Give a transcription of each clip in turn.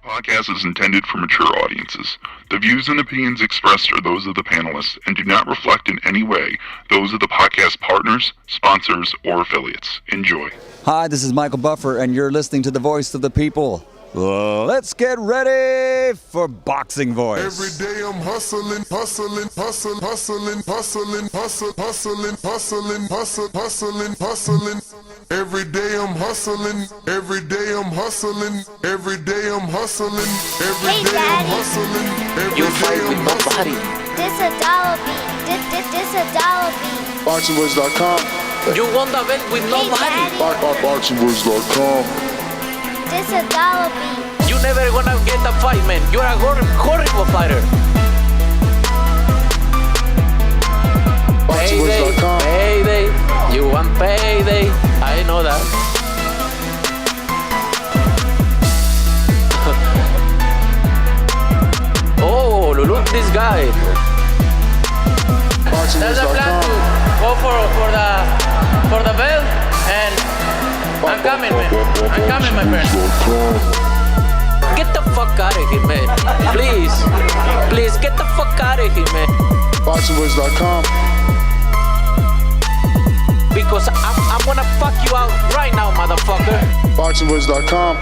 Podcast is intended for mature audiences. The views and opinions expressed are those of the panelists and do not reflect in any way those of the podcast partners, sponsors, or affiliates. Enjoy. Hi, this is Michael Buffer, and you're listening to the Voice of the People. Let's get ready for Boxing Voice. Every day I'm hustling. Every day I'm hustling. Every day I'm hustling. Every day I'm hustling. Every Hey, day I'm Daddy. hustling. Every You day fight I'm with hustling. nobody. This a dollar beat. This a dollar beat. BoxingWords.com. You won the belt with Hey, nobody. Daddy. BoxingWords.com. This a dollar beat. You never gonna get a fight, man. You're a horrible fighter. Payday, BoxingWords.com. payday. You want payday. I know that. Oh, look this guy. There's a plan to BoxingWords.com. go for the belt, and I'm coming, man. I'm coming, my friend. Get the fuck out of here, man. Please, get the fuck out of here, man. BoxingWords.com. Because I'm gonna fuck you out right now, motherfucker. BoxingWords.com.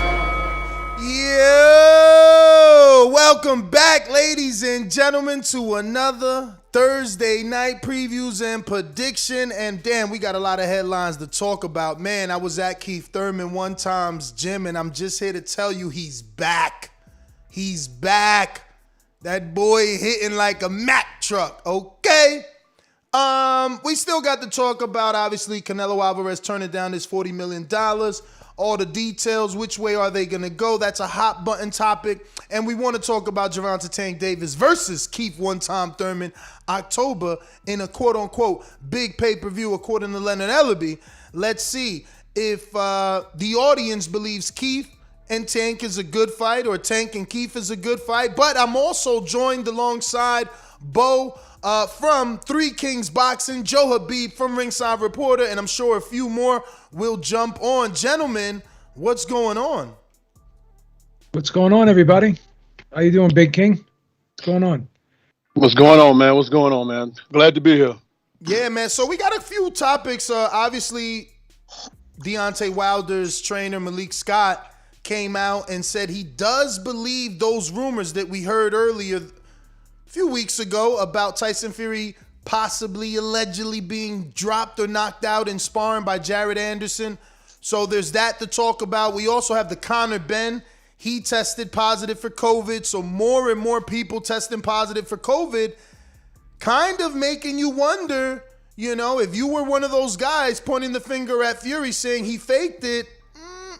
Yo! Welcome back, ladies and gentlemen, to another Thursday night previews and prediction. And damn, we got a lot of headlines to talk about. Man, I was at Keith Thurman one time's gym, and I'm just here to tell you he's back. He's back. That boy hitting like a Mack truck, okay? We still got to talk about, obviously, Canelo Alvarez turning down his $40 million. All the details, which way are they going to go? That's a hot button topic. And we want to talk about Gervonta Tank Davis versus Keith one-time Thurman, October, in a quote-unquote big pay-per-view, according to Leonard Ellaby. Let's see if the audience believes Keith and Tank is a good fight, or Tank and Keith is a good fight. But I'm also joined alongside Bowe from Three Kings Boxing, Joe Habib from Ringside Reporter, and I'm sure a few more will jump on. Gentlemen, what's going on? What's going on, everybody? How you doing, Big King? What's going on? What's going on, man? What's going on, man? Glad to be here. Yeah, man. So we got a few topics. Obviously, Deontay Wilder's trainer, Malik Scott, came out and said he does believe those rumors that we heard earlier a few weeks ago about Tyson Fury possibly, allegedly being dropped or knocked out in sparring by Jared Anderson. So there's that to talk about. We also have the Conor Benn. He tested positive for COVID. So more and more people testing positive for COVID, kind of making you wonder, you know, if you were one of those guys pointing the finger at Fury saying he faked it,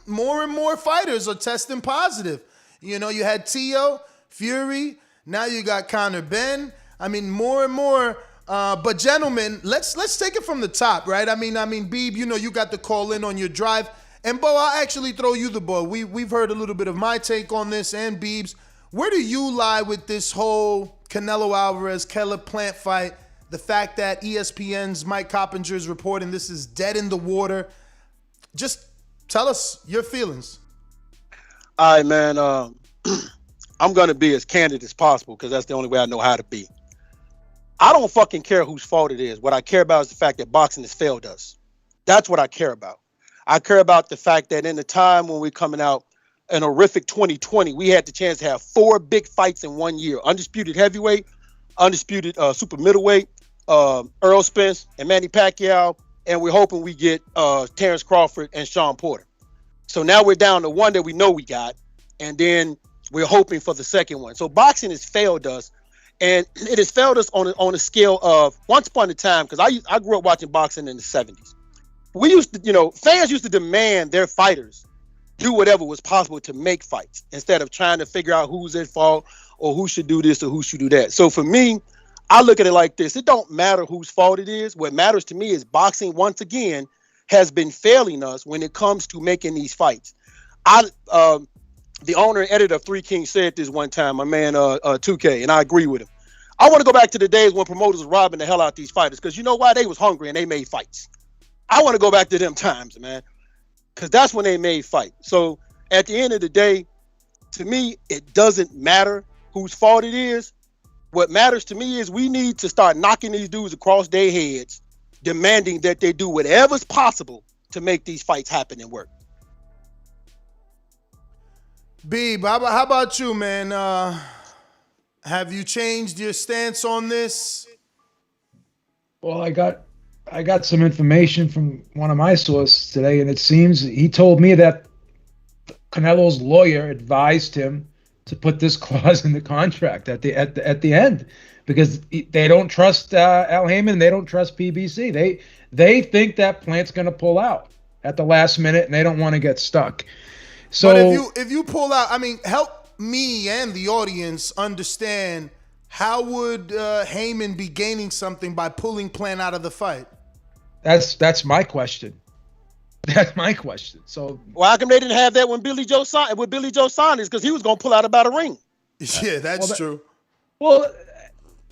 more and more fighters are testing positive. You know, you had Tio, Fury, now you got Conor Benn. I mean, more and more. But gentlemen, let's take it from the top, right? I mean, Beeb, you know, you got the call in on your drive. And Bo, I'll actually throw you the ball. We've heard a little bit of my take on this, and Beeb's. Where do you lie with this whole Canelo Alvarez, Caleb Plant fight? The fact that ESPN's Mike Coppinger is reporting this is dead in the water. Just tell us your feelings. All right, man. I'm going to be as candid as possible because that's the only way I know how to be. I don't fucking care whose fault it is. What I care about is the fact that boxing has failed us. That's what I care about. I care about the fact that in the time when we're coming out an horrific 2020, we had the chance to have 4 big fights in 1 year. Undisputed heavyweight, undisputed super middleweight, Earl Spence and Manny Pacquiao, and we're hoping we get Terrence Crawford and Sean Porter. So now we're down to 1 that we know we got, and then we're hoping for the second one. So boxing has failed us, and it has failed us on a scale of once upon a time, because I grew up watching boxing in the 70s. We used to, you know, fans used to demand their fighters do whatever was possible to make fights instead of trying to figure out who's at fault or who should do this or who should do that. So for me, I look at it like this. It don't matter whose fault it is. What matters to me is boxing, once again, has been failing us when it comes to making these fights. The owner and editor of Three Kings said this one time, my man 2K, and I agree with him. I want to go back to the days when promoters were robbing the hell out these fighters, because you know why? They was hungry and they made fights. I want to go back to them times, man, because that's when they made fight. So at the end of the day, To me, it doesn't matter whose fault it is. What matters to me is we need to start knocking these dudes across their heads, demanding that they do whatever's possible to make these fights happen and work. Beeb, how about you, man? Have you changed your stance on this? Well, I got some information from one of my sources today, and it seems he told me that Canelo's lawyer advised him to put this clause in the contract at the end, because they don't trust Al Heyman, they don't trust PBC. They think that Plant's going to pull out at the last minute, and they don't want to get stuck. So, but if you pull out, I mean, help me and the audience understand, how would Heyman be gaining something by pulling Plant out of the fight? That's my question. That's my question. So, well, how come they didn't have that when Billy Joe signed this? Because he was going to pull out about a ring. Yeah, that's true. Well,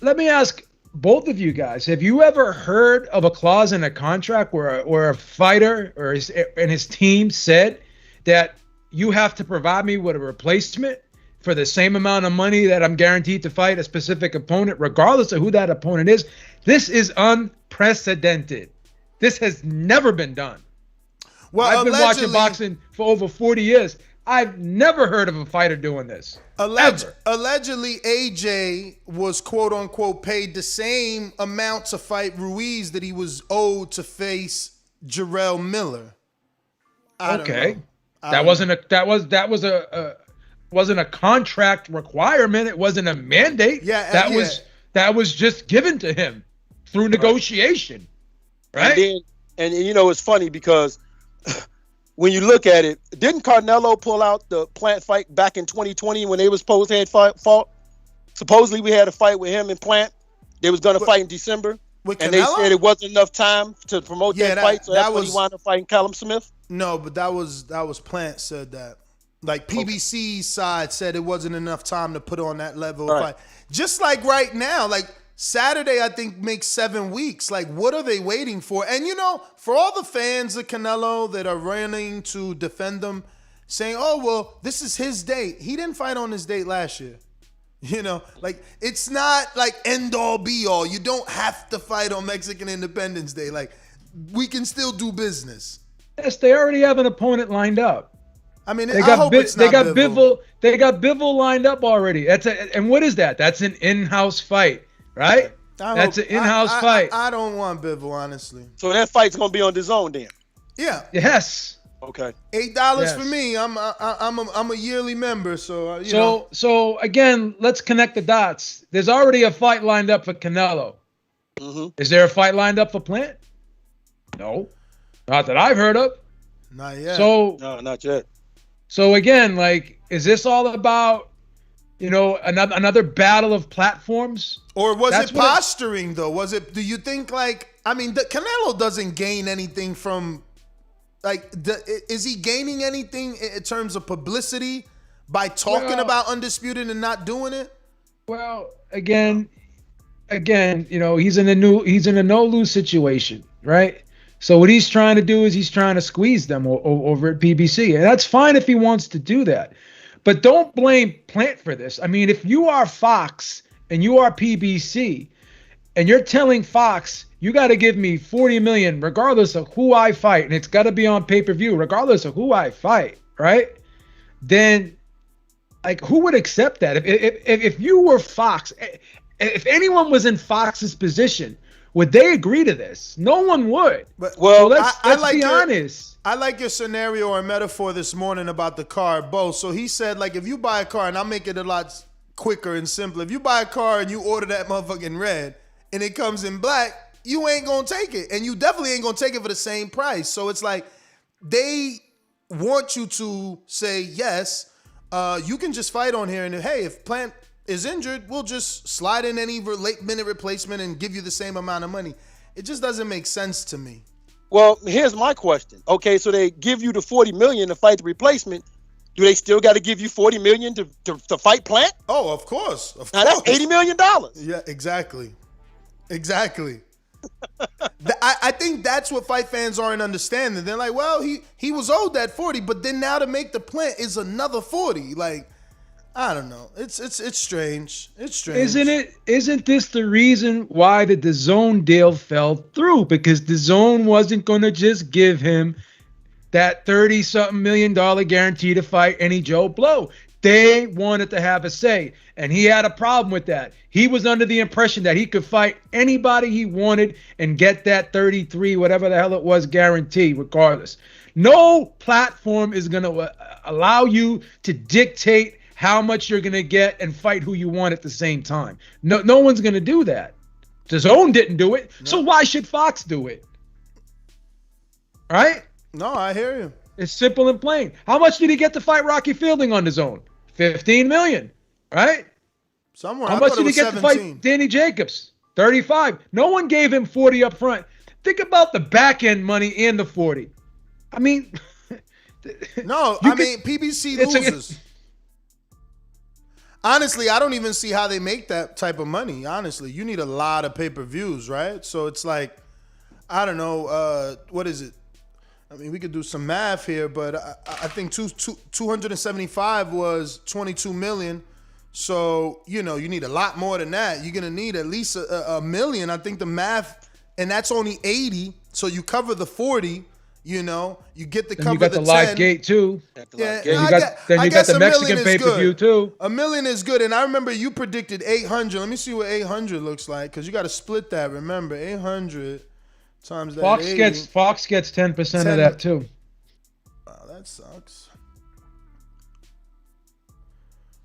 let me ask both of you guys: have you ever heard of a clause in a contract where a fighter or his team said that you have to provide me with a replacement for the same amount of money that I'm guaranteed to fight a specific opponent, regardless of who that opponent is? This is unprecedented. This has never been done. Well, I've been watching boxing for over 40 years. I've never heard of a fighter doing this. Allegedly, AJ was quote unquote paid the same amount to fight Ruiz that he was owed to face Jarrell Miller. That wasn't a contract requirement. It wasn't a mandate. That was just given to him through negotiation. Right. And you know, it's funny because when you look at it, didn't Canelo pull out the Plant fight back in 2020 when they was supposed to have fought? Supposedly we had a fight with him and Plant. They was going to fight in December. And they said it wasn't enough time to promote that fight, so that's when he wound up fighting Callum Smith. No, but that was Plant said that. Like PBC's side said it wasn't enough time to put on that level of fight. Just like right now, like Saturday, I think makes 7 weeks. Like, what are they waiting for? And you know, for all the fans of Canelo that are running to defend them, saying, "Oh well, this is his date." He didn't fight on his date last year. You know, like it's not like end all be all. You don't have to fight on Mexican Independence Day. Like, we can still do business. Yes, they already have an opponent lined up. I mean, I hope it's not Bivol. They got Bivol lined up already. And what is that? That's an in-house fight, right? That's an in-house fight. I don't want Bivol, honestly. So that fight's gonna be on DAZN then. Yeah. Yes. Okay. $8 for me. I'm a yearly member, so So again, let's connect the dots. There's already a fight lined up for Canelo. Mm-hmm. Is there a fight lined up for Plant? No, not that I've heard of. Not yet. No, not yet. So again, like, is this all about, you know, another battle of platforms? Or was it posturing though? Was it? Do you think like? I mean, Canelo doesn't gain anything from. Like, is he gaining anything in terms of publicity by talking about Undisputed and not doing it? Well, again, you know, he's in a no-lose situation, right? So what he's trying to do is he's trying to squeeze them over at PBC, and that's fine if he wants to do that. But don't blame Plant for this. I mean, if you are Fox and you are PBC, and you're telling Fox, you got to give me $40 million regardless of who I fight, and it's got to be on pay-per-view regardless of who I fight, right? Then, like, who would accept that? If you were Fox, if anyone was in Fox's position, would they agree to this? No one would. But so let's be honest. I like your scenario or metaphor this morning about the car, Bo. So he said, like, if you buy a car, and I'll make it a lot quicker and simpler. If you buy a car and you order that motherfucker in red and it comes in black, you ain't gonna take it, and you definitely ain't gonna take it for the same price. So it's like they want you to say yes. You can just fight on here, and hey, if Plant is injured, we'll just slide in any late minute replacement and give you the same amount of money. It just doesn't make sense to me. Well, here's my question. Okay, so they give you the $40 million to fight the replacement. Do they still got to give you $40 million to fight Plant? Oh, of course. Now that's $80 million. Yeah, exactly. I think that's what fight fans aren't understanding. They're like, well, he was owed that 40, but then now to make the Plant is another 40. Like, I don't know. It's strange. It's strange. Isn't this the reason why the DAZN deal fell through? Because DAZN wasn't going to just give him that $30-something million guarantee to fight any Joe Blow. They wanted to have a say, and he had a problem with that. He was under the impression that he could fight anybody he wanted and get that 33, whatever the hell it was, guarantee, regardless. No platform is going to allow you to dictate how much you're going to get and fight who you want at the same time. No one's going to do that. DAZN didn't do it, so why should Fox do it? Right? No, I hear you. It's simple and plain. How much did he get to fight Rocky Fielding on DAZN? $15 million, right? Somewhere. How much did he get 17. to fight Danny Jacobs? $35. No one gave him $40 up front. Think about the back end money and the $40. I mean, no, PBC loses. Honestly, I don't even see how they make that type of money. Honestly, you need a lot of pay-per-views, right? So it's like, I don't know, what is it? I mean, we could do some math here, but I think 275 was 22 million. So, you know, you need a lot more than that. You're going to need at least a million. I think the math, and that's only 80. So you cover the 40, you know, you get the cover you got the the 10. live gate too. Yeah, you got the Mexican pay-per-view too. $1 million is good. And I remember you predicted 800. Let me see what 800 looks like, because you got to split that. Remember, 800 times that. Fox gets 10% of that too. Wow, that sucks.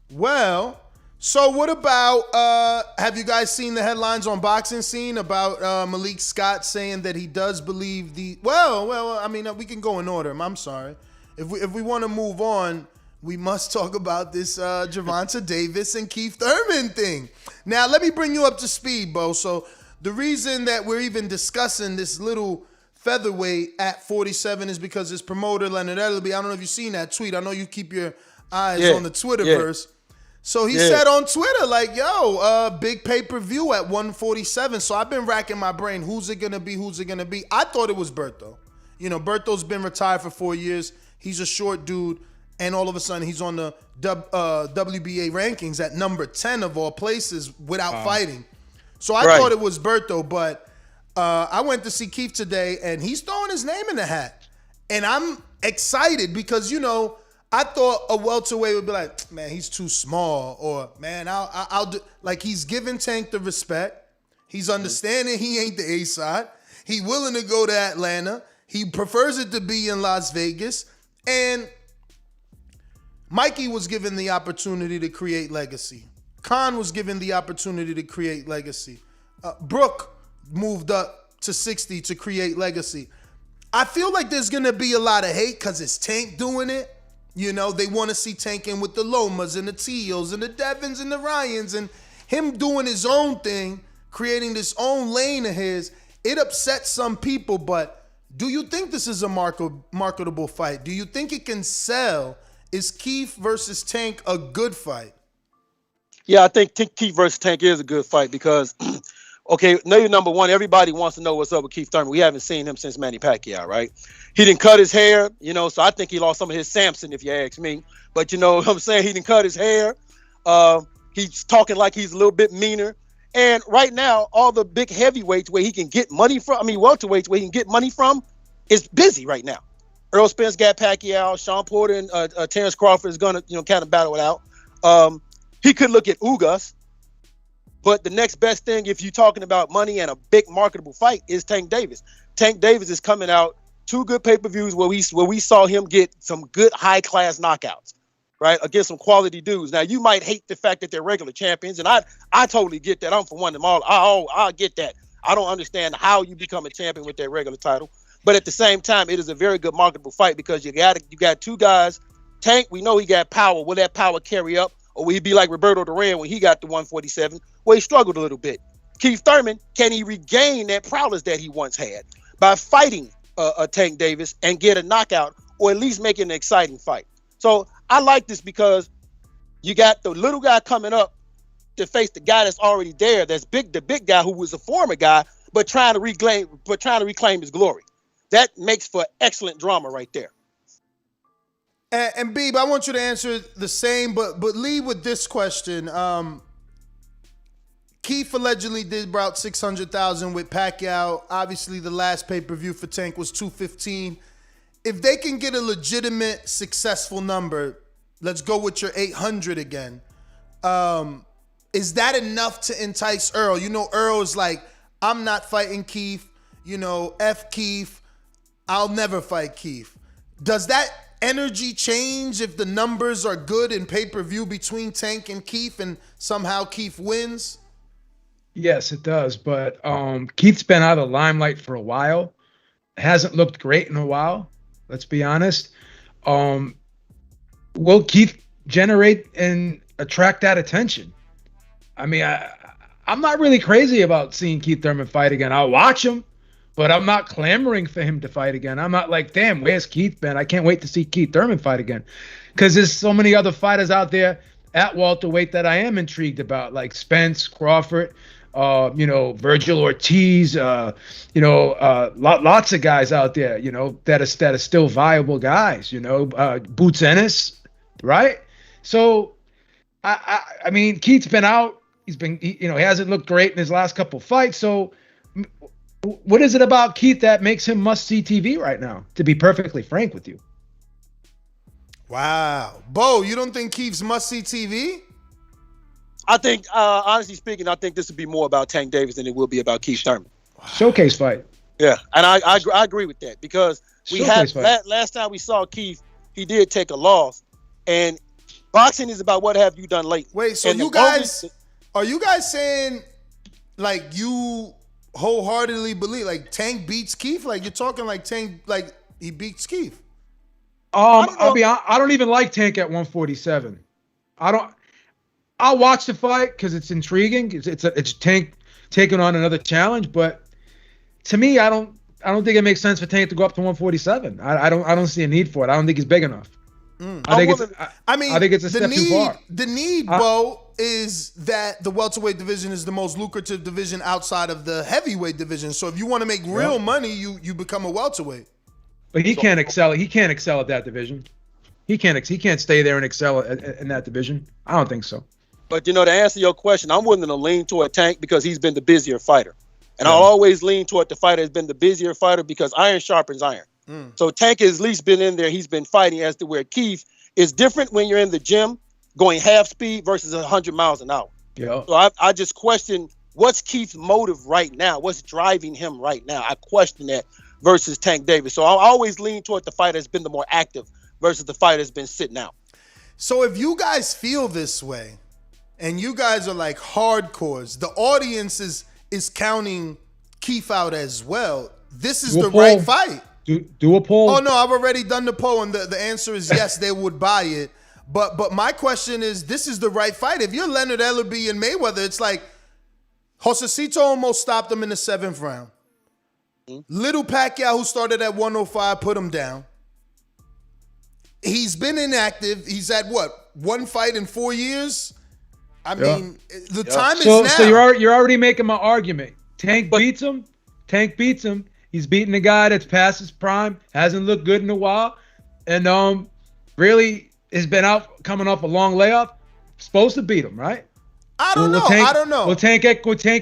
Well, so what about, have you guys seen the headlines on Boxing Scene about Malik Scott saying that he does believe well, I mean, we can go in order. I'm sorry. If we want to move on, we must talk about this Gervonta Davis and Keith Thurman thing. Now, let me bring you up to speed, Bo. So the reason that we're even discussing this little featherweight at 47 is because his promoter, Leonard Ellerby, I don't know if you've seen that tweet. I know you keep your eyes on the Twitterverse. So he said on Twitter, like, yo, big pay-per-view at 147. So I've been racking my brain. Who's it going to be? Who's it going to be? I thought it was Berto. You know, Berto's been retired for 4 years. He's a short dude. And all of a sudden, he's on the WBA rankings at number 10 of all places without fighting. So I thought it was Berto. But I went to see Keith today, and he's throwing his name in the hat. And I'm excited because, you know, I thought a welterweight would be like, man, he's too small, or man, I'll do. Like, he's giving Tank the respect. He's understanding he ain't the A-side. He willing to go to Atlanta. He prefers it to be in Las Vegas. And Mikey was given the opportunity to create legacy. Khan was given the opportunity to create legacy. Brooke moved up to 60 to create legacy. I feel like there's going to be a lot of hate because it's Tank doing it. You know, they want to see Tank in with the Lomas and the Teals and the Devins and the Ryans, and him doing his own thing, creating this own lane of his. It upsets some people, but do you think this is a marketable fight? Do you think it can sell? Is Keith versus Tank a good fight? Yeah, I think Keith versus Tank is a good fight because, okay, number one, everybody wants to know what's up with Keith Thurman. We haven't seen him since Manny Pacquiao, right? He didn't cut his hair, you know, so I think he lost some of his Samson, if you ask me. But you know what I'm saying? He didn't cut his hair. He's talking like he's a little bit meaner. And right now, all the big heavyweights where he can get money from, welterweights where he can get money from, is busy right now. Earl Spence got Pacquiao, Sean Porter and Terrence Crawford is going to, you know, kind of battle it out. He could look at Ugas. But the next best thing, if you're talking about money and a big marketable fight, is Tank Davis. Tank Davis is coming out 2 good pay-per-views where we saw him get some good high-class knockouts, right, against some quality dudes. Now, you might hate the fact that they're regular champions, and I totally get that. I'm for one of them all. I get that. I don't understand how you become a champion with that regular title. But at the same time, it is a very good marketable fight because you got 2 guys. Tank, we know he got power. Will that power carry up? Or will he be like Roberto Duran when he got to 147, where he struggled a little bit? Keith Thurman, can he regain that prowess that he once had by fighting a Tank Davis and get a knockout, or at least make it an exciting fight? So I like this because you got the little guy coming up to face the guy that's already there, that's big, the big guy who was a former guy, but trying to reclaim his glory. That makes for excellent drama right there. And Beeb, I want you to answer the same, but lead with this question. Keith allegedly did about 600,000 with Pacquiao. Obviously, the last pay-per-view for Tank was 215. If they can get a legitimate, successful number, let's go with your 800 again. Is that enough to entice Earl? You know, Earl is like, I'm not fighting Keith. You know, F Keith. I'll never fight Keith. Does that energy change if the numbers are good in pay-per-view between Tank and Keith and somehow Keith wins? Yes, it does. But Keith's been out of the limelight for a while. Hasn't looked great in a while. Let's be honest. Will Keith generate and attract that attention? I mean, I'm not really crazy about seeing Keith Thurman fight again. I'll watch him, but I'm not clamoring for him to fight again. I'm not like, damn, where's Keith been? I can't wait to see Keith Thurman fight again. Because there's so many other fighters out there at welterweight that I am intrigued about, like Spence, Crawford, Virgil Ortiz, lots of guys out there, that are still viable guys, Boots Ennis, right? So, I mean, Keith's been out. He hasn't looked great in his last couple fights. So what is it about Keith that makes him must-see TV right now, to be perfectly frank with you? Wow. Bo, you don't think Keith's must-see TV? I think, honestly speaking, I think this would be more about Tank Davis than it will be about Keith Thurman. Showcase fight. Yeah, and I agree with that because last time we saw Keith, he did take a loss, and boxing is about what have you done lately. Wait, so and are you guys saying like you wholeheartedly believe like Tank beats Keith? Like you're talking like Tank, like he beats Keith? I don't even like Tank at 147. I'll watch the fight because it's intriguing. It's Tank taking on another challenge, but to me, I don't think it makes sense for Tank to go up to 147. I don't see a need for it. I don't think he's big enough. I think it's a step too far. The need, Bo, is that the welterweight division is the most lucrative division outside of the heavyweight division. So if you want to make real money, you become a welterweight. But he can't excel. He can't excel at that division. He can't stay there and excel in that division. I don't think so. But to answer your question, I'm willing to lean toward Tank because he's been the busier fighter, and I'll always lean toward the fighter has been the busier fighter because iron sharpens iron. So Tank has at least been in there. He's been fighting as to where Keith is different when you're in the gym going half speed versus 100 miles an hour. Yeah. So I just question what's Keith's motive right now? What's driving him right now? I question that versus Tank Davis. So I'll always lean toward the fighter that's been the more active versus the fighter that's been sitting out. So if you guys feel this way and you guys are like hardcores, the audience is counting Keith out as well. This is the right fight. Do a poll. Oh, no, I've already done the poll, and the answer is yes, they would buy it. But my question is, this is the right fight. If you're Leonard Ellerbe and Mayweather, it's like Josecito almost stopped him in the 7th round. Little Pacquiao, who started at 105, put him down. He's been inactive. He's had, one fight in 4 years? I mean, the time is now. So you're already making my argument. Tank beats him. He's beating the guy that's past his prime, hasn't looked good in a while, and really has been out coming off a long layoff. Supposed to beat him, right? I don't know. Will Tank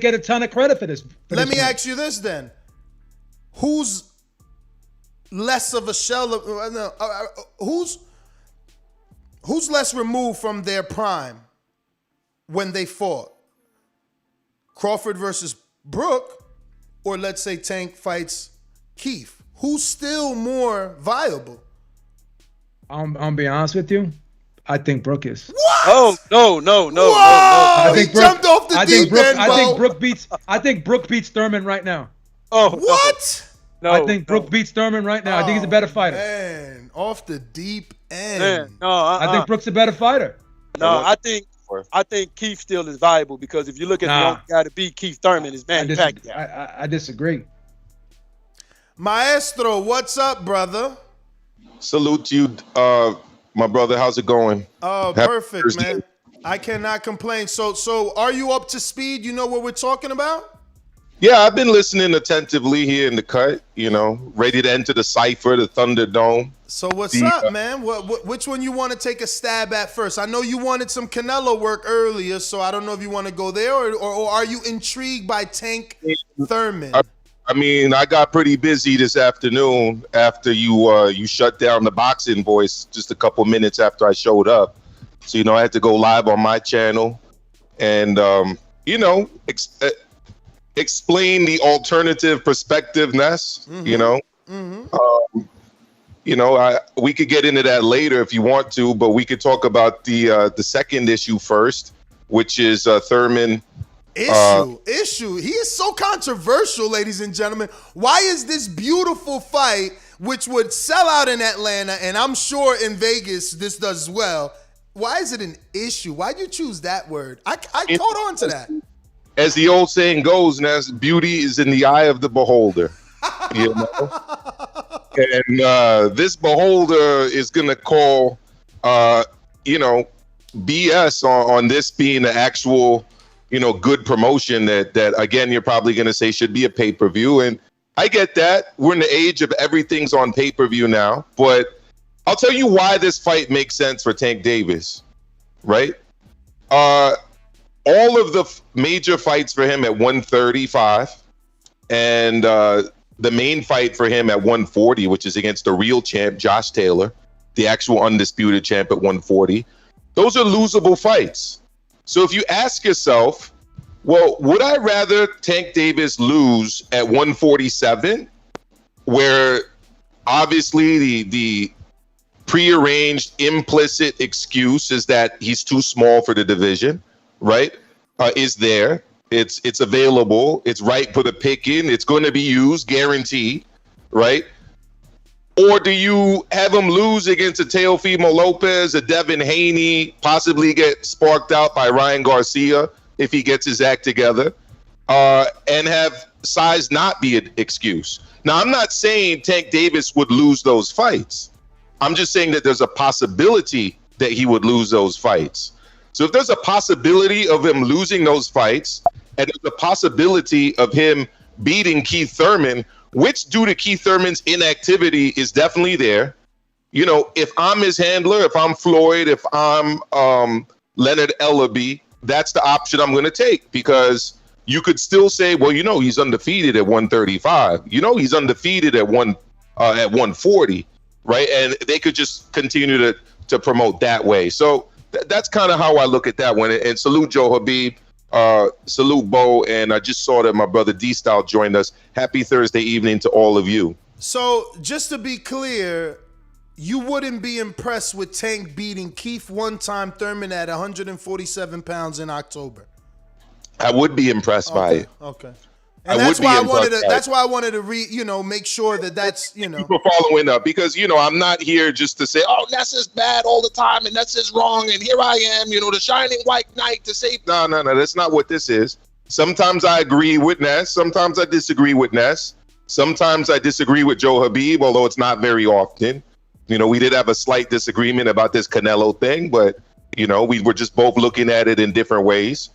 get a ton of credit for this? Let me ask you this then: who's less of a shell of who's less removed from their prime when they fought? Crawford versus Brook. Or let's say Tank fights Keith. Who's still more viable? I'll be honest with you. I think Brook is. What? Oh, no. I think jumped off the deep end, I think Brook beats Thurman right now. Oh, what? No. I think Brook beats Thurman right now. I think he's a better fighter. Man, off the deep end. Man, no, I think Brook's a better fighter. No, I think Keith still is viable because if you look at the only guy to beat Keith Thurman is Manny Pacquiao. I disagree. Maestro, what's up, brother? Salute to you, my brother. How's it going? Oh, perfect, man. I cannot complain. So are you up to speed? You know what we're talking about? Yeah, I've been listening attentively here in the cut, ready to enter the Cypher, the Thunderdome. So what's up, man? Which one you want to take a stab at first? I know you wanted some Canelo work earlier, so I don't know if you want to go there, or are you intrigued by Tank Thurman? I mean, I got pretty busy this afternoon after you shut down the Boxing Voice just a couple minutes after I showed up. So, I had to go live on my channel and, explain the alternative perspectiveness, we could get into that later if you want to, but we could talk about the second issue first, which is Thurman. Issue. He is so controversial, ladies and gentlemen. Why is this beautiful fight, which would sell out in Atlanta, and I'm sure in Vegas this does as well, why is it an issue? Why'd you choose that word? I caught on to that. As the old saying goes, Ness, beauty is in the eye of the beholder. And this beholder is going to call, BS on this being the actual, good promotion that again, you're probably going to say should be a pay-per-view. And I get that. We're in the age of everything's on pay-per-view now. But I'll tell you why this fight makes sense for Tank Davis, right? All of the major fights for him at 135 and the main fight for him at 140, which is against the real champ, Josh Taylor, the actual undisputed champ at 140. Those are losable fights. So if you ask yourself, well, would I rather Tank Davis lose at 147, where obviously the prearranged implicit excuse is that he's too small for the division, right? Is there. It's available. It's ripe for the picking. It's going to be used, guaranteed, right? Or do you have him lose against a Teofimo Lopez, a Devin Haney, possibly get sparked out by Ryan Garcia if he gets his act together, and have size not be an excuse? Now, I'm not saying Tank Davis would lose those fights. I'm just saying that there's a possibility that he would lose those fights. So if there's a possibility of him losing those fights, and there's a possibility of him beating Keith Thurman, which due to Keith Thurman's inactivity is definitely there. If I'm his handler, if I'm Floyd, if I'm Leonard Ellaby, that's the option I'm going to take, because you could still say, well, he's undefeated at 135. He's undefeated at 140, right? And they could just continue to promote that way. So that's kind of how I look at that one. And salute Joe Habib. Salute Bo, and I just saw that my brother D-Style joined us. Happy Thursday evening to all of you. So, just to be clear, you wouldn't be impressed with Tank beating Keith one-time Thurman at 147 pounds in October? I would be impressed by it. Okay. And that's why I wanted to make sure that's. People following up, because I'm not here just to say, oh, Ness is bad all the time and Ness is wrong and here I am, the shining white knight to save. No, that's not what this is. Sometimes I agree with Ness, sometimes I disagree with Ness, sometimes I disagree with Joe Habib, although it's not very often. We did have a slight disagreement about this Canelo thing, but we were just both looking at it in different ways.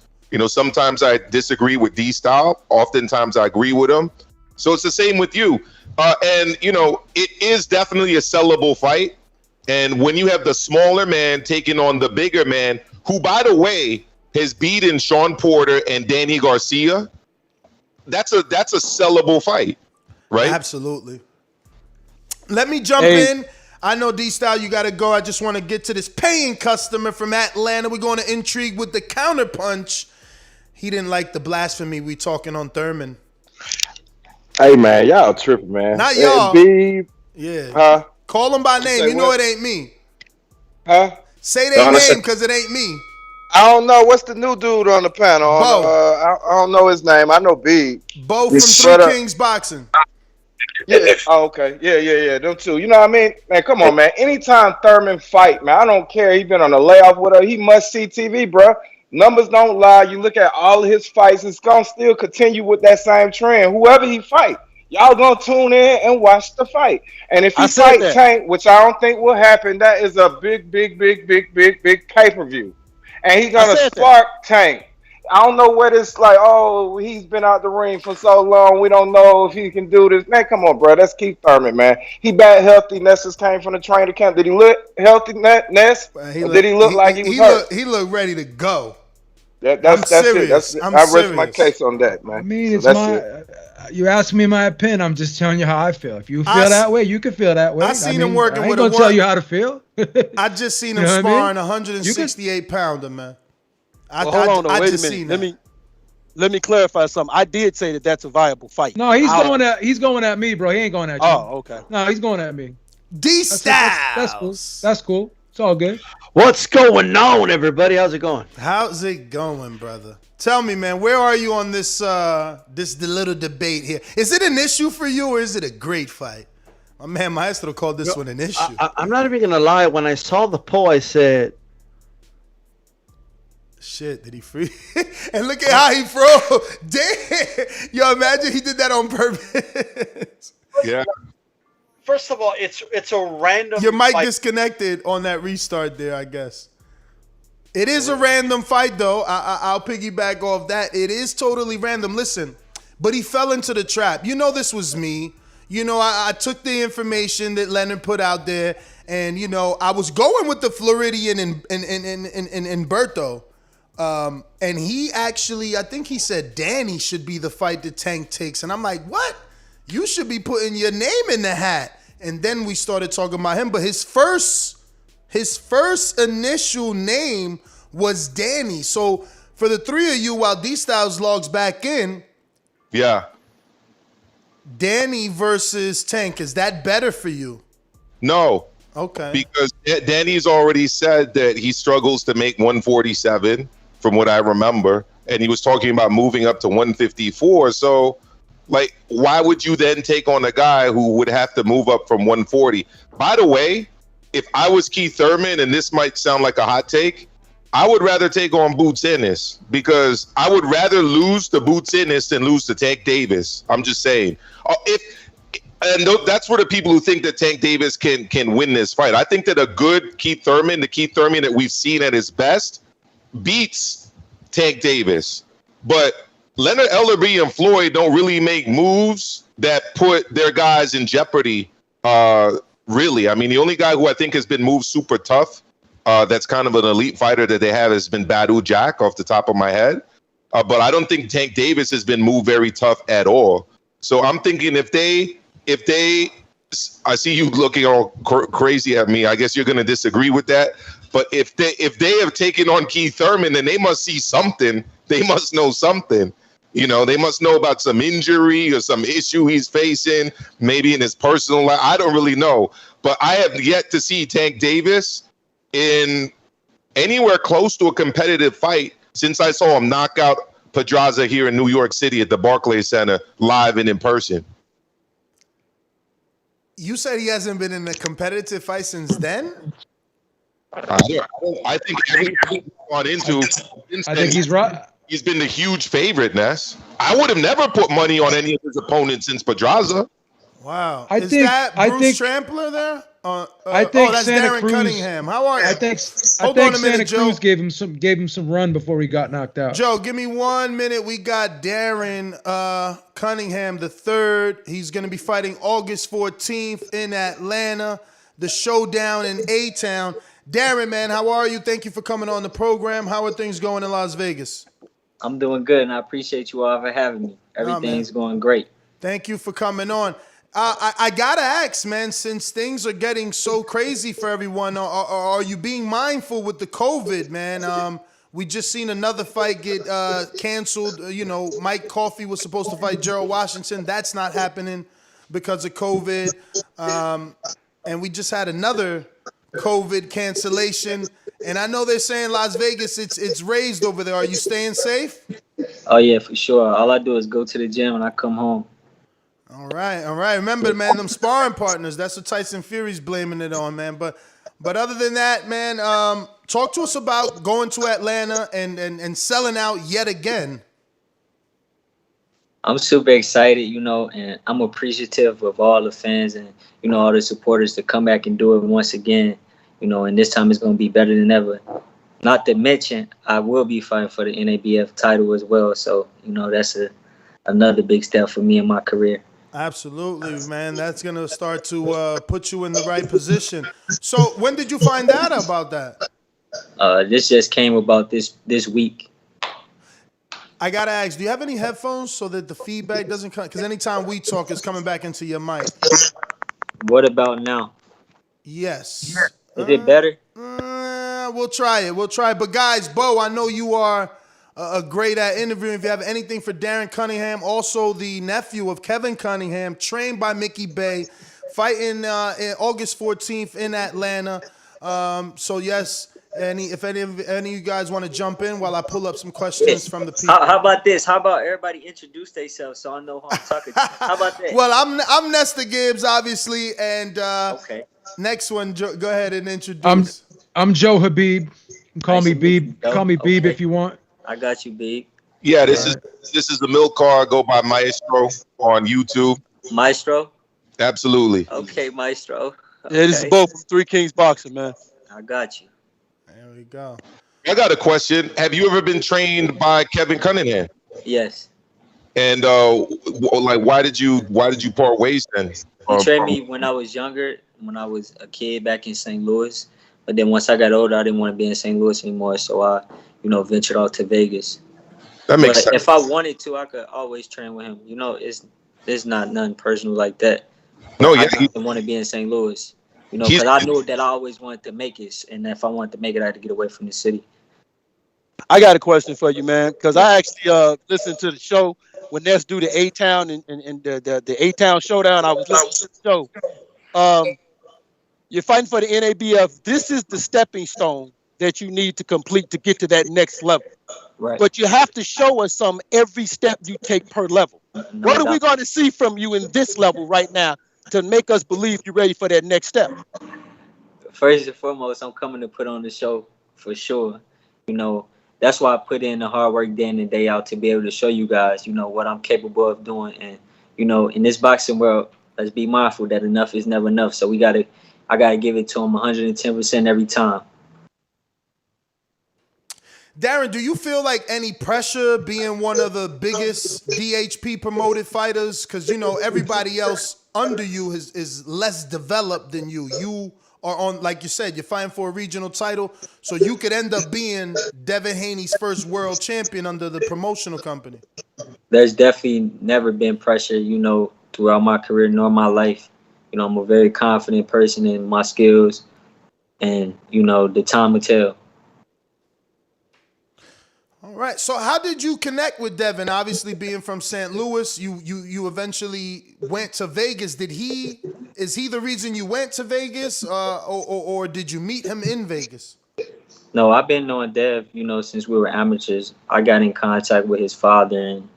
Sometimes I disagree with D-Style. Oftentimes I agree with him. So it's the same with you. And it is definitely a sellable fight. And when you have the smaller man taking on the bigger man, who, by the way, has beaten Sean Porter and Danny Garcia, that's a sellable fight, right? Absolutely. Let me jump in. I know, D-Style, you got to go. I just want to get to this paying customer from Atlanta. We're going to intrigue with the counterpunch. He didn't like the blasphemy we talking on Thurman. Hey, man, y'all tripping, man. Not y'all. Yeah. Huh? Call him by name. You know it ain't me. Huh? Say their name, because it ain't me. I don't know. What's the new dude on the panel? Bo. I don't know his name. I know B. Bo from Three Kings Boxing. Yeah. Oh, okay. Yeah. Them two. You know what I mean? Man, come on, man. Anytime Thurman fight, man, I don't care. He been on a layoff with her. He must see TV, bro. Numbers don't lie. You look at all of his fights, it's going to still continue with that same trend. Whoever he fight, y'all going to tune in and watch the fight. And if he fight Tank, which I don't think will happen, that is a big pay-per-view. And he's going to spark Tank. I don't know what it's like. Oh, he's been out the ring for so long. We don't know if he can do this. Man, come on, bro. That's Keith Thurman, man. He bad healthy. Ness came from the training camp. Did he look healthy, Ness? Or did he look like he was hurt? He looked ready to go. That's serious. it. I rest my case on that, man. I mean, so it's you ask me my opinion. I'm just telling you how I feel. If you feel that way, you can feel that way. I seen him working I ain't with gonna tell you how to feel. I just seen him sparring 168 pounder, man. Hold on, wait a minute. Let me clarify something. I did say that that's a viable fight. No, he's going at me, bro. He ain't going at you. Oh, okay. No, he's going at me. That's cool. That's cool. It's all good. What's going on, everybody? How's it going? How's it going, brother? Tell me, man, where are you on this this little debate here? Is it an issue for you or is it a great fight? My man Maestro called this one an issue. I'm not even gonna lie. When I saw the poll, I said, "Shit, did he free?" And look at how he froze. Damn, yo, imagine he did that on purpose. Yeah. First of all, it's a random. Your mic fight. disconnected on that restart there, I guess. It is a random fight, though. I'll piggyback off that. It is totally random. Listen, but he fell into the trap. You know, this was me. You know, I took the information that Leonard put out there, and you know, I was going with the Floridian and Berto. And he actually, I think he said Danny should be the fight that Tank takes, and I'm like, what? You should be putting your name in the hat. And then we started talking about him, but his first initial name was Danny. So for the three of you, while D-Styles logs back in, yeah, Danny versus Tank, is that better for you? No. Okay. Because Danny's already said that he struggles to make 147, from what I remember, and he was talking about moving up to 154. So, like, why would you then take on a guy who would have to move up from 140? By the way, if I was Keith Thurman, and this might sound like a hot take, I would rather take on Boots Ennis, because I would rather lose to Boots Ennis than lose to Tank Davis. I'm just saying. That's for the people who think that Tank Davis can win this fight. I think that a good Keith Thurman, the Keith Thurman that we've seen at his best, beats Tank Davis. But Leonard Ellerbe and Floyd don't really make moves that put their guys in jeopardy, really. I mean, the only guy who I think has been moved super tough, that's kind of an elite fighter that they have, has been Badu Jack off the top of my head. But I don't think Tank Davis has been moved very tough at all. So I'm thinking if they, I see you looking all crazy at me. I guess you're going to disagree with that. But if they have taken on Keith Thurman, then they must see something. They must know something. You know, they must know about some injury or some issue he's facing, maybe in his personal life. I don't really know. But I have yet to see Tank Davis in anywhere close to a competitive fight since I saw him knock out Pedraza here in New York City at the Barclays Center, live and in person. You said he hasn't been in a competitive fight since then? I think everything gone into. I think he's right. He's been the huge favorite, Ness. I would have never put money on any of his opponents since Pedraza. Wow. Is that Bruce Trampler there? I think that's Santa Darren Cruz, Cunningham. How are you? I think Hold on a minute, Santa Cruz gave him some run before he got knocked out. Joe, give me 1 minute. We got Darren Cunningham III. He's going to be fighting August 14th in Atlanta, the showdown in A-Town. Darren, man, how are you? Thank you for coming on the program. How are things going in Las Vegas? I'm doing good, and I appreciate you all for having me. Everything's going great. Thank you for coming on. I gotta ask, man, since things are getting so crazy for everyone, are you being mindful with the COVID, man? We just seen another fight get canceled. You know, Mike Coffey was supposed to fight Gerald Washington. That's not happening because of COVID. And we just had another COVID cancellation. And I know they're saying Las Vegas, it's raised over there. Are you staying safe? Oh, yeah, for sure. All I do is go to the gym and I come home. All right. Remember, man, them sparring partners. That's what Tyson Fury's blaming it on, man. But other than that, man, talk to us about going to Atlanta and selling out yet again. I'm super excited, you know, and I'm appreciative of all the fans and, you know, all the supporters to come back and do it once again, you know, and this time it's going to be better than ever. Not to mention, I will be fighting for the NABF title as well. So, that's another big step for me in my career. Absolutely, man. That's going to start to put you in the right position. So when did you find out about that? This just came about this week. I got to ask, do you have any headphones so that the feedback doesn't come? Because anytime we talk, it's coming back into your mic. What about now? Yes. Is it better? We'll try it. But guys, Bowe, I know you are great at interviewing. If you have anything for Darren Cunningham, also the nephew of Kevin Cunningham, trained by Mickey Bey, fighting in August 14th in Atlanta. So yes, if any of you guys want to jump in while I pull up some questions from the people. How about this? How about everybody introduce themselves so I know who I'm talking to? How about that? Well, I'm Nesta Gibbs, obviously, and okay. Next one, go ahead and introduce. I'm Joe Habib. Call me Beeb. Call me Beeb if you want. I got you, Beeb. Yeah, this is the milk car. Go by Maestro on YouTube. Maestro? Absolutely. Okay, Maestro. Okay. Yeah, this is Bo from Three Kings Boxing, man. I got you. There we go. I got a question. Have you ever been trained by Kevin Cunningham? Yes. And why did you part ways then? He trained me when I was younger, when I was a kid back in St. Louis. But then once I got older, I didn't want to be in St. Louis anymore, so I, ventured out to Vegas. That makes sense. If I wanted to, I could always train with him. It's not nothing personal like that. No, I yeah. didn't want to be in St. Louis, because I knew that I always wanted to make it, and if I wanted to make it, I had to get away from the city. I got a question for you, man, because I actually listened to the show when Ness do the A-Town and the A-Town showdown. I was listening to the show. You're fighting for the NABF. This is the stepping stone that you need to complete to get to that next level. Right. But you have to show us every step you take per level. What are we going to see from you in this level right now to make us believe you're ready for that next step? First and foremost, I'm coming to put on the show for sure. That's why I put in the hard work day in and day out to be able to show you guys, what I'm capable of doing. And, in this boxing world, let's be mindful that enough is never enough. So I got to give it to him 110% every time. Darren, do you feel like any pressure being one of the biggest DHP promoted fighters? Because, everybody else under you is less developed than you. You are on, like you said, you're fighting for a regional title. So you could end up being Devin Haney's first world champion under the promotional company. There's definitely never been pressure, throughout my career nor my life. I'm a very confident person in my skills, and, the time will tell. All right. So how did you connect with Devin? Obviously, being from St. Louis, you eventually went to Vegas. Is he the reason you went to Vegas, or did you meet him in Vegas? No, I've been knowing Dev, since we were amateurs. I got in contact with his father, and,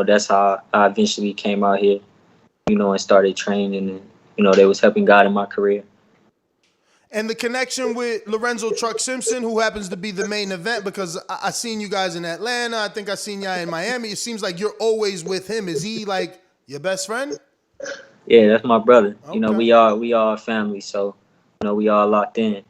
that's how I eventually came out here, and started training, and, they was helping guide in my career. And the connection with Lorenzo Truck Simpson, who happens to be the main event, because I seen you guys in Atlanta. I think I seen y'all in Miami. It seems like you're always with him. Is he like your best friend? Yeah, that's my brother. Okay. We all family, so we all locked in.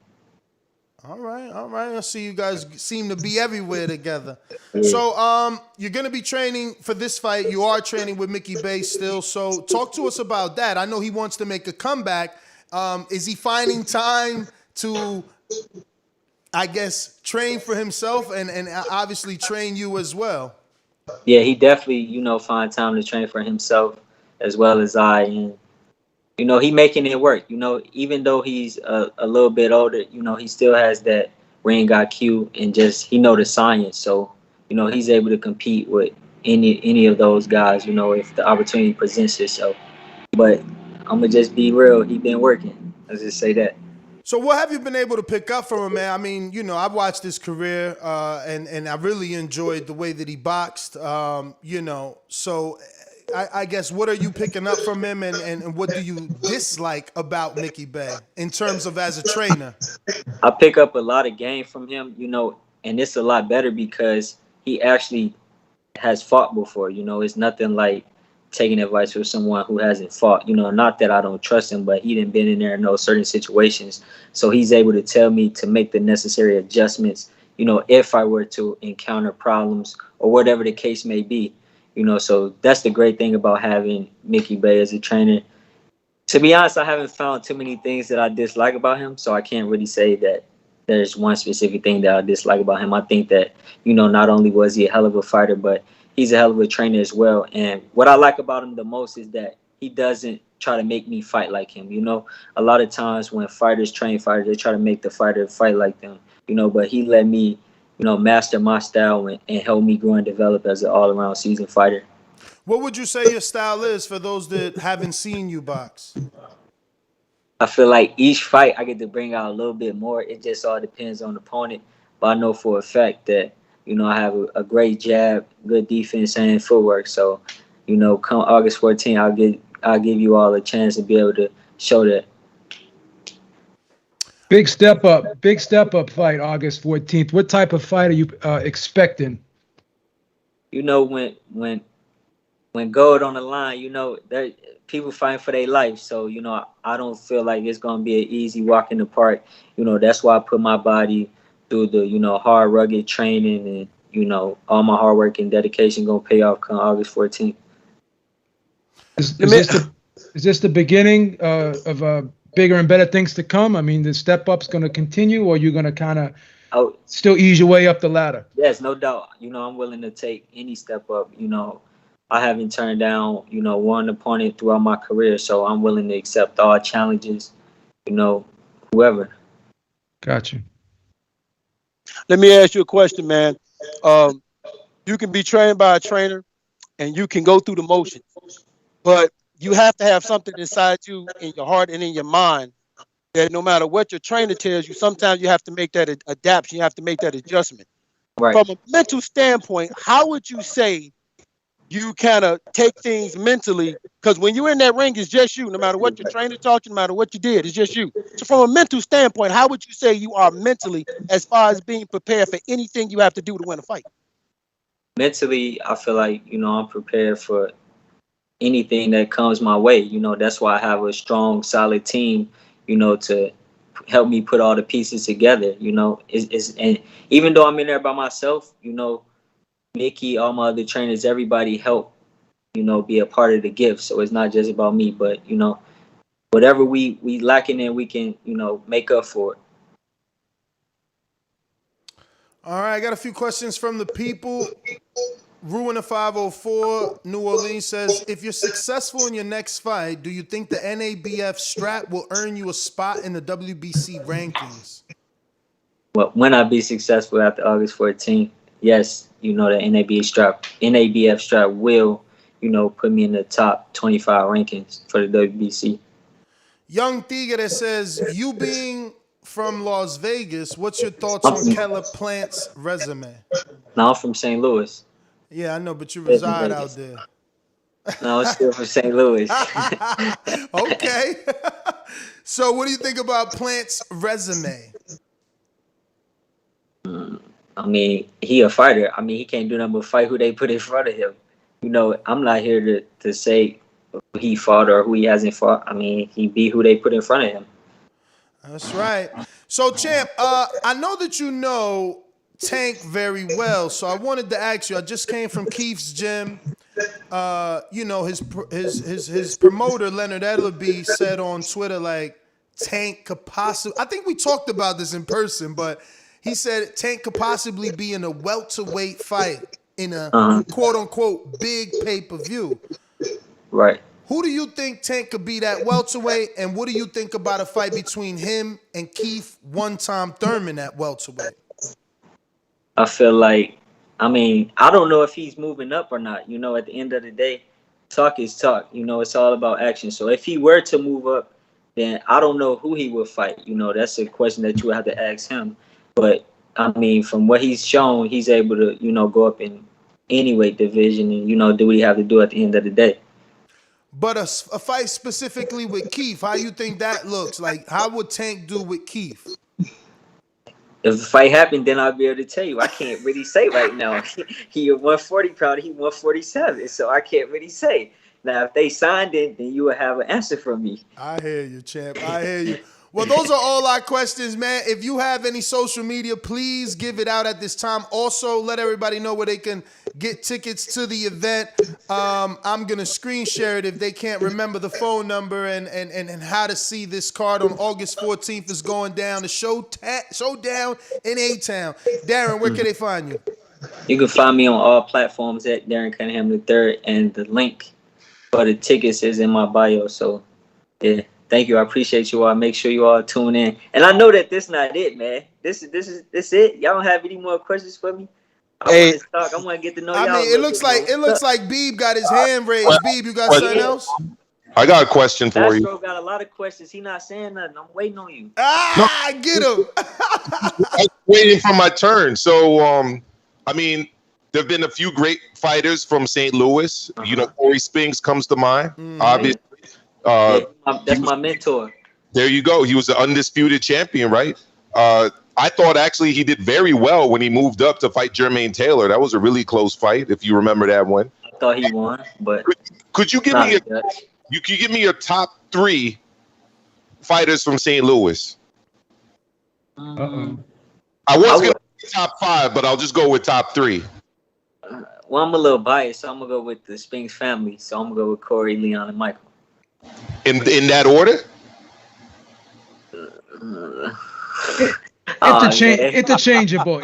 All right. I see you guys seem to be everywhere together. Yeah. So you're gonna be training for this fight. You are training with Mickey Bey still. So talk to us about that. I know he wants to make a comeback. Is he finding time to, I guess, train for himself and obviously train you as well? Yeah, he definitely, find time to train for himself as well as I. And, he making it work. Even though he's a little bit older, he still has that ring IQ and just, he know the science. So, he's able to compete with any of those guys, if the opportunity presents itself. But I'm going to just be real. He been working. Let's just say that. So what have you been able to pick up from him, man? I mean, I've watched his career and I really enjoyed the way that he boxed, So I guess what are you picking up from him and what do you dislike about Mickey Bey in terms of as a trainer? I pick up a lot of game from him, and it's a lot better because he actually has fought before. It's nothing like taking advice from someone who hasn't fought. Not that I don't trust him, but he didn't been in there in those certain situations. So he's able to tell me to make the necessary adjustments, if I were to encounter problems or whatever the case may be. So that's the great thing about having Mickey Bey as a trainer. To be honest, I haven't found too many things that I dislike about him, so I can't really say that there's one specific thing that I dislike about him. I think that, not only was he a hell of a fighter, but he's a hell of a trainer as well. And what I like about him the most is that he doesn't try to make me fight like him. A lot of times when fighters train fighters, they try to make the fighter fight like them, but he let me, master my style and help me grow and develop as an all-around seasoned fighter. What would you say your style is for those that haven't seen you box? I feel like each fight I get to bring out a little bit more. It just all depends on the opponent. But I know for a fact that, I have a great jab, good defense, and footwork. So, come August 14th, I'll give you all a chance to be able to show that. Big step up fight August 14th. What type of fight are you expecting? When gold on the line, there people fighting for their life. So, I don't feel like it's gonna be an easy walk in the park. That's why I put my body through the, hard, rugged training, and, all my hard work and dedication gonna pay off come August 14th. Is this the beginning of bigger and better things to come? I mean, the step up's gonna continue, or you're gonna kind of still ease your way up the ladder? Yes, no doubt. I'm willing to take any step up. I haven't turned down, one opponent throughout my career, so I'm willing to accept all challenges, whoever. Got you. Let me ask you a question, man. You can be trained by a trainer, and you can go through the motions, but you have to have something inside you, in your heart and in your mind, that no matter what your trainer tells you, sometimes you have to make that adaptation. You have to make that adjustment. Right. From a mental standpoint, how would you say you kind of take things mentally? Because when you're in that ring, it's just you. No matter what your trainer taught you, no matter what you did, it's just you. So from a mental standpoint, how would you say you are mentally as far as being prepared for anything you have to do to win a fight? Mentally, I feel like, I'm prepared for anything that comes my way. That's why I have a strong, solid team, to help me put all the pieces together. And even though I'm in there by myself, Mickey, all my other trainers, everybody help, be a part of the gift. So it's not just about me, but, whatever we lacking in, we can, make up for it. All right, I got a few questions from the people. Ruin a 504, New Orleans says, if you're successful in your next fight, do you think the NABF strap will earn you a spot in the WBC rankings? Well, when I be successful after August 14th, yes, the NABF strap will, put me in the top 25 rankings for the WBC. Young Tigre says, you being from Las Vegas, what's your thoughts on Caleb Plant's resume? No, I'm from St. Louis. Yeah, I know, but you reside out there. No, I'm still from St. Louis. Okay. So what do you think about Plant's resume? I mean, he a fighter. I mean, he can't do nothing but fight who they put in front of him. I'm not here to say who he fought or who he hasn't fought. I mean, he beat who they put in front of him. That's right. So, Champ, I know that you know Tank very well, so I wanted to ask you. I just came from Keith's gym. His promoter Leonard Ellerby said on Twitter like Tank could possibly. I think we talked about this in person, but he said Tank could possibly be in a welterweight fight in a quote unquote big pay-per-view. Right. Who do you think Tank could be that welterweight, and what do you think about a fight between him and Keith one-time Thurman at welterweight? I feel like, I don't know if he's moving up or not. At the end of the day, talk is talk. It's all about action. So if he were to move up, then I don't know who he would fight. That's a question that you would have to ask him. But, from what he's shown, he's able to, go up in any weight division and, do what he have to do at the end of the day. But a fight specifically with Keith, how you think that looks? Like, how would Tank do with Keith? If the fight happened, then I'll be able to tell you. I can't really say right now. He a 140 pounder, he 147, so I can't really say. Now, if they signed it, then you would have an answer from me. I hear you, champ. I hear you. Well, those are all our questions, man. If you have any social media, please give it out at this time. Also, let everybody know where they can get tickets to the event. I'm going to screen share it if they can't remember the phone number and how to see this card on August 14th is going down. The showdown in A-Town. Darren, where can they find you? You can find me on all platforms at Darren Cunningham III, and the link for the tickets is in my bio. So, yeah. Thank you. I appreciate you all. Make sure you all tune in. And I know that this not it, man. This it. Y'all don't have any more questions for me? I want to talk. I want to get to know y'all. I mean, it looks like Beeb got his hand raised. Beeb, you got something else? I got a question for you. Astro got a lot of questions. He not saying nothing. I'm waiting on you. Get him. I'm waiting for my turn. So, I mean, there have been a few great fighters from St. Louis. You know, Corey Spinks comes to mind, obviously. That's my mentor. There you go. He was the undisputed champion, right? I thought actually he did very well when he moved up to fight Jermaine Taylor. That was a really close fight, if you remember that one. I thought he won, but could you give me your top 3 fighters from St. Louis? I was going to say top 5, but I'll just go with top 3. Well, I'm a little biased, so I'm gonna go with the Spinks family. So I'm gonna go with Corey, Leon, and Michael. In that order? Interchangeable.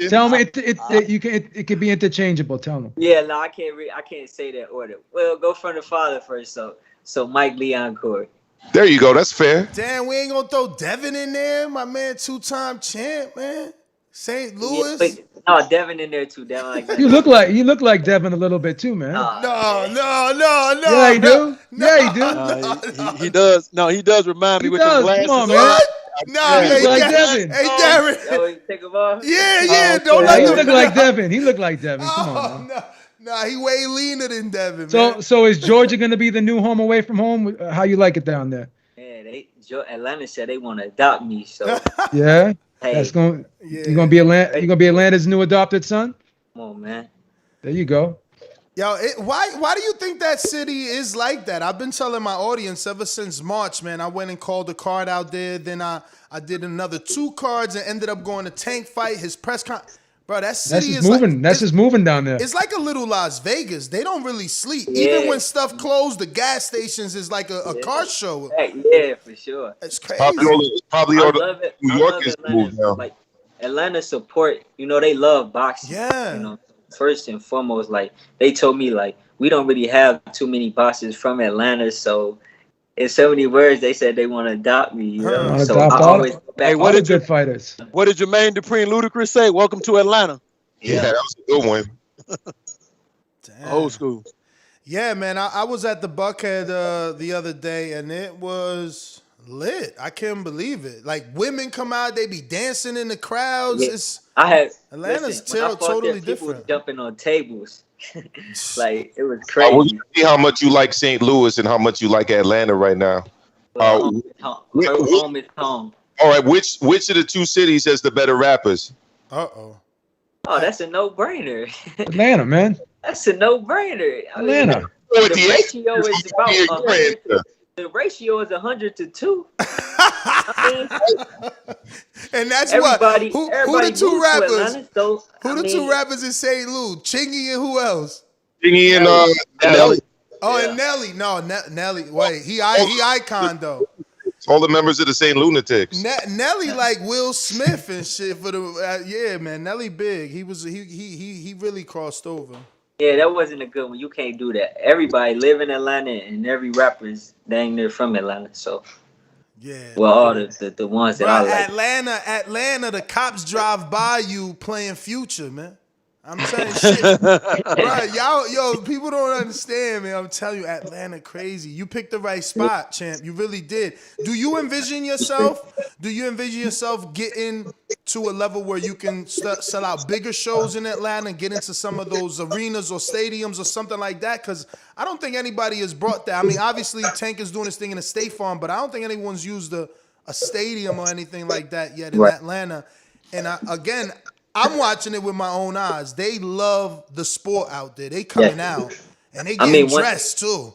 Tell me it could be interchangeable. Tell them. Yeah, no, I can't say that order. Well, go from the father first. So Mike, Leon, Corey. There you go. That's fair. Damn, we ain't gonna throw Devin in there, my man, 2-time champ, man. St. Louis. Yeah, no, Devin in there too. Devin like that. You look like Devin a little bit too, man. No. Yeah, he do. He does. No, he does remind me with the glasses. Come on, man. Nah, he look like Devin. Hey, Darren. Take him off. Yeah. Don't let him. He look like Devin. Come on. Man. Nah, he way leaner than Devin. Man. So is Georgia gonna be the new home away from home? How you like it down there? Yeah, Atlanta said they want to adopt me. So yeah. Hey, you're gonna be Atlanta's new adopted son. Come on, man. There you go. Yo, why do you think that city is like that? I've been telling my audience ever since March, man. I went and called a card out there. Then I did another 2 cards and ended up going to Tank fight, his press con. Bro, that city is moving. That's just moving down there. It's like a little Las Vegas. They don't really sleep. Yeah. Even when stuff closed, the gas stations is like a car show. Yeah, for sure. It's crazy. Probably all the New Yorkers moved down. Like Atlanta support, they love boxing. Yeah. First and foremost, like they told me, like we don't really have too many boxers from Atlanta, so in so many words, they said they want to adopt me. So I always go back. Hey, what did good fighters? What did Jermaine Dupri and Ludacris say? Welcome to Atlanta. Yeah, that was a good one. Damn. Old school. Yeah, man. I was at the Buckhead the other day, and it was lit. I can't believe it. Like women come out, they be dancing in the crowds. Yeah. Atlanta's totally different. People jumping on tables. Like it was crazy. We're gonna see how much you like St. Louis and how much you like Atlanta right now. Home is home. All right, which of the 2 cities has the better rappers? Oh, that's a no-brainer. Atlanta, man. That's a no-brainer. Atlanta. The ratio is about 100. The ratio is 100 to 2. And that's everybody, what? Who the 2 rappers? Who the 2 rappers in St. Louis? Chingy and who else? Chingy and Nelly. Oh, and Nelly. No, Nelly. Wait, he icon though. All the members of the St. Lunatics. Nelly like Will Smith and shit for the yeah, man. Nelly big. He really crossed over. Yeah, that wasn't a good one. You can't do that. Everybody live in Atlanta, and every rapper is dang near from Atlanta. So yeah. Well, all the ones that I like. Atlanta, the cops drive by you playing Future, man. I'm telling you shit. Right, y'all, people don't understand, man. I'm telling you, Atlanta crazy. You picked the right spot, champ. You really did. Do you envision yourself getting to a level where you can sell out bigger shows in Atlanta and get into some of those arenas or stadiums or something like that? Because I don't think anybody has brought that. I mean, obviously, Tank is doing his thing in a State Farm, but I don't think anyone's used a stadium or anything like that yet in Atlanta. And I'm watching it with my own eyes. They love the sport out there. They coming out and they getting dressed too.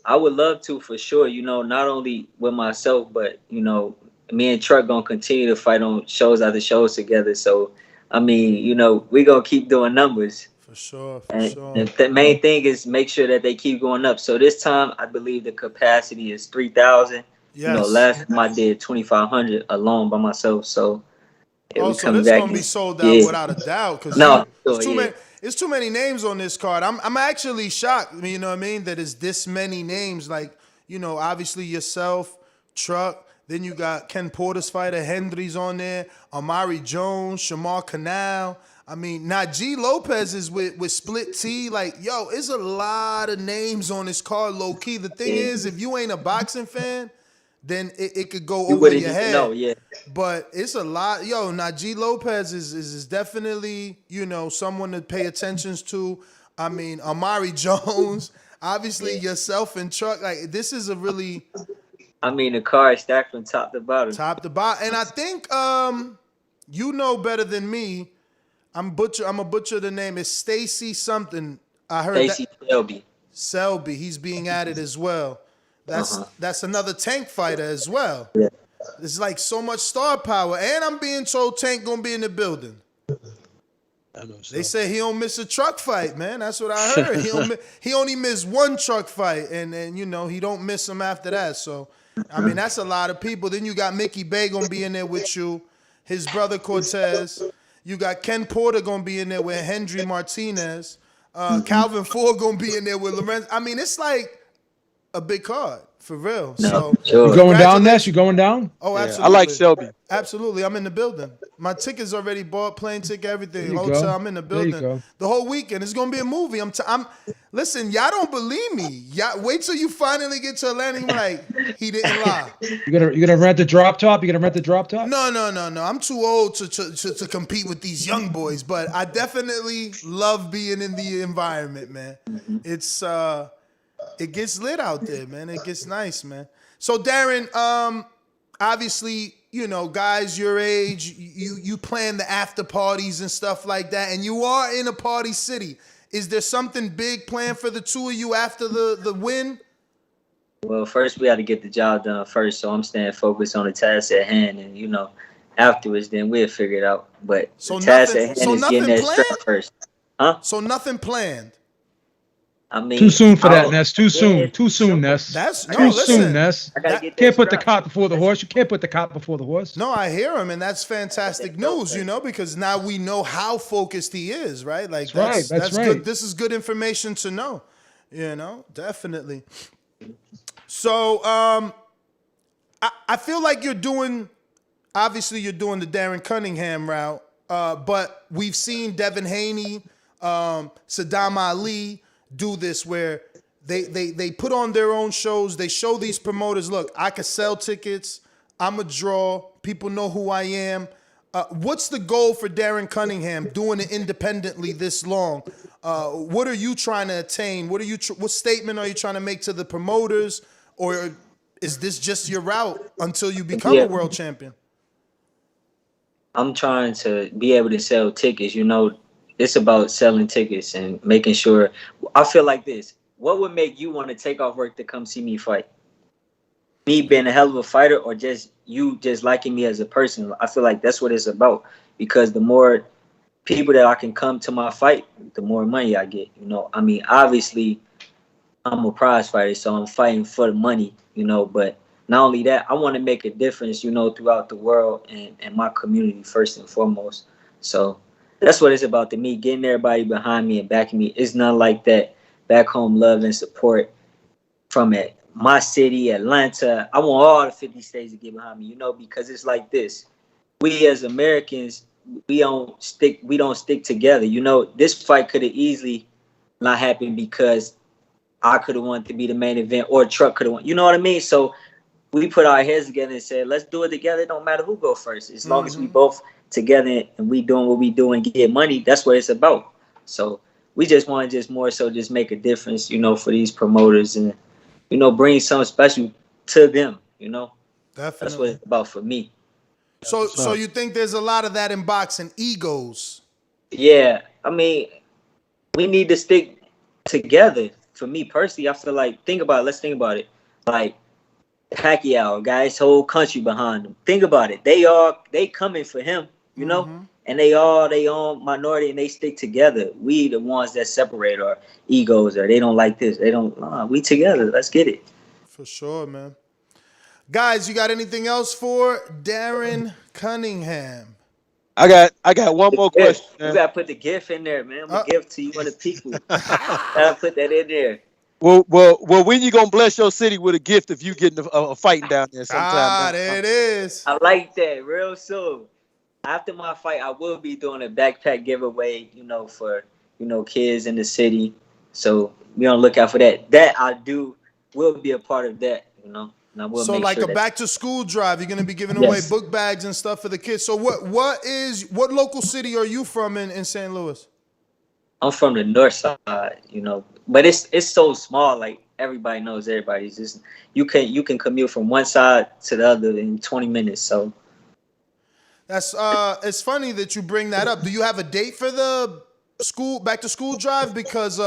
I would love to for sure. You know, not only with myself, but you know, me and Truck gonna continue to fight on shows after shows together. So, I mean, you know, we gonna keep doing numbers. For sure, And the main thing is make sure that they keep going up. So this time, I believe the capacity is 3,000. Yes. You know, last time I did 2,500 alone by myself. So so this is gonna be sold out without a doubt. Cause it's too many names on this card. I'm actually shocked. You know what I mean? That is this many names. Like, you know, obviously yourself, Truck. Then you got Ken Porter's fighter, Hendry's on there. Amari Jones, Shamar Canal. I mean, Najee Lopez is with Split T. Like, yo, it's a lot of names on this card, low key. The thing is, if you ain't a boxing fan, then it could go over your head. But it's a lot. Yo, Najee Lopez is definitely, you know, someone to pay attention to. I mean, Amari Jones, obviously yourself and Truck. Like, this is a really... I mean, the card stacked from top to bottom. Top to bottom. And I think you know better than me. I'm a butcher the name. It's Stacy something. I heard Stacy Selby. Selby. He's being added as well. That's another Tank fighter as well. Yeah. It's like so much star power. And I'm being told Tank gonna be in the building. They say he don't miss a Truck fight, man. That's what I heard. He only missed one Truck fight, and you know he don't miss them after that. So I mean that's a lot of people. Then you got Mickey Bay gonna be in there with you, his brother Cortez. You got Ken Porter gonna be in there with Hendry Martinez. Calvin Ford gonna be in there with Lorenz. I mean, it's like a big card for real. So you going down, Ness? You going down? Oh, absolutely. I like Selby. Absolutely, I'm in the building. My ticket's already bought, plane ticket, everything. Hotel, go. I'm in the building. The whole weekend. It's gonna be a movie. Listen, y'all don't believe me. Y'all wait till you finally get to Atlanta. You're like, he didn't lie. You gonna rent the drop top? You gonna rent the drop top? No. I'm too old to compete with these young boys, but I definitely love being in the environment, man. It's it gets lit out there, man. It gets nice, man. So Darren, obviously, you know, guys your age, you plan the after parties and stuff like that, and you are in a party city. Is there something big planned for the two of you after the win? Well, first we got to get the job done first, so I'm staying focused on the task at hand, and you know, afterwards then we'll figure it out. But the task at hand is getting that straight first. Huh? So nothing planned. I mean, too soon for that, Ness. Too soon. Too soon, Ness. Soon, Ness. Can't put the cart before the horse. You can't put the cart before the horse. No, I hear him, and that's fantastic news, you know, because now we know how focused he is, right? Like that's right. Good. This is good information to know, you know, definitely. So I feel like you're doing the Darren Cunningham route, but we've seen Devin Haney, Saddam Ali do this where they put on their own shows. They show these promoters, look, I can sell tickets. I'm a draw. People know who I am. What's the goal for Darren Cunningham doing it independently this long? What are you trying to attain? What statement are you trying to make to the promoters? Or is this just your route until you become a world champion? I'm trying to be able to sell tickets. You know, it's about selling tickets and making sure. I feel like this. What would make you want to take off work to come see me fight? Me being a hell of a fighter, or just you just liking me as a person? I feel like that's what it's about. Because the more people that I can come to my fight, the more money I get. You know, I mean, obviously, I'm a prize fighter, so I'm fighting for the money. You know, but not only that, I want to make a difference. You know, throughout the world and my community first and foremost. So that's what it's about to me, getting everybody behind me and backing me. It's not like that back home love and support from my city, Atlanta. I want all the 50 states to get behind me, you know, because it's like this. We as Americans, we don't stick together. You know, this fight could have easily not happened because I could have wanted to be the main event or Truck could have won. You know what I mean? So we put our heads together and said, let's do it together. It don't matter who go first. As long as we both together and we doing what we do and get money, that's what it's about. So we just want to more so make a difference, you know, for these promoters and, you know, bring something special to them, you know. Definitely. That's what it's about for me. So you think there's a lot of that in boxing, egos? Yeah. I mean, we need to stick together. for me personally, I feel like let's think about it. Like Pacquiao, guys, whole country behind him. Think about it. They coming for him, you know, and they all minority and they stick together. We the ones that separate our egos, or they don't like this. They don't. We together. Let's get it. For sure, man. Guys, you got anything else for Darren Cunningham? I got one more question. You gotta put the gift in there, man. I'm gonna give to you and the people. Gotta put that in there. Well, when you gonna bless your city with a gift if you getting a fighting down there sometime? There it is. I like that. Real soon. After my fight, I will be doing a backpack giveaway, you know, for kids in the city. So be on the lookout for that. That I will be a part of that, you know. And I will So make like sure a back to school drive, you're gonna be giving away book bags and stuff for the kids. So what local city are you from in St. Louis? I'm from the north side, you know, but it's so small. Like everybody knows everybody. It's just you can commute from one side to the other in 20 minutes. So that's it's funny that you bring that up. Do you have a date for the back to school drive? Because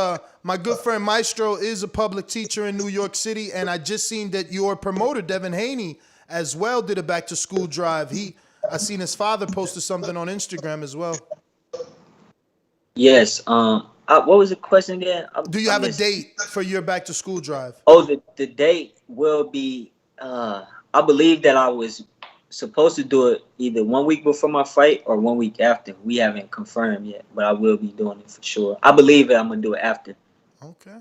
my good friend Maestro is a public teacher in New York City, and I just seen that your promoter Devin Haney as well did a back to school drive. I seen his father posted something on Instagram as well. Yes. What was the question again? Do you have a date for your back to school drive? Oh, the date will be. I believe that I was supposed to do it either 1 week before my fight or 1 week after. We haven't confirmed yet, but I will be doing it for sure. I believe that I'm gonna do it after. Okay.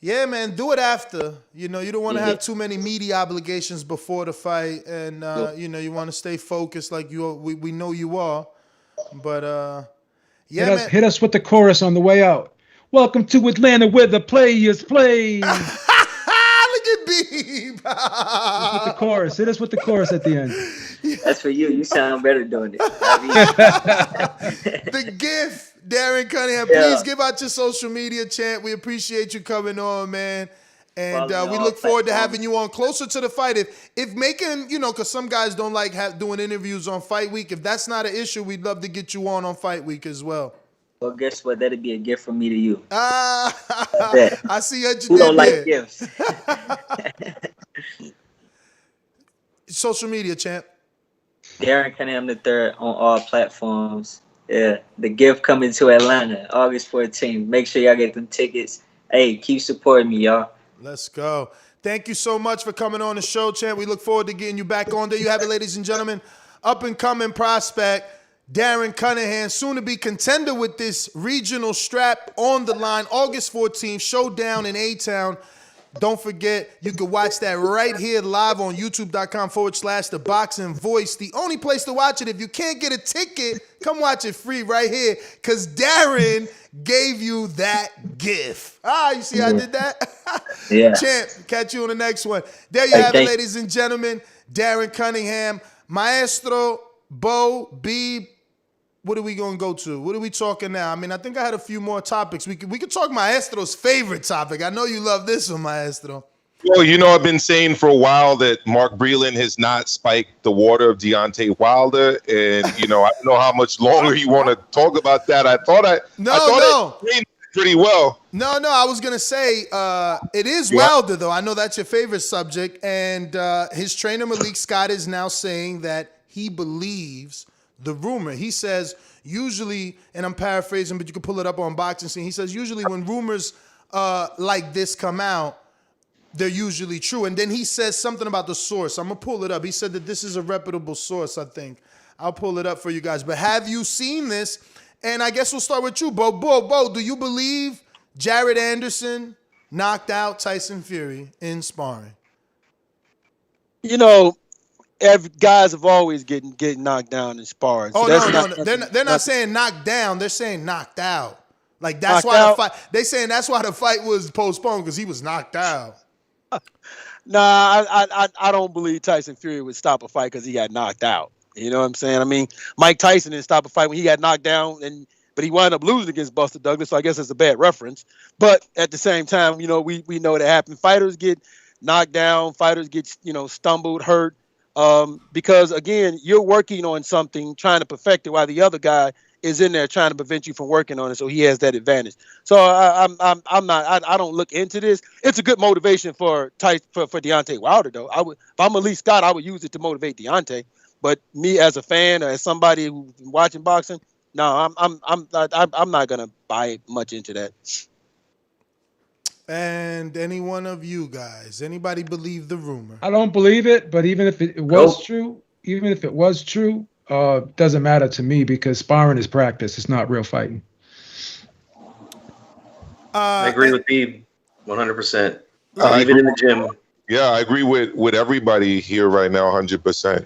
Yeah, man, do it after. You know, you don't want to have too many media obligations before the fight, and you know, you want to stay focused like we know you are. But yeah, hit us with the chorus on the way out. Welcome to Atlanta, where the players play. Look at Beeb. With the chorus. Hit us with the chorus at the end. That's for you. You sound better doing it. The gift, Darren Cunningham. Please give out your social media, champ. We appreciate you coming on, man. And we look forward to having you on closer to the fight. If making, you know, because some guys don't like doing interviews on fight week. If that's not an issue, we'd love to get you on fight week as well. Well, guess what? That'd be a gift from me to you. I see what you Who did don't there. like gifts? Social media, champ. Darren Cunningham III on all platforms. Yeah, the gift coming to Atlanta, August 14th. Make sure y'all get them tickets. Hey, keep supporting me, y'all. Let's go. Thank you so much for coming on the show, champ. We look forward to getting you back on. There you have it, ladies and gentlemen. Up and coming prospect, Darren Cunningham, soon to be contender with this regional strap on the line. August 14th, showdown in A-Town. Don't forget, you can watch that right here live on youtube.com/The Boxing Voice. The only place to watch it. If you can't get a ticket, come watch it free right here, because Darren gave you that gift. You see how I did that? Yeah. Champ, catch you on the next one. There you have it, ladies and gentlemen. Darren Cunningham, Maestro, Bowe, Beeb. What are we going to go to? What are we talking now? I mean, I think I had a few more topics. We could talk Maestro's favorite topic. I know you love this one, Maestro. Well, you know, I've been saying for a while that Mark Breland has not spiked the water of Deontay Wilder. And, you know, I don't know how much longer you want to talk about that. I thought I explained it pretty well. No, I was going to say it is Wilder, though. I know that's your favorite subject. And his trainer, Malik Scott, is now saying that he believes the rumor. He says usually, and I'm paraphrasing, but you can pull it up on Boxing Scene. He says usually when rumors like this come out, they're usually true. And then he says something about the source. I'm going to pull it up. He said that this is a reputable source, I think. I'll pull it up for you guys. But have you seen this? And I guess we'll start with you, Bo. Bo, do you believe Jared Anderson knocked out Tyson Fury in sparring? You know, guys have always getting knocked down in sparring. So no. They're not saying knocked down. They're saying knocked out. Like that's why the fight. They saying that's why the fight was postponed, because he was knocked out. Nah, I don't believe Tyson Fury would stop a fight because he got knocked out. You know what I'm saying? I mean, Mike Tyson didn't stop a fight when he got knocked down, but he wound up losing against Buster Douglas. So I guess it's a bad reference. But at the same time, you know, we know that happened. Fighters get knocked down. Fighters get, you know, stumbled, hurt. Because again, you're working on something, trying to perfect it, while the other guy is in there trying to prevent you from working on it, so he has that advantage. So I don't look into this. It's a good motivation for Deontay Wilder, though. If I'm Leigh Scott, I would use it to motivate Deontay. But me as a fan or as somebody who's watching boxing, no, I'm not gonna buy much into that. And any one of you guys, anybody believe the rumor? I don't believe it, but even if it was true, doesn't matter to me because sparring is practice. It's not real fighting. I agree with Beeb 100%. Even in the gym. Yeah, I agree with everybody here right now, 100%.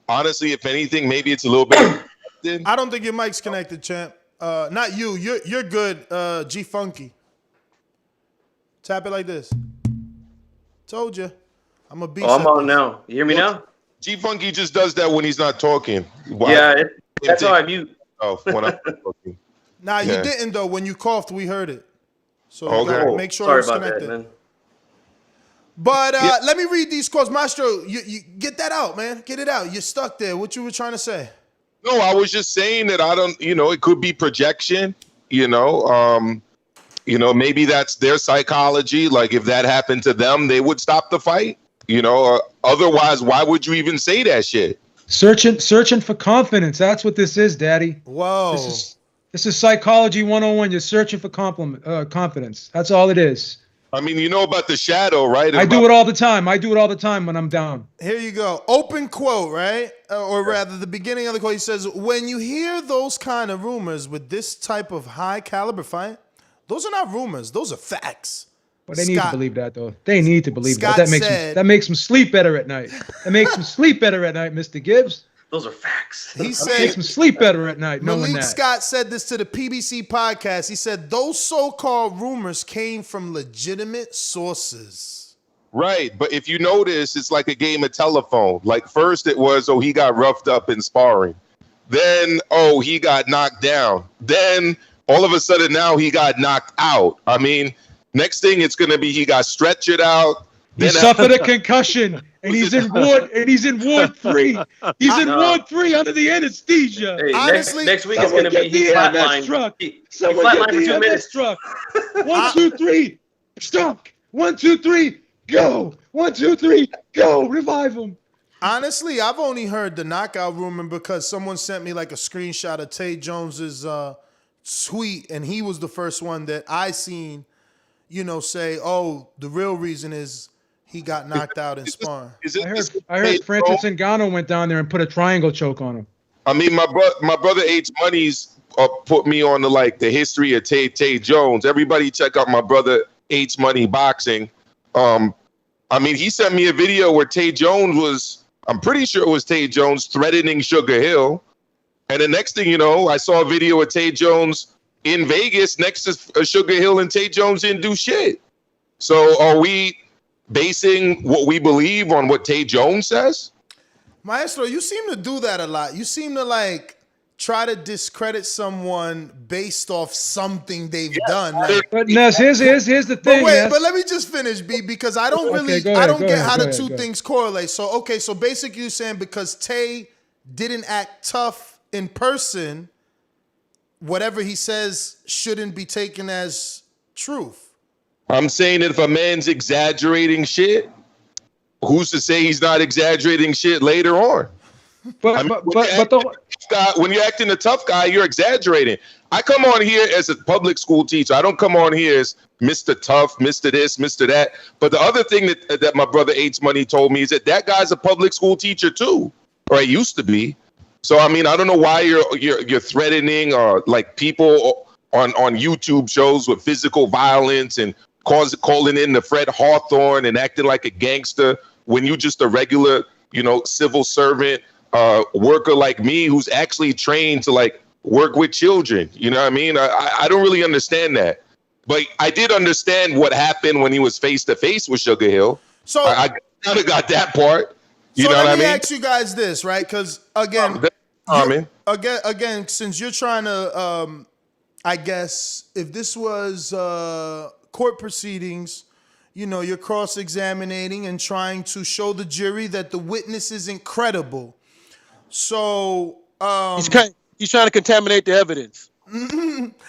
Honestly, if anything, maybe it's a little bit. I don't think your mic's connected, champ. Not you. You're good. G Funky. Tap it like this. Told you. I'm a beast. Oh, I'm on now. You hear me now? G Funky just does that when he's not talking. That's how I mute. Oh, when I'm talking. Nah, you didn't though. When you coughed, we heard it. So you Okay. gotta make sure Sorry it's about connected. that, man. But let me read these quotes. Maestro, you get that out, man. Get it out. You're stuck there. What you were trying to say? No, I was just saying that it could be projection, maybe that's their psychology. Like if that happened to them, they would stop the fight, otherwise, why would you even say that shit? Searching for confidence. That's what this is, Daddy. Whoa. This is psychology 101. You're searching for confidence. That's all it is. I mean, you know about the shadow, right? I do it all the time. I do it all the time when I'm down. Here you go. Open quote, right? Or rather, the beginning of the quote, he says, when you hear those kind of rumors with this type of high caliber fight, those are not rumors. Those are facts. But they need to believe that, though. They need to believe Scott that. said, That makes them sleep better at night. That makes them sleep better at night, Mr. Gibbs. Those are facts. He That said, makes them sleep better at night, knowing Malik that. Scott said this to the PBC podcast. He said, those so-called rumors came from legitimate sources. Right, but if you notice, it's like a game of telephone. Like first it was, he got roughed up in sparring. Then, he got knocked down. Then all of a sudden now he got knocked out. I mean, next thing it's going to be he got stretchered out. He suffered a concussion, and he's in ward 3. He's in ward 3 under the anesthesia. Hey, honestly, next week it's going to be he flatlined. He flatlined for 2 minutes. Struck. 1, 2, 3, struck. 1, 2, 3, go. 1, 2, 3, go. Revive him. Honestly, I've only heard the knockout rumor because someone sent me like a screenshot of Tay Jones's tweet, and he was the first one that I seen, say, the real reason is he got knocked out in sparring. I heard Francis Ngannou went down there and put a triangle choke on him. I mean, my brother H Money's put me on the history of Tay Jones. Everybody check out my brother H Money Boxing. He sent me a video where Tay Jones was, I'm pretty sure it was Tay Jones threatening Sugar Hill. And the next thing you know, I saw a video of Tay Jones in Vegas next to Sugar Hill, and Tay Jones didn't do shit. So are we basing what we believe on what Tay Jones says? Maestro, you seem to do that a lot. You seem to try to discredit someone based off something they've done. But Ness, here's the thing. But let me just finish, B, because I don't get how the two things correlate. So basically you're saying because Tay didn't act tough in person, whatever he says shouldn't be taken as truth. I'm saying that if a man's exaggerating shit, who's to say he's not exaggerating shit later on? When you're acting a tough guy, you're exaggerating. I come on here as a public school teacher. I don't come on here as Mr. Tough, Mr. this, Mr. that. But the other thing that my brother H Money told me is that guy's a public school teacher too, or he used to be. So I don't know why you're threatening people on YouTube shows with physical violence and calling in the Fred Hawthorne and acting like a gangster when you just a regular, civil servant worker like me who's actually trained to work with children. You know what I mean? I don't really understand that. But I did understand what happened when he was face to face with Sugar Hill. So I kind of got that part. You know what I mean? Let me ask you guys this, right? Because again, since you're trying to, I guess, if this was court proceedings, you're cross-examining and trying to show the jury that the witness is incredible. So He's trying to contaminate the evidence,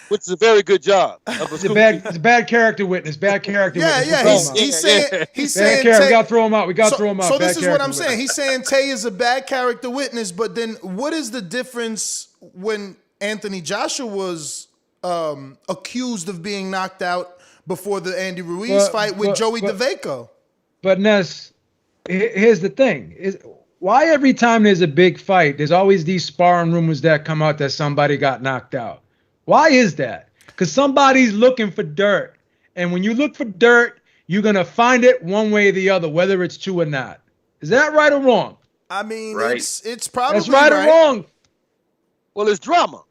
which is a very good job. It's a bad character witness. Bad character witness. Yeah, he's saying Tay, we got to throw him out. We got to throw him out. So this is what I'm saying. He's saying Tay is a bad character witness, but then what is the difference when Anthony Joshua was accused of being knocked out before the Andy Ruiz fight with Joey DeVaco? But Ness, here's the thing: why every time there's a big fight, there's always these sparring rumors that come out that somebody got knocked out? Why is that? Because somebody's looking for dirt. And when you look for dirt, you're going to find it one way or the other, whether it's true or not. Is that right or wrong? I mean, it's probably That's right or wrong. Well, it's drama.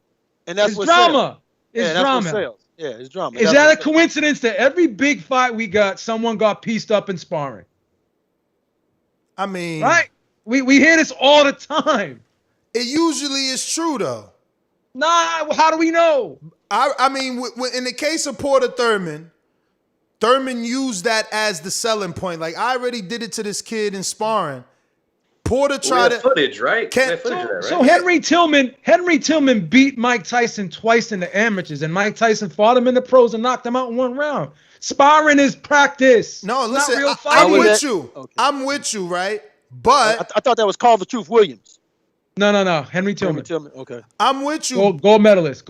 And that's it's what drama. Sells. It's drama. Yeah, it's drama. Is that a coincidence that every big fight we got, someone got pieced up in sparring? I mean, right? We hear this all the time. It usually is true, though. Nah, how do we know? I mean, in the case of Porter Thurman used that as the selling point. Like, I already did it to this kid in sparring. Porter tried to footage, right? So Henry Tillman beat Mike Tyson twice in the amateurs, and Mike Tyson fought him in the pros and knocked him out in one round. Sparring is practice. No, it's listen, not real I'm fighting. with you. Okay. I'm with you, right? But I thought that was Call the Truth Williams. No. Henry Tillman. Okay. I'm with you. Gold medalist.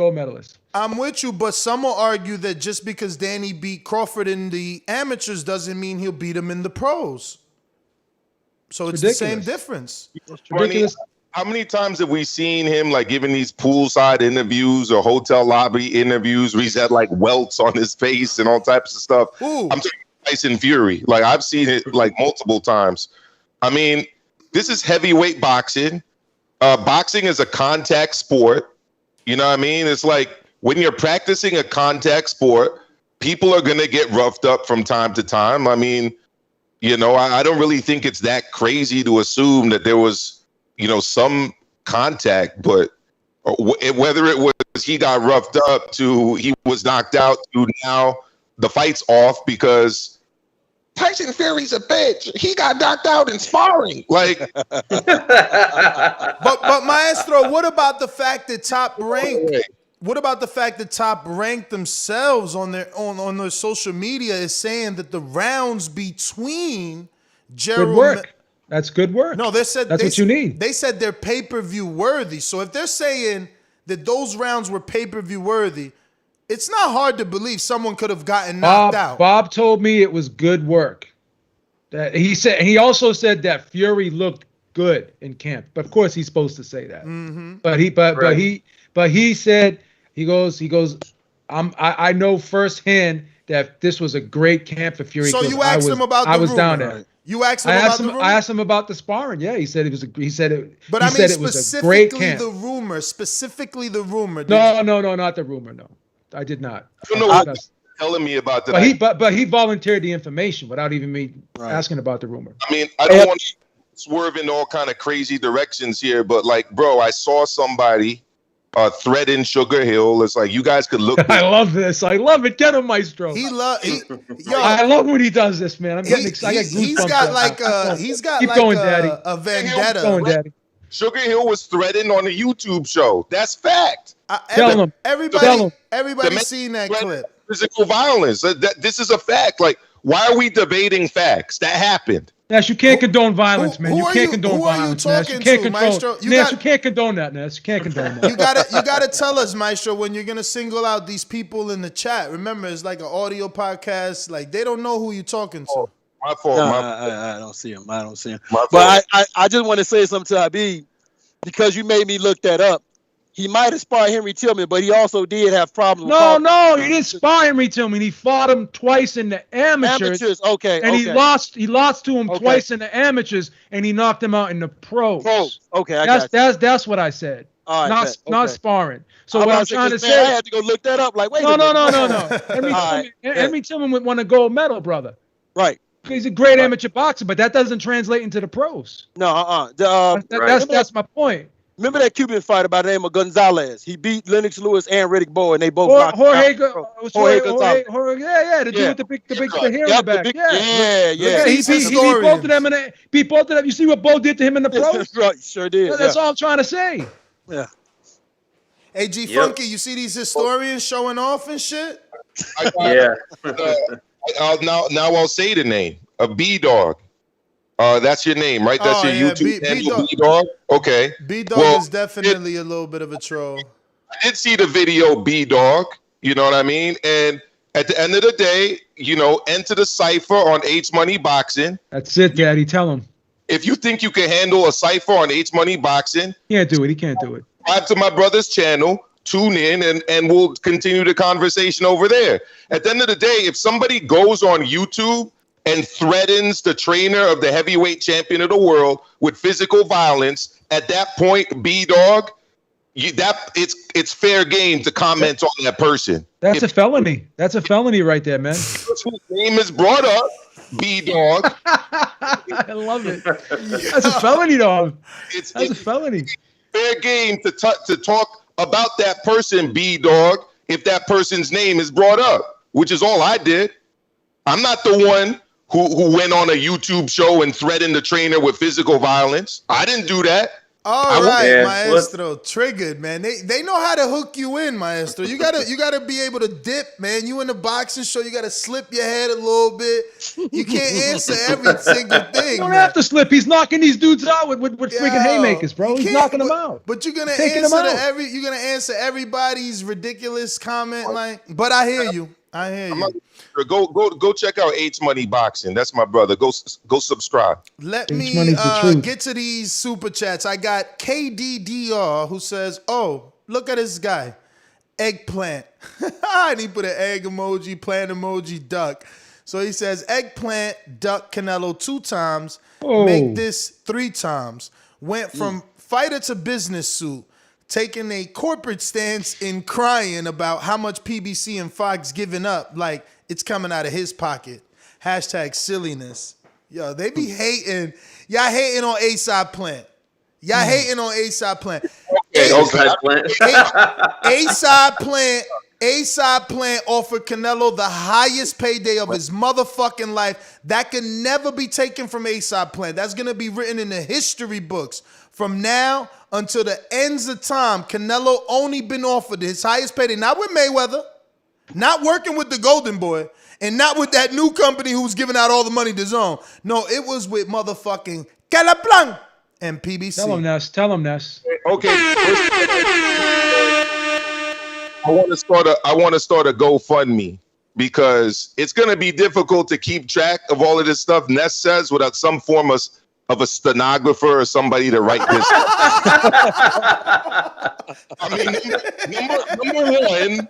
I'm with you, but some will argue that just because Danny beat Crawford in the amateurs doesn't mean he'll beat him in the pros. So it's the same difference. How many times have we seen him like giving these poolside interviews or hotel lobby interviews where he's had like welts on his face and all types of stuff? Ooh. I'm talking Tyson Fury. Like I've seen it like multiple times. I mean, this is heavyweight boxing. Boxing is a contact sport. You know what I mean? It's like when you're practicing a contact sport, people are going to get roughed up from time to time. I mean, you know, I don't really think it's that crazy to assume that there was, you know, some contact, but whether it was he got roughed up to he was knocked out to now the fight's off because Tyson Fury's a bitch. He got knocked out in sparring. Like, but Maestro, what about the fact that Top Rank? What about the fact that Top Rank themselves on their social media is saying that the rounds between Gerald? Good work. That's good work. No, that's what you need. They said they're pay-per-view worthy. So if they're saying that those rounds were pay-per-view worthy, it's not hard to believe someone could have gotten knocked out. Bob told me it was good work. That he also said that Fury looked good in camp. But of course he's supposed to say that. Mm-hmm. But he said he goes I know firsthand that this was a great camp for Fury. So you asked him about the rumor. I was down there. You asked him about the rumor? I asked him about the sparring. Yeah, he said it was a great camp. Specifically the rumor. No, not the rumor. No, I did not. I don't know what you're telling me about that. But he volunteered the information without even me asking about the rumor. I mean, I don't want to swerve in all kind of crazy directions here, but like, bro, I saw somebody threaten Sugar Hill. It's like you guys could look. I love this. I love it. Get him, Maestro. I love when he does this, man. I'm getting excited. He's got like a vendetta. Keep going, Daddy. Sugar Hill was threatened on a YouTube show. That's fact. Everybody's seen that clip. Physical violence. This is a fact. Like, why are we debating facts? That happened. Ness, you can't condone violence, man. You can't condone violence. Who are you talking to, Maestro? You can't condone that, Ness. You can't condone that. You gotta tell us, Maestro, when you're gonna single out these people in the chat. Remember, it's like an audio podcast. Like they don't know who you're talking to. My fault. I don't see him. But I just want to say something to Habib because you made me look that up. He might have sparred Henry Tillman, but he also did have problems. No, he didn't spar Henry Tillman. He fought him twice in the amateurs. Okay. And he lost to him twice in the amateurs, and he knocked him out in the pros. Okay, that's what I said. All right, not sparring. So what I'm trying to say, I had to go look that up. Like, wait. No. Henry Tillman would won a gold medal, brother. Right. He's a great amateur boxer, but that doesn't translate into the pros. No, That's my point. Remember that Cuban fighter by the name of Gonzalez? He beat Lennox Lewis and Riddick Bowe, and they both knocked Jorge Gonzalez. The dude with the big hair in the back. He beat both of them. You see what Bowe did to him in the pros? Right, sure did. That's all I'm trying to say. Yeah. Hey, G Funky, you see these historians showing off and shit? Yeah. Now I'll say the name. A B-Dog. That's your name, right? That's your YouTube handle, B-Dog? Okay. B-Dog is definitely a little bit of a troll. I did see the video, B-Dog. You know what I mean? And at the end of the day, enter the cipher on H Money Boxing. That's it, Daddy. Tell him. If you think you can handle a cipher on H Money Boxing, he can't do it. He can't do it. Subscribe to my brother's channel, tune in, and we'll continue the conversation over there. At the end of the day, if somebody goes on YouTube and threatens the trainer of the heavyweight champion of the world with physical violence, at that point, B-Dog, it's fair game to comment on that person. That's a felony. That's a felony right there, man. Whose name is brought up, B-Dog. I love it. That's a felony, dog. That's a felony. Fair game to talk about that person, B-Dog, if that person's name is brought up, which is all I did. I'm not the one who went on a YouTube show and threatened the trainer with physical violence. I didn't do that. All right, Maestro, triggered, man. They know how to hook you in, Maestro. You gotta be able to dip, man. You in the boxing show, you gotta slip your head a little bit. You can't answer every single thing. You don't have to slip. He's knocking these dudes out with freaking haymakers, bro. He's knocking them out. But you're gonna answer everybody's ridiculous comment, like. But I hear you. Go check out H Money Boxing. That's my brother. Go subscribe. Let me get to these super chats. I got KDDR who says, "Oh, look at this guy, eggplant." And he put an egg emoji, plant emoji, duck. So he says, "Eggplant, duck, Canelo 2 times. Make this 3 times. Went from fighter to business suit." Taking a corporate stance in crying about how much PBC and Fox giving up, like it's coming out of his pocket. Hashtag silliness. Yo, they be hating. Y'all hating on A-Side Plant. Y'all hating on A-Side Plant. A-Side Plant offered Canelo the highest payday of his motherfucking life. That can never be taken from A-Side Plant. That's going to be written in the history books. From now until the ends of time, Canelo only been offered his highest payday, not with Mayweather, not working with the Golden Boy, and not with that new company who's giving out all the money to Zone. No, it was with motherfucking Calaplan and PBC. Tell him, Ness. Tell him, Ness. Okay. I want to start a GoFundMe because it's going to be difficult to keep track of all of this stuff Ness says without some form of a stenographer or somebody to write this. I mean, number one,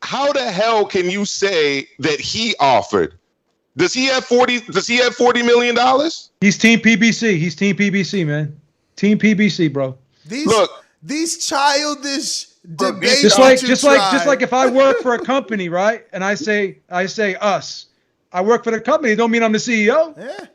how the hell can you say that he offered? Does he have $40 million? He's Team PBC. He's Team PBC, man. Team PBC, bro. These childish debates. Just like if I work for a company, right? And I say us. I work for the company. Don't mean I'm the CEO. Yeah.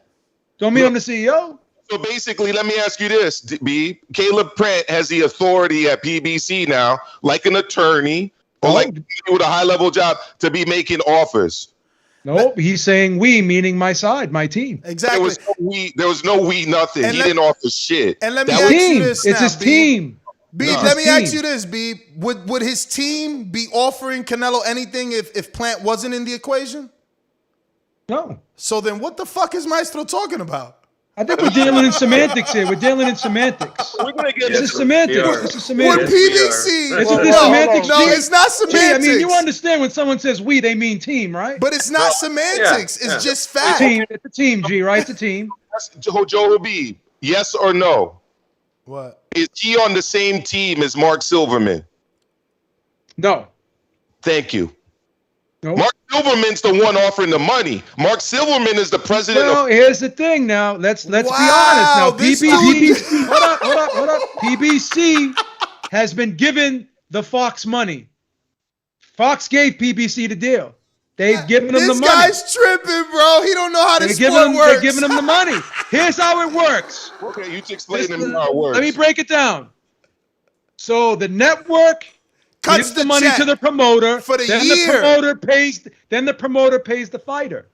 Don't mean I'm the CEO. So basically, let me ask you this, B. Caleb Pratt has the authority at PBC now, like an attorney or like with a high-level job, to be making offers. Nope, he's saying we, meaning my side, my team. Exactly. There was no we nothing. He didn't offer shit. And let me ask you this now, it's his team. B, let me ask you this, B. Would his team be offering Canelo anything if Plant wasn't in the equation? No. So then what the fuck is Maestro talking about? I think we're dealing in semantics here. We're dealing in semantics. We're gonna get this is semantics. This is semantics. What PBC? Isn't this semantics? No, it's not semantics. I mean, you understand when someone says we, they mean team, right? But it's not semantics. It's just fact. It's a team, G, right? It's a team. Joe Habib, yes or no? What? Is he on the same team as Mark Silverman? No. Thank you. Nope. Mark Silverman's the one offering the money. Mark Silverman is the president. Well, here's the thing now. Let's be honest now. PBC, hold up. PBC has been given the Fox money. Fox gave PBC the deal. They've given him the money. This guy's tripping, bro. He don't know how this sport works. They're giving him the money. Here's how it works. Okay, you explain to me how it works. Let me break it down. So the network gives the money to the promoter for the year. Then the promoter pays the fighter.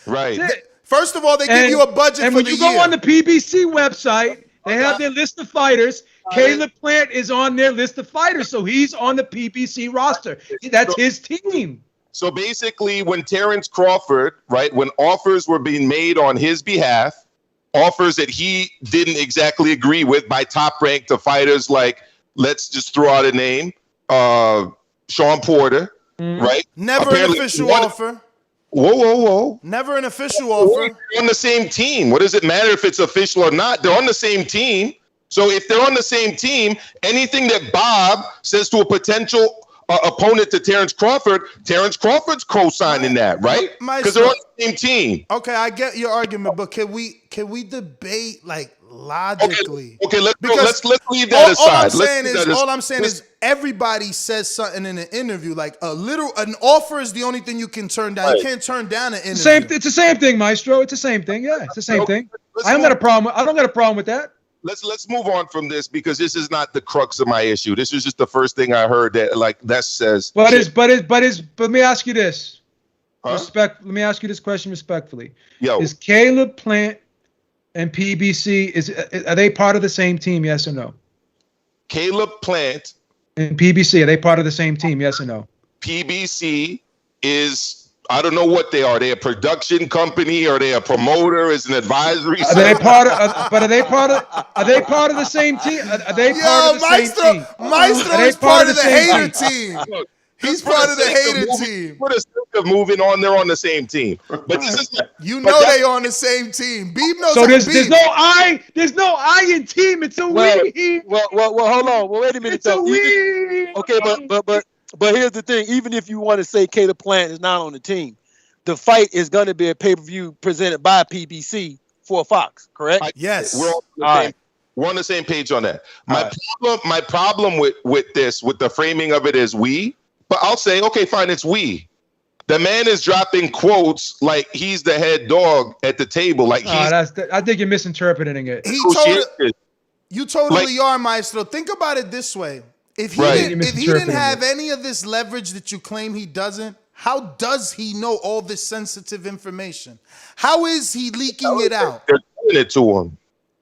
Right. First of all, they give you a budget for the year. And when you go on the PBC website, They have their list of fighters. Caleb Plant is on their list of fighters, so he's on the PBC roster. That's his team. So basically, when Terrence Crawford, right, when offers were being made on his behalf, offers that he didn't exactly agree with by top rank to fighters like, let's just throw out a name, Sean Porter, right? Never an official offer. Whoa. Never an official offer. They're on the same team. What does it matter if it's official or not? They're on the same team. So if they're on the same team, anything that Bob says to a potential opponent to Terrence Crawford's co-signing that, right? Because they're on the same team. Okay, I get your argument, but can we debate like logically? Okay, let's leave that aside. All I'm saying is everybody says something in an interview. Like an offer is the only thing you can turn down. Right. You can't turn down an interview. It's the same thing, Maestro. It's the same thing. Yeah, it's the same thing. I don't got a problem with that. Let's move on from this because this is not the crux of my issue. This is just the first thing I heard that says. But let me ask you this. Let me ask you this question respectfully. Is Caleb Plant and PBC are they part of the same team? Yes or no? Caleb Plant and PBC, are they part of the same team? Yes or no? PBC is. I don't know what they are. Are they a production company? Are they a promoter? Is an advisory? Are they part of the same team? Are they part of the same team? Maestro is part of the hater team. He's part of the hater team. For the sake of moving on, they're on the same team. But this is they on the same team. Beeb knows. So there's no I in team. It's a we. Well, hold on. Well, wait a minute. It's a we. Okay, but here's the thing. Even if you want to say Caleb Plant is not on the team, the fight is going to be a pay-per-view presented by PBC for Fox, correct? Yes. We're on the same page on that. My problem with this, with the framing of it is we, but I'll say, okay, fine, it's we. The man is dropping quotes like he's the head dog at the table. Like I think you're misinterpreting it. You totally are, Maestro. Think about it this way. If he didn't have any of this leverage that you claim he doesn't, how does he know all this sensitive information? How is he leaking it out? They're doing it to him.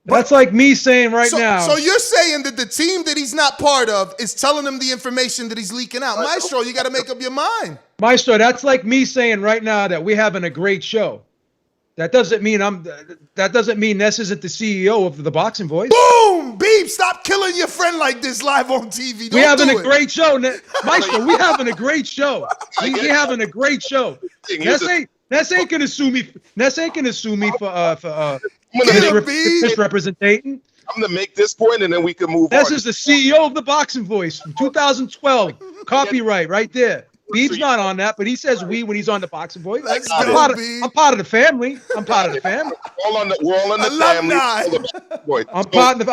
That's like me saying now. So you're saying that the team that he's not part of is telling him the information that he's leaking out. Maestro, you got to make up your mind. Maestro, that's like me saying right now that we're having a great show. That doesn't mean Ness isn't the CEO of the Boxing Voice. Boom! Beep! Stop killing your friend like this live on TV. We're having a great show, Maestro. We're having a great show. We're having a great show. Ness ain't gonna sue me. Ness ain't gonna sue me for misrepresenting. I'm gonna make this point and then we can move on. Ness is the CEO of the Boxing Voice from 2012. Copyright right there. Beeb's not on that, but he says we when he's on the Boxing Voice. I'm part of the family. I'm part of the family. We're all in the family. I'm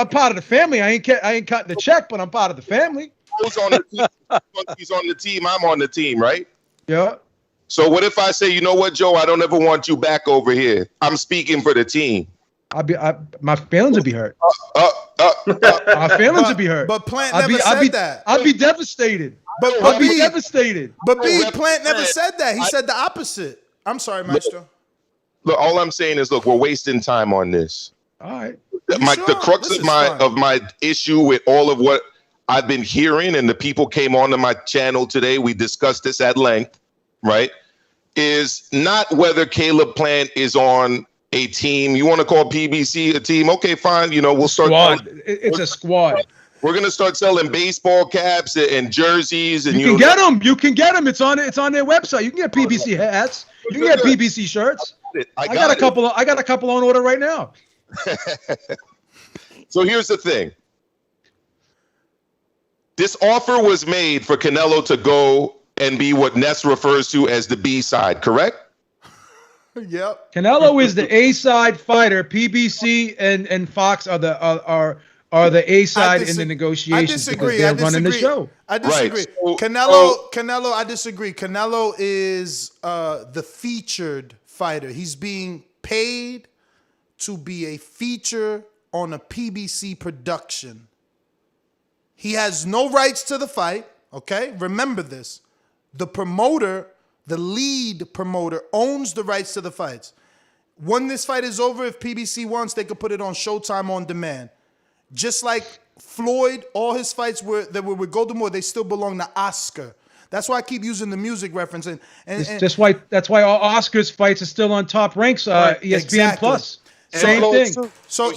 part of the family. I ain't cutting the check, but I'm part of the family. Who's on the team? He's on the team. I'm on the team, right? Yeah. So what if I say, you know what, Joe? I don't ever want you back over here. I'm speaking for the team. My feelings would be hurt. My feelings would be hurt. But Plant never said that. I'd be devastated. I'd be devastated. But Plant never said that. He said the opposite. I'm sorry, Maestro. Look, all I'm saying is, look, we're wasting time on this. All right. The crux of my issue with all of what I've been hearing, and the people came onto my channel today, we discussed this at length, right, is not whether Caleb Plant is on a team. You want to call PBC a team? Okay, fine. We'll start. It's a squad. We're gonna start selling baseball caps and jerseys, and you can get them. You can get them. It's on their website. You can get PBC hats. You can get PBC shirts. I got a couple. I got a couple on order right now. So here's the thing. This offer was made for Canelo to go and be what Ness refers to as the B side, correct? Yep. Canelo is the A side fighter. PBC and Fox are the A side in the negotiations. I disagree. They're running the show. I disagree. Right. Canelo, I disagree. Canelo is the featured fighter. He's being paid to be a feature on a PBC production. He has no rights to the fight, okay? Remember this. The promoter, the lead promoter, owns the rights to the fights. When this fight is over, if PBC wants, they could put it on Showtime on demand. Just like Floyd, all his fights that were with Golden Boy, they still belong to Oscar. That's why I keep using the music reference. And that's why all Oscar's fights are still on top ranks. ESPN exactly. Plus. Same thing. So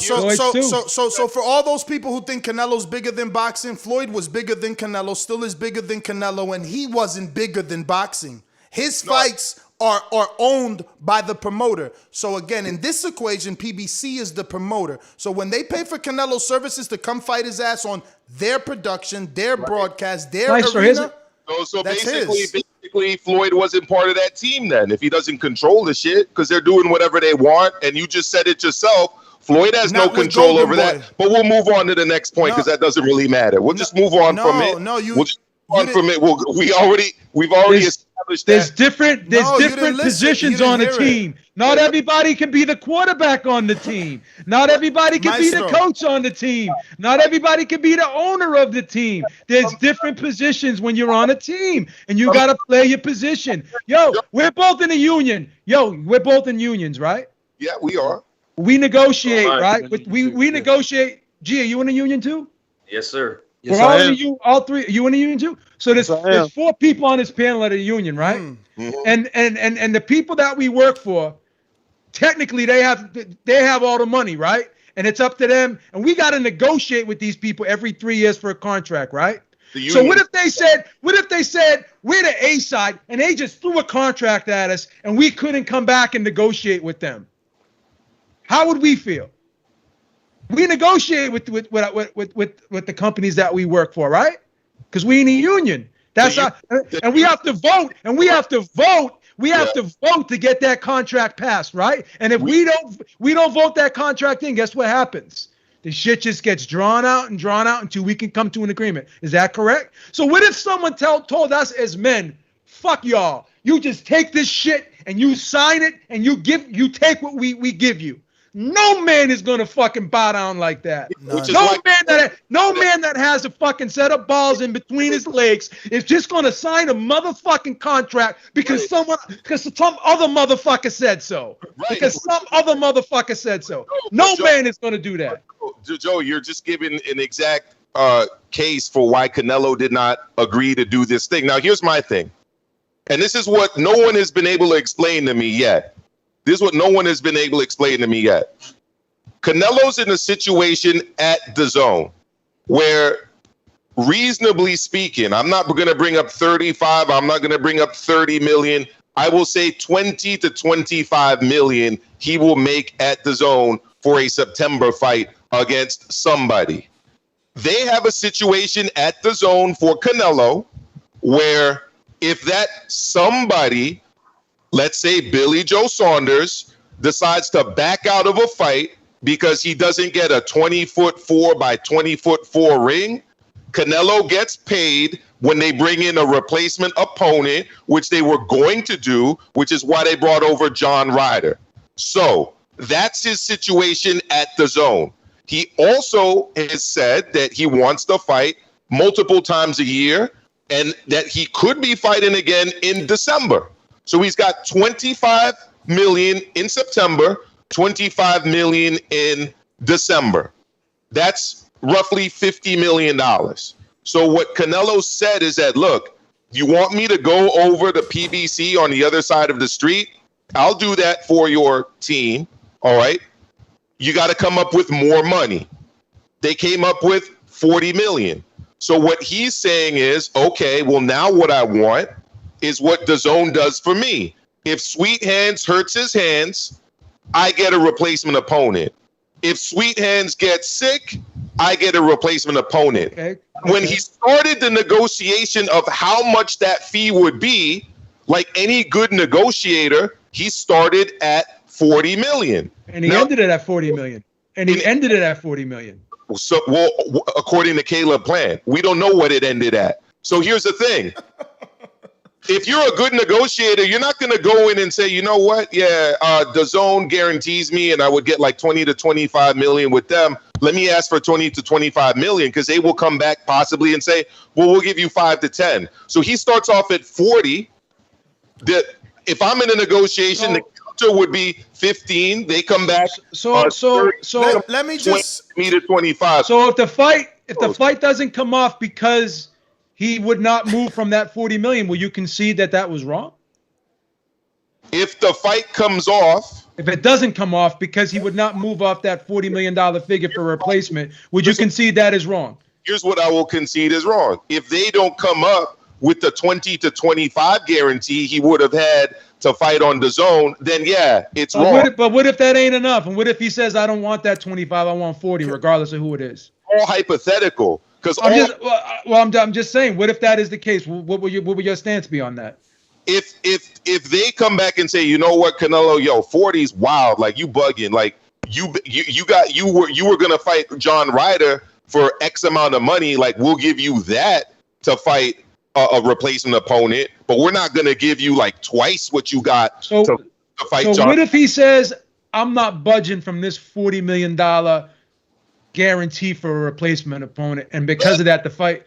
for all those people who think Canelo's bigger than boxing, Floyd was bigger than Canelo, still is bigger than Canelo, and he wasn't bigger than boxing. His fights are owned by the promoter. So again, in this equation, PBC is the promoter. So when they pay for Canelo's services to come fight his ass on their production, their broadcast, their arena, so basically, Floyd wasn't part of that team then. If he doesn't control the shit, because they're doing whatever they want, and you just said it yourself, Floyd has no control over that. But we'll move on to the next point because that doesn't really matter. We'll just move on from it. We'll just move on from it. We've already established that. There's different positions on a team. Not everybody can be the quarterback on the team. Not everybody can be the coach on the team. Not everybody can be the owner of the team. There's different positions when you're on a team, and you got to play your position. We're both in a union. We're both in unions, right? Yeah, we are. We negotiate, right? We negotiate. G, are you in a union too? Yes, sir. Yes, all three. Are you in a union too? So there's 4 people on this panel at a union, right? And the people that we work for, technically they have all the money, right? And it's up to them. And we got to negotiate with these people every 3 years for a contract, right? So what if they said we're the A side and they just threw a contract at us and we couldn't come back and negotiate with them? How would we feel? We negotiate with the companies that we work for, right? Because we in a union. And we have to vote. And we have to vote. We have to vote to get that contract passed, right? And if we don't vote that contract in, guess what happens? The shit just gets drawn out until we can come to an agreement. Is that correct? So what if someone told us as men, fuck y'all, you just take this shit and you sign it and you take what we give you. No man is gonna fucking bow down like that. No man that has a fucking set of balls in between his legs is just gonna sign a motherfucking contract because some other motherfucker said so. Right. Because some other motherfucker said so. No man is gonna do that. Joe, you're just giving an exact case for why Canelo did not agree to do this thing. Now, here's my thing, and this is what no one has been able to explain to me yet. Canelo's in a situation at DAZN where, reasonably speaking, I'm not going to bring up 35. I'm not going to bring up 30 million. I will say 20 to 25 million he will make at DAZN for a September fight against somebody. They have a situation at DAZN for Canelo where if that somebody, let's say Billy Joe Saunders, decides to back out of a fight because he doesn't get a 20'4" by 20'4" ring, Canelo gets paid when they bring in a replacement opponent, which they were going to do, which is why they brought over John Ryder. So that's his situation at DAZN. He also has said that he wants to fight multiple times a year and that he could be fighting again in December. So he's got 25 million in September, 25 million in December. That's roughly $50 million. So what Canelo said is that, look, you want me to go over to PBC on the other side of the street? I'll do that for your team. All right. You got to come up with more money. They came up with 40 million. So what he's saying is, okay, well, now what I want is what DAZN does for me. If Sweet Hands hurts his hands, I get a replacement opponent. If Sweet Hands gets sick, I get a replacement opponent. Okay. When he started the negotiation of how much that fee would be, like any good negotiator, he started at 40 million. And he ended it at 40 million. So, well, according to Caleb Plant, we don't know what it ended at. So here's the thing. If you're a good negotiator, you're not going to go in and say, you know what? Yeah, DAZN guarantees me and I would get like 20 to 25 million with them. Let me ask for 20 to 25 million because they will come back possibly and say, well, we'll give you 5 to 10. So he starts off at 40. If I'm in a negotiation, would be 15. They come back. Let me just me to 25. So if the fight doesn't come off because he would not move from that 40 million, will you concede that was wrong? If the fight comes off, if it doesn't come off because he would not move off that $40 million figure for replacement, would you concede that is wrong? Here's what I will concede is wrong. If they don't come up with the 20 to 25 guarantee he would have had to fight on the zone, then yeah, it's wrong. But what if that ain't enough? And what if he says, I don't want that 25, I want 40, regardless of who it is? All hypothetical. Because I'm just saying, what if that is the case? What would your stance be on that? If they come back and say, you know what, Canelo, 40's wild, like you bugging, like you were gonna fight John Ryder for X amount of money, like we'll give you that to fight a replacement opponent, but we're not gonna give you like twice what you got to fight John. So what if he says, I'm not budging from this $40 million guarantee for a replacement opponent, and because of that, the fight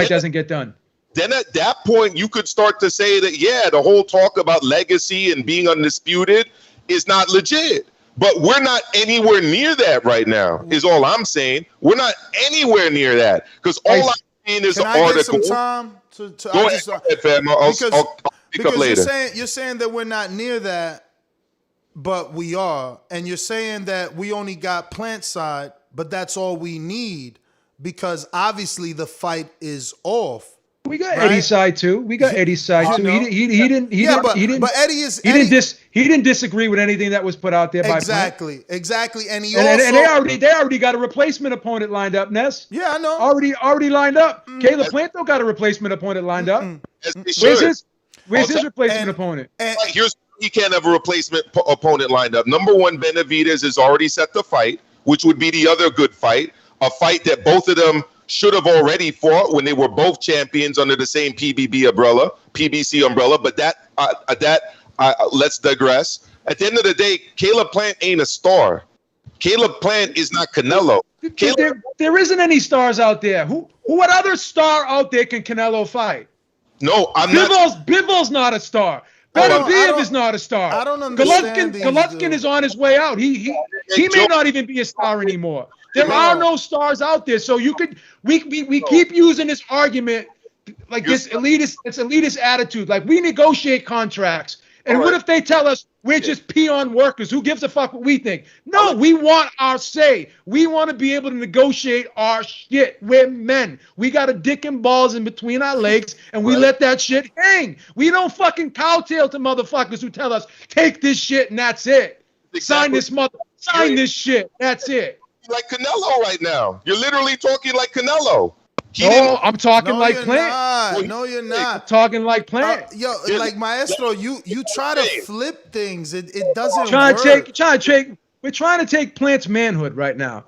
doesn't get done? Then at that point, you could start to say that, yeah, the whole talk about legacy and being undisputed is not legit. But we're not anywhere near that right now, is all I'm saying. We're not anywhere near that. Because all I'm seeing is an article. Get some time to go ahead, fam. I'll pick up later. You're saying that we're not near that, but we are. And you're saying that we only got plant side, but that's all we need because obviously the fight is off. We got Eddie's side too. He didn't disagree with anything that was put out there by Exactly. And he they already got a replacement opponent lined up, Ness. Yeah, I know. Already lined up. Caleb Planto got a replacement opponent lined up. Where's his replacement opponent? Here's he can't have a replacement opponent lined up. Number one, Benavidez has already set the fight, which would be the other good fight, a fight that both of them should have already fought when they were both champions under the same PBC umbrella. But let's digress. At the end of the day, Caleb Plant ain't a star. Caleb Plant is not Canelo. There isn't any stars out there. What other star out there can Canelo fight? No, Bivol's not a star. Benavidez is not a star. I don't understand. Golovkin is on his way out. He may not even be a star anymore. There are no stars out there. So we keep using this argument like this elitist attitude. Like we negotiate contracts. And what if they tell us we're just peon workers? Who gives a fuck what we think? No, we want our say. We want to be able to negotiate our shit. We're men. We got a dick and balls in between our legs, and we let that shit hang. We don't fucking cowtail to motherfuckers who tell us, take this shit and that's it. Sign this this shit. That's it. Like Canelo right now. You're literally talking like Canelo. I'm talking like Plant. No, you're not. I'm talking like Plant. Like Maestro, you try to flip things. It doesn't work. We're trying to take Plant's manhood right now.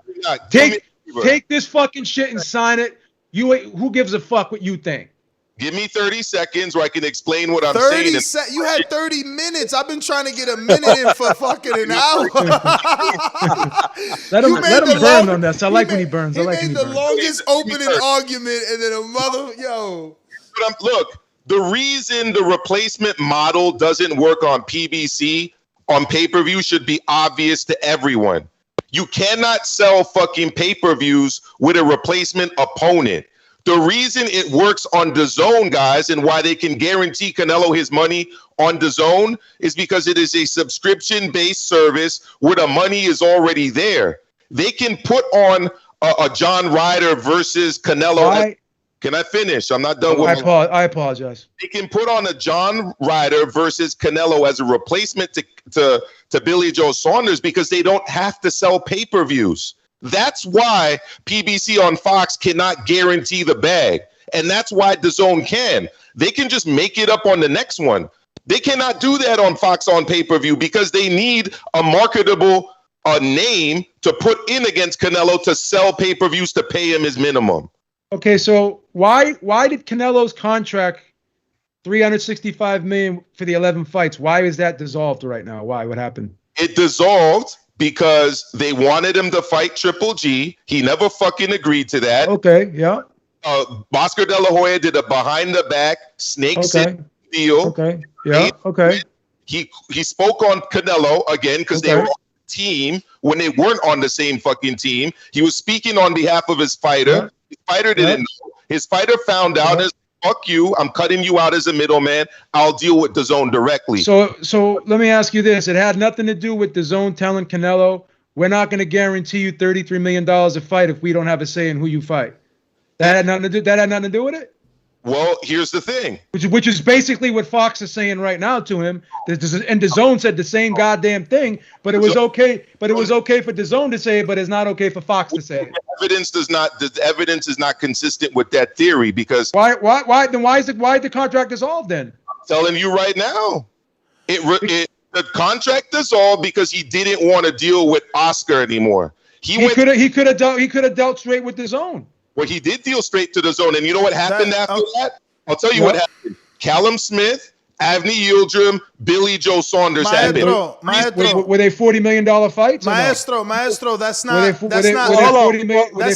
Take this fucking shit and sign it. Who gives a fuck what you think? Give me 30 seconds where I can explain what I'm saying. You had 30 minutes. I've been trying to get a minute in for fucking an hour. let him burn on this. I like when he burns. He made the longest opening argument and then Look, the reason the replacement model doesn't work on PBC on pay-per-view should be obvious to everyone. You cannot sell fucking pay-per-views with a replacement opponent. The reason it works on DAZN, guys, and why they can guarantee Canelo his money on DAZN is because it is a subscription-based service where the money is already there. They can put on a John Ryder versus Canelo. Can I finish? I'm not done with I apologize. They can put on a John Ryder versus Canelo as a replacement to Billy Joe Saunders because they don't have to sell pay-per-views. That's why PBC on Fox cannot guarantee the bag. And that's why DAZN can. They can just make it up on the next one. They cannot do that on Fox on pay-per-view because they need a marketable name to put in against Canelo to sell pay-per-views to pay him his minimum. Okay, so why did Canelo's contract $365 million for the 11 fights? Why is that dissolved right now? Why? What happened? It dissolved because they wanted him to fight Triple G. He never fucking agreed to that. Okay, yeah. Oscar De La Hoya did a behind-the-back snake deal. Okay, yeah, okay. He spoke on Canelo again because they were on the team when they weren't on the same fucking team. He was speaking on behalf of his fighter. His fighter didn't know. His fighter found out as, fuck you, I'm cutting you out as a middleman. I'll deal with DAZN directly. So let me ask you this. It had nothing to do with DAZN telling Canelo, we're not going to guarantee you $33 million a fight if we don't have a say in who you fight. That had nothing to do with it? Well, here's the thing. Which is basically what Fox is saying right now to him. And DAZN said the same goddamn thing, but it was okay. But it was okay for DAZN to say it, but it's not okay for Fox to say it. The evidence is not consistent with that theory because why is the contract dissolved then? I'm telling you right now, the contract dissolved because he didn't want to deal with Oscar anymore. He could have dealt straight with DAZN. Well, he did deal straight to DAZN, and you know what happened after that? I'll tell you what happened. Callum Smith, Avni Yildirim, Billy Joe Saunders happened. Were they $40 million fights? Maestro, that's not. That's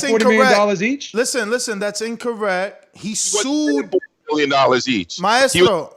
incorrect. Each? Listen, that's incorrect. He sued. $40 million each. Maestro,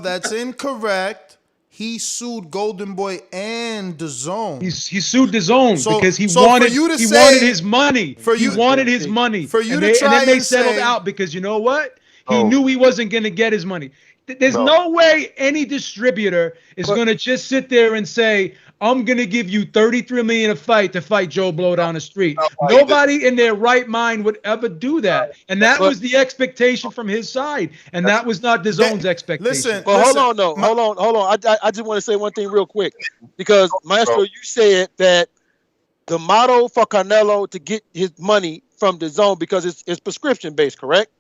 that's incorrect. He sued Golden Boy and DAZN. He sued DAZN because he wanted his money. He wanted his money. For you and to try and then they and settled say, out because you know what? He knew he wasn't going to get his money. There's no way any distributor is going to just sit there and say, I'm going to give you $33 million a fight to fight Joe Blow down the street. Nobody in their right mind would ever do that. And that was the expectation from his side. And that was not DAZN's expectation. Hold on. I just want to say one thing real quick. Because, Maestro, you said that the motto for Canelo to get his money from DAZN because it's prescription-based, correct?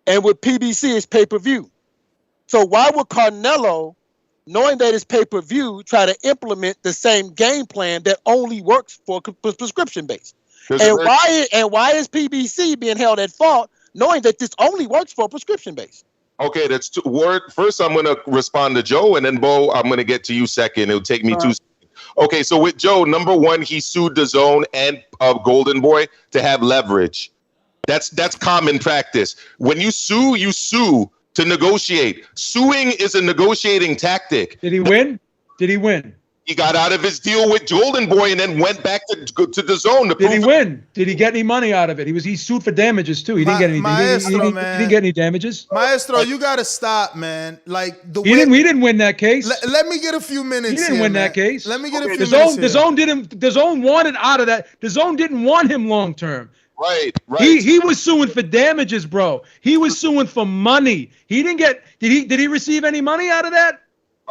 And with PBC, it's pay-per-view. So why would Canelo, knowing that it's pay-per-view, try to implement the same game plan that only works for prescription-based? And why is PBC being held at fault, knowing that this only works for prescription-based? Okay, that's word. First, I'm going to respond to Joe, and then Bo, I'm going to get to you second. It'll take me 2 seconds. Okay, so with Joe, number one, he sued DAZN and Golden Boy to have leverage. That's common practice. When you sue to negotiate. Suing is a negotiating tactic. Did he win? He got out of his deal with Golden Boy and then went back to DAZN. Did he win? Did he get any money out of it? He sued for damages too. He didn't get any. He didn't get any damages. Maestro, you gotta stop, man. Like we didn't win that case. Let me get a few minutes. He didn't win that case. Let me get a few minutes. DAZN wanted out of that. DAZN didn't want him long term. Right. He was suing for damages, bro. He was suing for money. He didn't get. Did he receive any money out of that?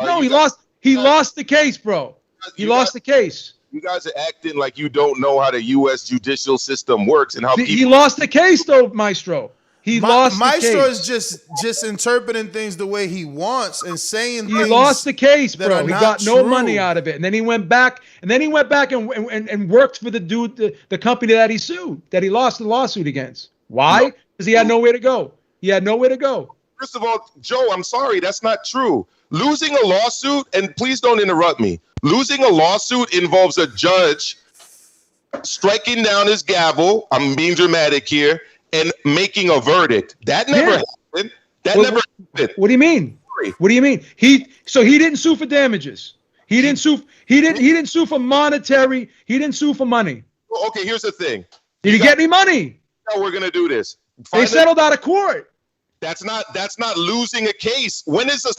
No, he lost. He lost the case, bro. He lost the case. You guys are acting like you don't know how the U.S. judicial system works and how he lost the case, though, Maestro. Maestro is just interpreting things the way he wants and saying things. He lost the case, bro. He got no true. money out of it, and then he went back and worked for the dude, the company that he sued, that he lost the lawsuit against. Why? Because he had nowhere to go. First of all, Joe, I'm sorry, that's not true. Losing a lawsuit, and please don't interrupt me. Losing a lawsuit involves a judge striking down his gavel. I'm being dramatic here. And making a verdict. That never happened. Never happened. What do you mean? What do you mean? He didn't sue for damages. He didn't sue for monetary. He didn't sue for money. Okay, here's the thing. Did he get any money? How we're gonna do this? They settled out of court. That's not losing a case. When is a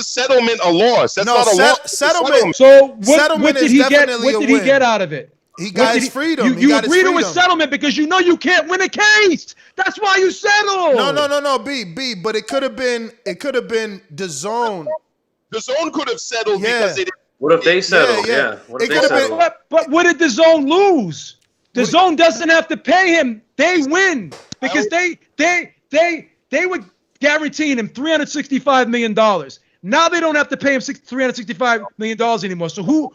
settlement a loss? That's not a loss. Settlement. So what did he get? What did he get out of it? He got his freedom. You agree to a settlement because you know you can't win a case. That's why you settle. No. B. But it could have been DAZN. DAZN could have settled because they didn't. What if they settled? Yeah. What if they settled? But what did DAZN lose? DAZN doesn't have to pay him. They win because they were guaranteeing him $365 million. Now they don't have to pay him $365 million anymore. So who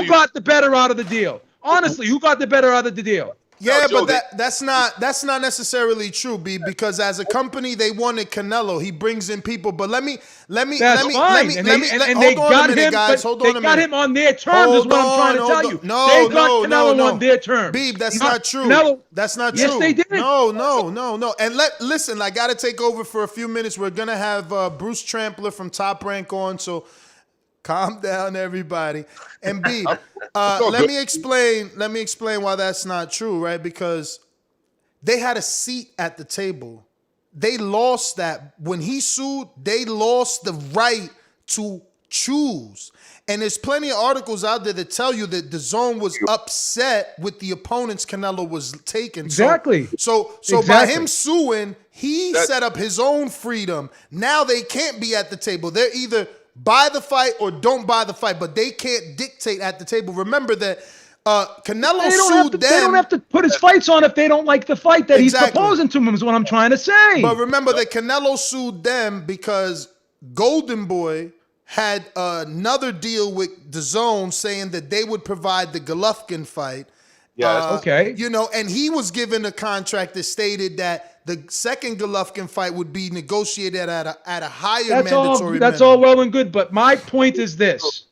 got the better out of the deal? Honestly, who got the better out of the deal? Yeah, Joe, but that's not necessarily true, B. Because as a company, they wanted Canelo. He brings in people, but let me. That's fine. And they hold on got a minute, him, guys. but Hold they on a got minute. him on their terms. Is what I'm trying to tell you. No, they got Canelo on their terms. Beeb, that's not true. Canelo, that's not true. Yes, they did. No. And listen, I got to take over for a few minutes. We're gonna have Bruce Trampler from Top Rank on, so calm down, everybody. And B, let me explain why that's not true, right? Because they had a seat at the table. They lost that. When he sued, they lost the right to choose. And there's plenty of articles out there that tell you that DAZN was upset with the opponents Canelo was taking. Exactly. So by him suing, he set up his own freedom. Now they can't be at the table. They're either buy the fight or don't buy the fight, but they can't dictate at the table. Remember that Canelo sued them. They don't have to put his fights on if they don't like the fight that he's proposing to them, is what I'm trying to say. But remember that Canelo sued them because Golden Boy had another deal with DAZN saying that they would provide the Golovkin fight. Okay. You know, and he was given a contract that stated that the second Golovkin fight would be negotiated at a higher mandatory. That's all well and good, but my point is this.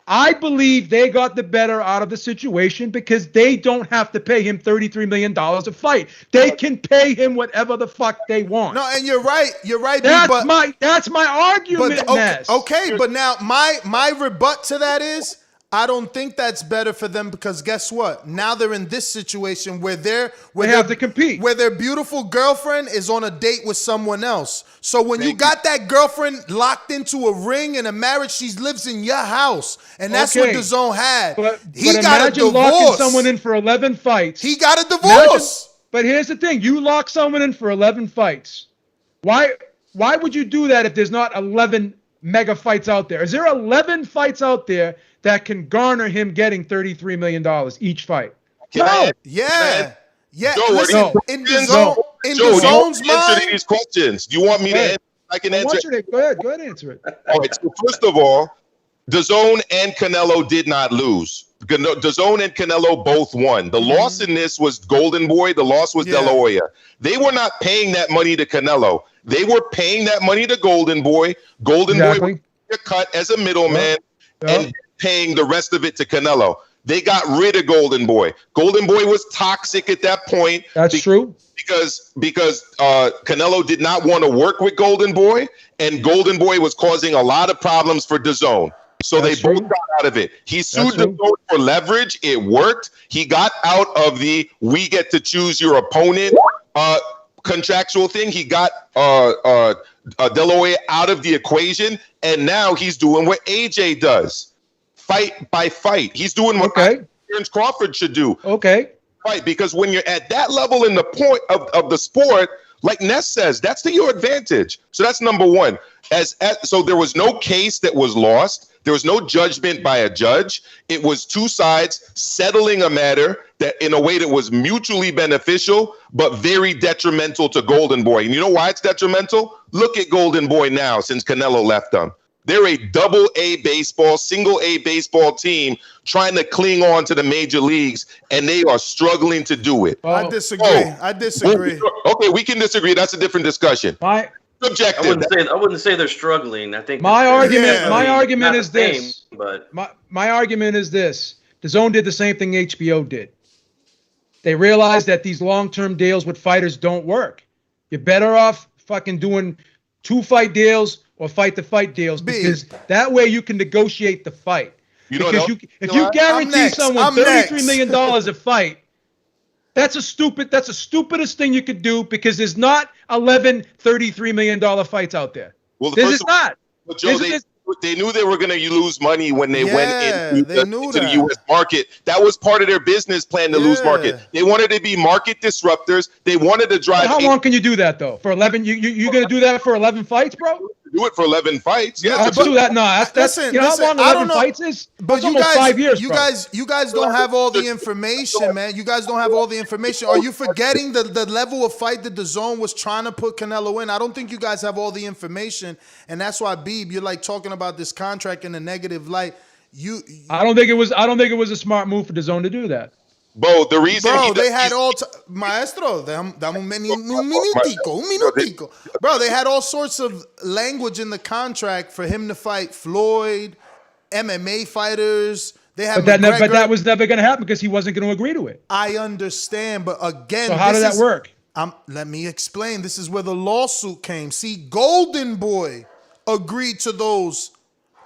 I believe they got the better out of the situation because they don't have to pay him $33 million a fight. They can pay him whatever the fuck they want. No, and you're right. You're right. That's my argument. But now my rebut to that is I don't think that's better for them because guess what? Now they're in this situation where they have to compete. Where their beautiful girlfriend is on a date with someone else. So when you got that girlfriend locked into a ring and a marriage, she lives in your house. And that's what DAZN had. He got a divorce. Locking someone in for 11 fights. He got a divorce. But here's the thing. You lock someone in for 11 fights. Why would you do that if there's not 11 mega fights out there? Is there 11 fights out there that can garner him getting $33 million each fight? Yeah. Joe, listen, in DAZN's mind. Answer these questions. Do you want me to answer? I can answer. Go ahead, answer it. All right. So first of all, DAZN and Canelo did not lose. DAZN and Canelo both won. The loss in this was Golden Boy. The loss was De La Hoya. They were not paying that money to Canelo. They were paying that money to Golden Boy. Golden Boy was a cut as a middleman and paying the rest of it to Canelo. They got rid of Golden Boy. Golden Boy was toxic at that point. That's true. Because Canelo did not want to work with Golden Boy, and Golden Boy was causing a lot of problems for DAZN. So they both got out of it. He sued DAZN for leverage. It worked. He got out of the we get to choose your opponent contractual thing. He got De La Hoya out of the equation, and now he's doing what AJ does. Fight by fight. He's doing what Terence Crawford should do. Okay. Right, because when you're at that level in the point of the sport, like Ness says, that's to your advantage. So that's number one. So there was no case that was lost. There was no judgment by a judge. It was two sides settling a matter that in a way that was mutually beneficial, but very detrimental to Golden Boy. And you know why it's detrimental? Look at Golden Boy now since Canelo left them. They're a double A baseball, single A baseball team trying to cling on to the major leagues, and they are struggling to do it. I disagree. Okay, we can disagree. That's a different discussion. Subjective. I wouldn't say they're struggling. I think my argument is this. But my argument is this. DAZN did the same thing HBO did. They realized that these long-term deals with fighters don't work. You're better off fucking doing 2-fight deals or fight-to-fight deals because that way you can negotiate the fight. If you guarantee someone $33 million a fight, that's the stupidest thing you could do because there's not 11 $33 million fights out there. Well, this is not. But Joe, they knew they were going to lose money when they went into the U.S. market. That was part of their business plan to lose market. They wanted to be market disruptors. They wanted to drive. How long can you do that though? For 11, you going to do that for 11 fights, bro? Do it for 11 fights. Yeah, let's do that. No, that's listen, how long 11 fights is? But that's almost 5 years. You guys don't have all the information, man. You guys don't have all the information. Are you forgetting the level of fight that DAZN was trying to put Canelo in? I don't think you guys have all the information, and that's why Beeb, you're like talking about this contract in a negative light. I don't think it was a smart move for DAZN to do that. Bo, the reason they had Maestro, dame un minutico. Bro, they had all sorts of language in the contract for him to fight Floyd, MMA fighters. They had but that was never going to happen because he wasn't going to agree to it. I understand, but again, so how did that work? Let me explain. This is where the lawsuit came. See, Golden Boy agreed to those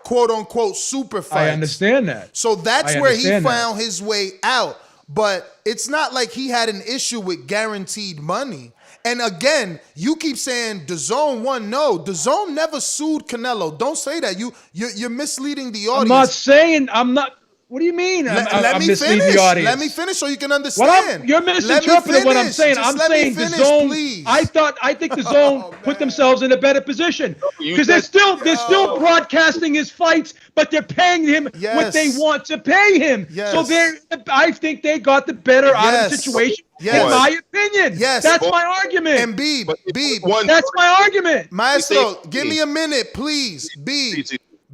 quote unquote super fights. I understand that. So that's where he found his way out. But it's not like he had an issue with guaranteed money. And again, you keep saying DAZN won. No, DAZN never sued Canelo. Don't say that. You're misleading the audience. I'm not. What do you mean? Let me finish. Let me finish so you can understand. You're misinterpreting what I'm saying. I'm saying DAZN. I think DAZN put themselves in a better position because they're still broadcasting his fights, but they're paying him what they want to pay him. Yes. So I think they got the better out of the situation. Yes. In my opinion. Yes. That's my argument. And Beeb. That's my argument. Maestro, give me a minute, please.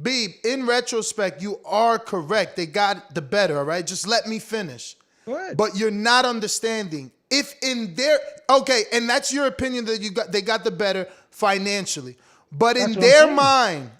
Beeb, in retrospect, you are correct. They got the better, all right? Just let me finish. Go ahead. But you're not understanding. If in their and that's your opinion that they got the better financially. But in their mind,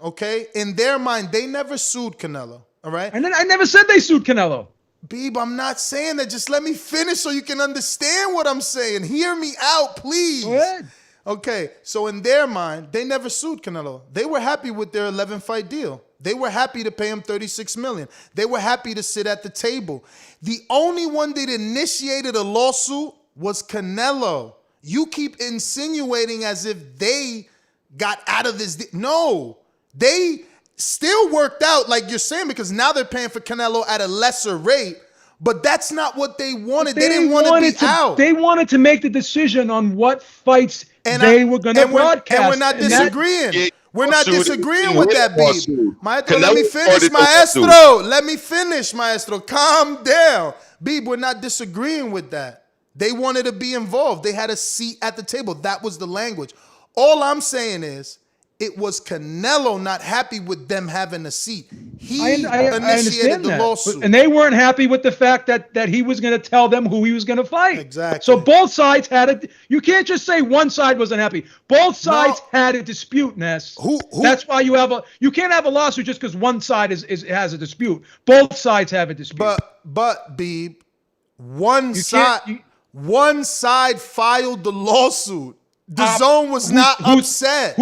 in their mind, they never sued Canelo. All right. And then I never said they sued Canelo. Beeb, I'm not saying that. Just let me finish so you can understand what I'm saying. Hear me out, please. Go ahead. Okay, so in their mind, they never sued Canelo. They were happy with their 11-fight deal. They were happy to pay him $36 million. They were happy to sit at the table. The only one that initiated a lawsuit was Canelo. You keep insinuating as if they got out of this. No, they still worked out like you're saying because now they're paying for Canelo at a lesser rate. But that's not what they wanted. They didn't want to be out. They wanted to make the decision on what fights they were going to broadcast. And we're not disagreeing. We're not disagreeing with that, Beeb. Maestro, let me finish, Maestro. Let me finish, Maestro. Calm down. Beeb, we're not disagreeing with that. They wanted to be involved. They had a seat at the table. That was the language. All I'm saying is, it was Canelo not happy with them having a seat. He initiated the lawsuit. And they weren't happy with the fact that he was going to tell them who he was going to fight. Exactly. So both sides had it. You can't just say one side wasn't happy. Both sides had a dispute, Ness. Who? That's why you can't have a lawsuit just because one side has a dispute. Both sides have a dispute. But Beeb, one side filed the lawsuit. DAZN was not upset.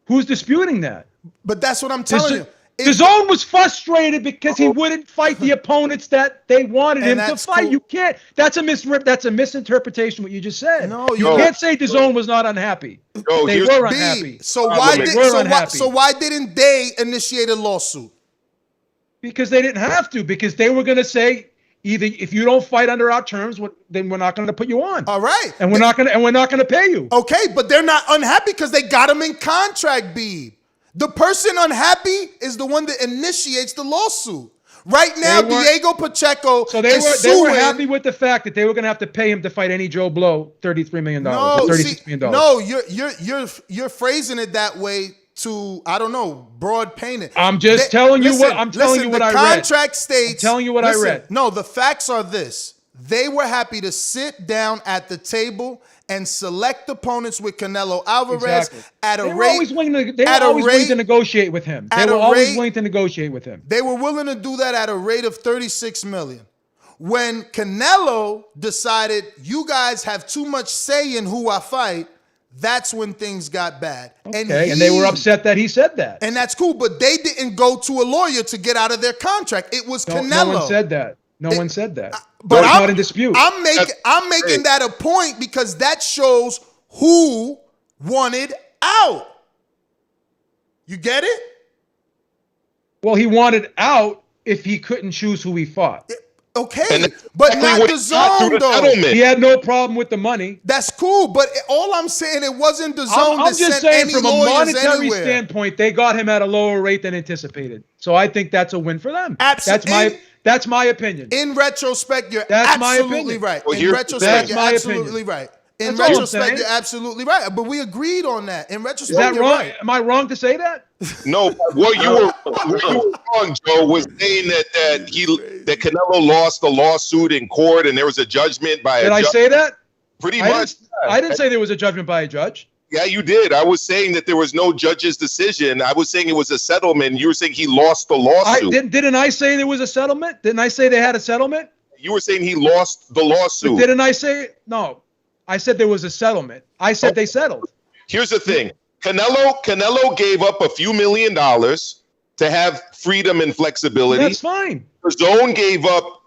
Who's disputing that? But that's what I'm telling you. DAZN was frustrated because he wouldn't fight the opponents that they wanted him to fight. Cool. You can't. That's a misinterpretation. What you just said. No, you can't say DAZN was not unhappy. They were unhappy. So why didn't they initiate a lawsuit? Because they didn't have to. Because they were going to say, either if you don't fight under our terms, then we're not going to put you on. All right, and we're not going to pay you. Okay, but they're not unhappy because they got him in contract. Beeb, the person unhappy is the one that initiates the lawsuit. Right now, Diego Pacheco. So they were happy with the fact that they were going to have to pay him to fight any Joe Blow $33 million, $36 million. No, you're phrasing it that way. To broad painted. I'm just telling you what I read. The contract states. I'm telling you what I read. No, the facts are this: they were happy to sit down at the table and select opponents with Canelo Alvarez at a rate. They were always willing to negotiate with him. They were always willing to negotiate with him. They were willing to do that at a rate of $36 million. When Canelo decided, you guys have too much say in who I fight. That's when things got bad. And they were upset that he said that. And that's cool, but they didn't go to a lawyer to get out of their contract. It was Canelo. No one said that. No one said that. But I'm not in dispute. I'm making that a point because that shows who wanted out. You get it? Well, he wanted out if he couldn't choose who he fought. Okay, but not DAZN though. He had no problem with the money. That's cool, but all I'm saying, it wasn't DAZN I'm just saying from a monetary anywhere. standpoint, they got him at a lower rate than anticipated. So I think that's a win for them. Absolutely. That's my opinion. In retrospect, you're absolutely right. Well, in retrospect, you're absolutely right. In That's all I'm retrospect, saying. you're absolutely right. But we agreed on that. In retrospect, Is that you're wrong? right. Am I wrong to say that? No, what you were wrong, Joe, was saying that Canelo lost the lawsuit in court and there was a judgment by Did a I judge. say that? Pretty I much. didn't say there was a judgment by a judge. Yeah, you did. I was saying that there was no judge's decision. I was saying it was a settlement. You were saying he lost the lawsuit. Didn't I say there was a settlement? Didn't I say they had a settlement? You were saying he lost the lawsuit. But didn't I say no? I said there was a settlement. I said they settled. Here's the thing. Canelo gave up a few $1 million to have freedom and flexibility. That's fine. The Zone gave up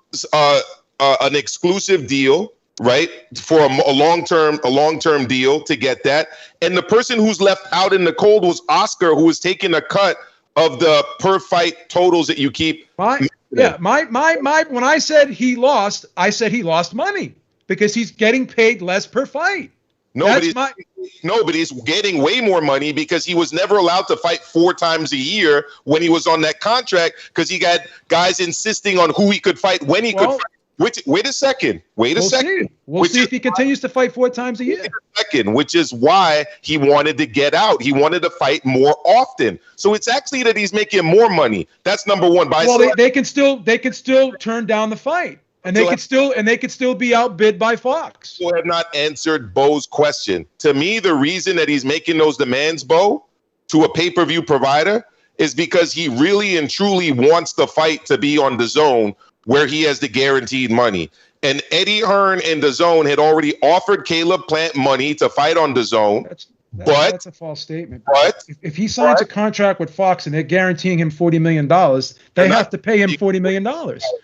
an exclusive deal, right, for a long-term deal to get that. And the person who's left out in the cold was Oscar, who was taking a cut of the per fight totals that you keep. When I said he lost, I said he lost money because he's getting paid less per fight. No, but he's getting way more money because he was never allowed to fight 4 times a year when he was on that contract because he got guys insisting on who he could fight when he could fight. Wait a second. We'll see if he continues to fight 4 times a year. Which is why he wanted to get out. He wanted to fight more often. So it's actually that he's making more money. That's number one. They can still turn down the fight. And they could still be outbid by Fox. You have not answered Bowe's question. To me, the reason that he's making those demands, Bowe, to a pay-per-view provider is because he really and truly wants the fight to be on the Zone where he has the guaranteed money. And Eddie Hearn and the Zone had already offered Caleb Plant money to fight on the Zone. That's a false statement. But if he signs a contract with Fox and they're guaranteeing him $40 million, they have to pay him $40 million.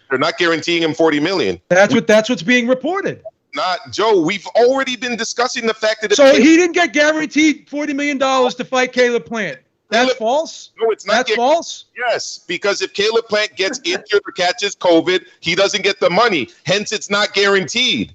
They're not guaranteeing him $40 million. That's what's being reported. Not Joe. We've already been discussing the fact that he didn't get guaranteed $40 million to fight Caleb Plant. That's false. No, it's not. That's false. Yes, because if Caleb Plant gets injured or catches COVID, he doesn't get the money. Hence, it's not guaranteed.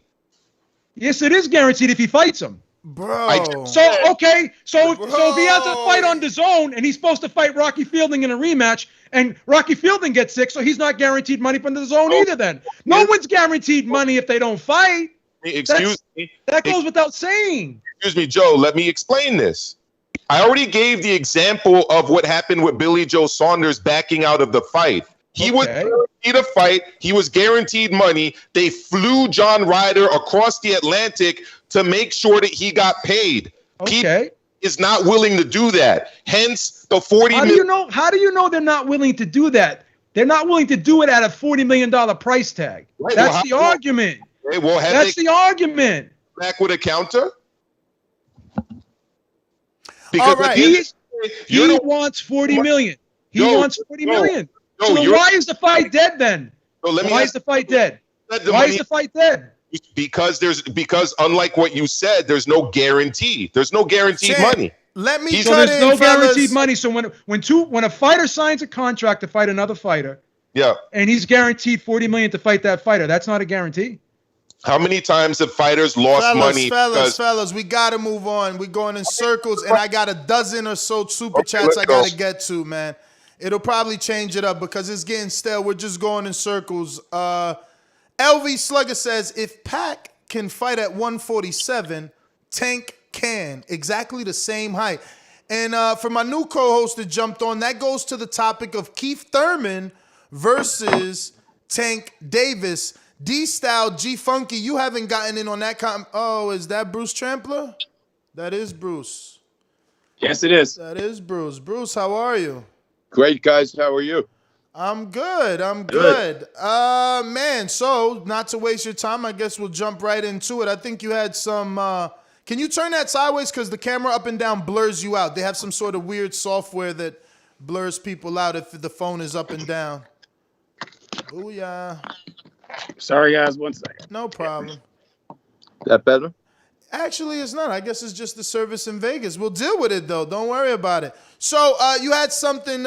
Yes, it is guaranteed if he fights him. Bro. So if he has a fight on the Zone and he's supposed to fight Rocky Fielding in a rematch and Rocky Fielding gets sick, so he's not guaranteed money from the Zone either then. No one's guaranteed money if they don't fight. Excuse me. That goes without saying. Excuse me, Joe, let me explain this. I already gave the example of what happened with Billy Joe Saunders backing out of the fight. He was guaranteed a fight. He was guaranteed money. They flew John Ryder across the Atlantic to make sure that he got paid. He is not willing to do that. Hence, the $40 million. How do you know they're not willing to do that? They're not willing to do it at a $40 million price tag. Right, That's the argument. That's the argument. Back with a counter? All right. He wants $40 million. He wants $40 million. So why is the fight dead then? Why is the fight dead? Why is the fight dead? Because unlike what you said, there's no guarantee. There's no guaranteed money. Let me there's no guaranteed money. So when a fighter signs a contract to fight another fighter, and he's guaranteed $40 million to fight that fighter, that's not a guarantee. How many times have fighters lost money? Fellas, we gotta move on. We're going in circles, and I got a dozen or so super chats I gotta get to, man. It'll probably change it up because it's getting stale. We're just going in circles. LV Slugger says, if Pac can fight at 147, Tank can. Exactly the same height. And for my new co-host that jumped on, that goes to the topic of Keith Thurman versus Tank Davis. D-Style, G-Funky, you haven't gotten in on that. Oh, is that Bruce Trampler? That is Bruce. Yes, it is. That is Bruce. Bruce, how are you? Great, guys. How are you? I'm good. Man, so not to waste your time, I guess we'll jump right into it. I think you had some... can you turn that sideways? Because the camera up and down blurs you out. They have some sort of weird software that blurs people out if the phone is up and down. Booyah. Sorry, guys. 1 second. No problem. That better? Actually, it's not. I guess it's just the service in Vegas. We'll deal with it, though. Don't worry about it. So you had something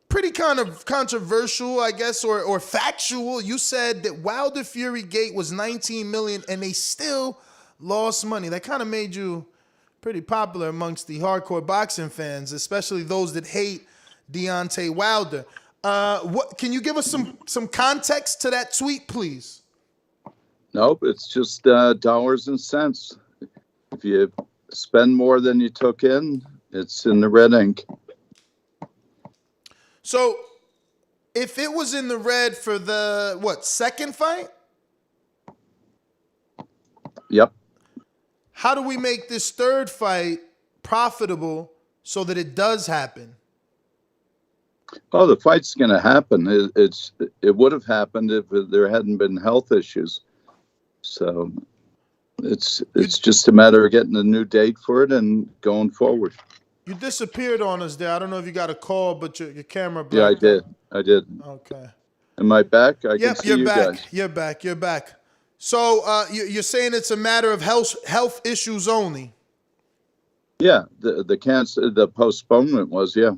pretty kind of controversial, I guess, or factual. You said that Wilder Fury Gate was $19 million, and they still lost money. That kind of made you pretty popular amongst the hardcore boxing fans, especially those that hate Deontay Wilder. What can you give us some context to that tweet, please? Nope, it's just dollars and cents. If you spend more than you took in, it's in the red ink. So, if it was in the red for the, second fight? Yep. How do we make this third fight profitable so that it does happen? Oh, the fight's going to happen. It would have happened if there hadn't been health issues. So it's just a matter of getting a new date for it and going forward. You disappeared on us there. I don't know if you got a call, but your camera Yeah, I blacked did. out. I did. Okay. Am I back? I can Yep, see you're you back. guys. You're back. You're back. So you're saying it's a matter of health issues only. Yeah, the postponement was, yeah.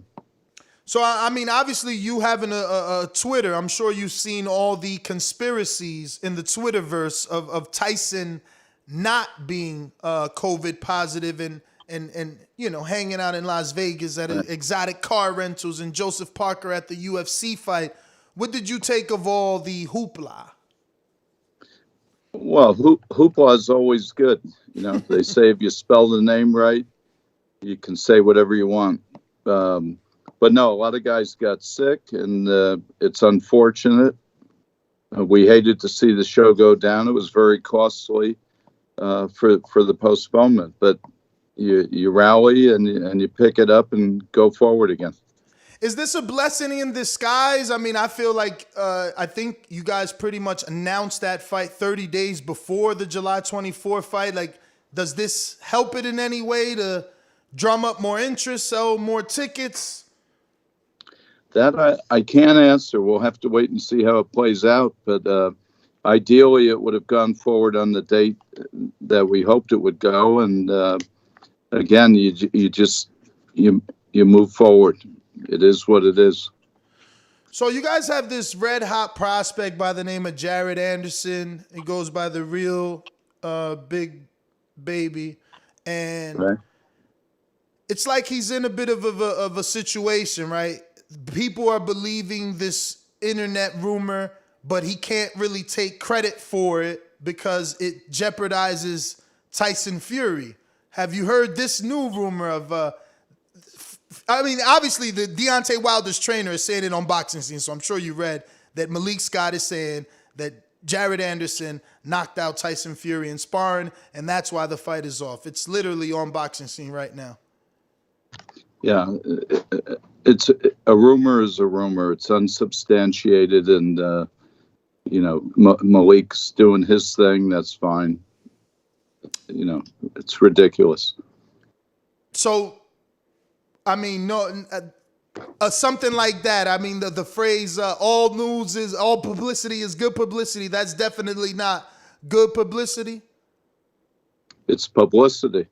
So, I mean, obviously you having a Twitter, I'm sure you've seen all the conspiracies in the Twitterverse of Tyson not being COVID positive and hanging out in Las Vegas at exotic car rentals and Joseph Parker at the UFC fight. What did you take of all the hoopla? Well, hoopla is always good. They say if you spell the name right, you can say whatever you want. But no, a lot of guys got sick, and it's unfortunate. We hated to see the show go down. It was very costly for the postponement. But you rally and you pick it up and go forward again. Is this a blessing in disguise? I mean, I feel like I think you guys pretty much announced that fight 30 days before the July 24 fight. Like, does this help it in any way to drum up more interest, sell more tickets? That I can't answer. We'll have to wait and see how it plays out. But ideally, it would have gone forward on the date that we hoped it would go. And again, you move forward. It is what it is. So you guys have this red hot prospect by the name of Jared Anderson. He goes by the real Big Baby, and right. It's like he's in a bit of a situation, right? People are believing this internet rumor, but he can't really take credit for it because it jeopardizes Tyson Fury. Have you heard this new rumor of? I mean, obviously, the Deontay Wilder's trainer is saying it on Boxing Scene, so I'm sure you read that Malik Scott is saying that Jared Anderson knocked out Tyson Fury in sparring, and that's why the fight is off. It's literally on Boxing Scene right now. Yeah, it's a rumor is a rumor. It's unsubstantiated, and Malik's doing his thing. That's fine. It's ridiculous. So, I mean, no, something like that. I mean, the phrase all publicity is good publicity. That's definitely not good publicity. It's publicity.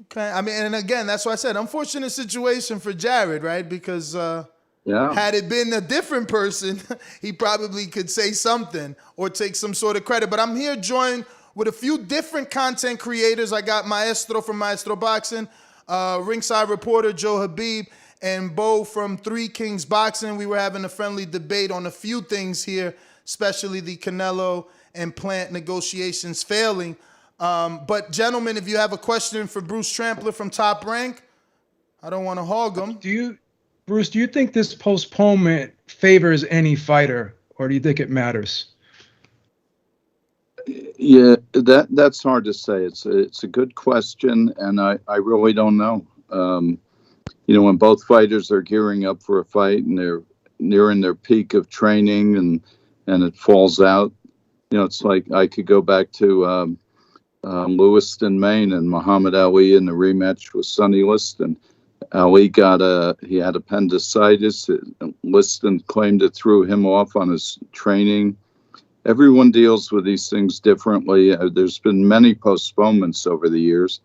Okay. I mean, and again, that's why I said unfortunate situation for Jared, right? Because had it been a different person, he probably could say something or take some sort of credit. But I'm here joined with a few different content creators. I got Maestro from Maestro Boxing, ringside reporter Joe Habib, and Bowe from Three Kings Boxing. We were having a friendly debate on a few things here, especially the Canelo and Plant negotiations failing. But gentlemen, if you have a question for Bruce Trampler from Top Rank, I don't want to hog him. Bruce, do you think this postponement favors any fighter, or do you think it matters? Yeah, that's hard to say. It's a good question, and I really don't know. When both fighters are gearing up for a fight and they're nearing their peak of training and it falls out, it's like I could go back to Lewiston, Maine, and Muhammad Ali in the rematch with Sonny Liston. Ali he had appendicitis. Liston claimed it threw him off on his training. Everyone deals with these things differently. There's been many postponements over the years,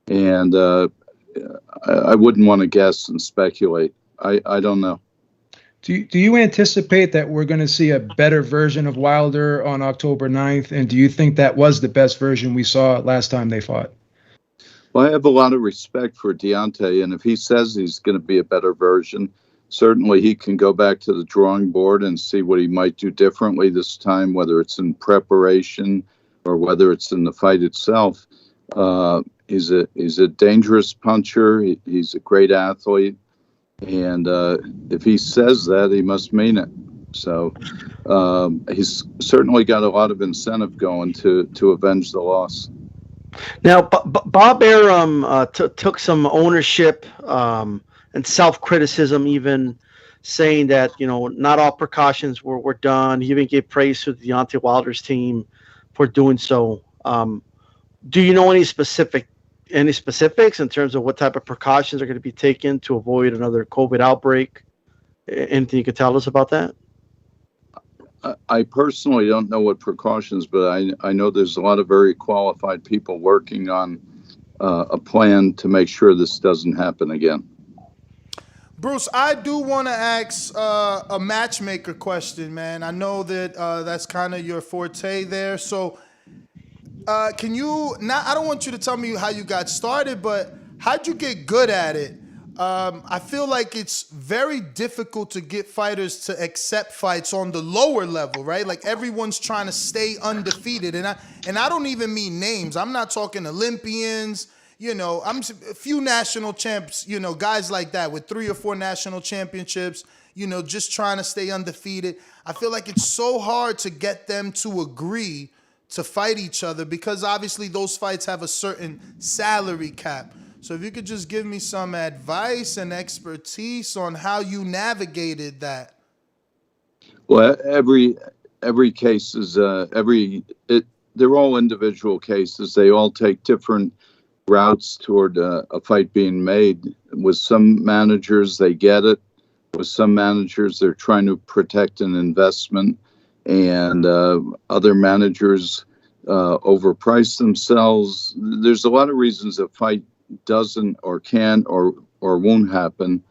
and I wouldn't want to guess and speculate. I don't know. Do you anticipate that we're going to see a better version of Wilder on October 9th? And do you think that was the best version we saw last time they fought? Well, I have a lot of respect for Deontay, and if he says he's going to be a better version, certainly he can go back to the drawing board and see what he might do differently this time, whether it's in preparation or whether it's in the fight itself. He's a dangerous puncher. He's a great athlete. And if he says that, he must mean it. So he's certainly got a lot of incentive going to avenge the loss. Now, Bob Arum took some ownership and self-criticism, even saying that, not all precautions were done. He even gave praise to the Deontay Wilder's team for doing so. Do you know any specifics in terms of what type of precautions are going to be taken to avoid another COVID outbreak? Anything you could tell us about that? I personally don't know what precautions, but I know there's a lot of very qualified people working on a plan to make sure this doesn't happen again. Bruce, I do want to ask a matchmaker question, man. I know that that's kind of your forte there. So can you, I don't want you to tell me how you got started, but how'd you get good at it? I feel like it's very difficult to get fighters to accept fights on the lower level, right? Like everyone's trying to stay undefeated. And I don't even mean names. I'm not talking Olympians, I'm a few national champs, guys like that with 3 or 4 national championships, just trying to stay undefeated. I feel like it's so hard to get them to agree to fight each other because obviously those fights have a certain salary cap. So if you could just give me some advice and expertise on how you navigated that. Well, every case is they're all individual cases. They all take different routes toward a fight being made. With some managers, they get it. With some managers, they're trying to protect an investment, and other managers overprice themselves. There's a lot of reasons a fight doesn't or can't or won't happen,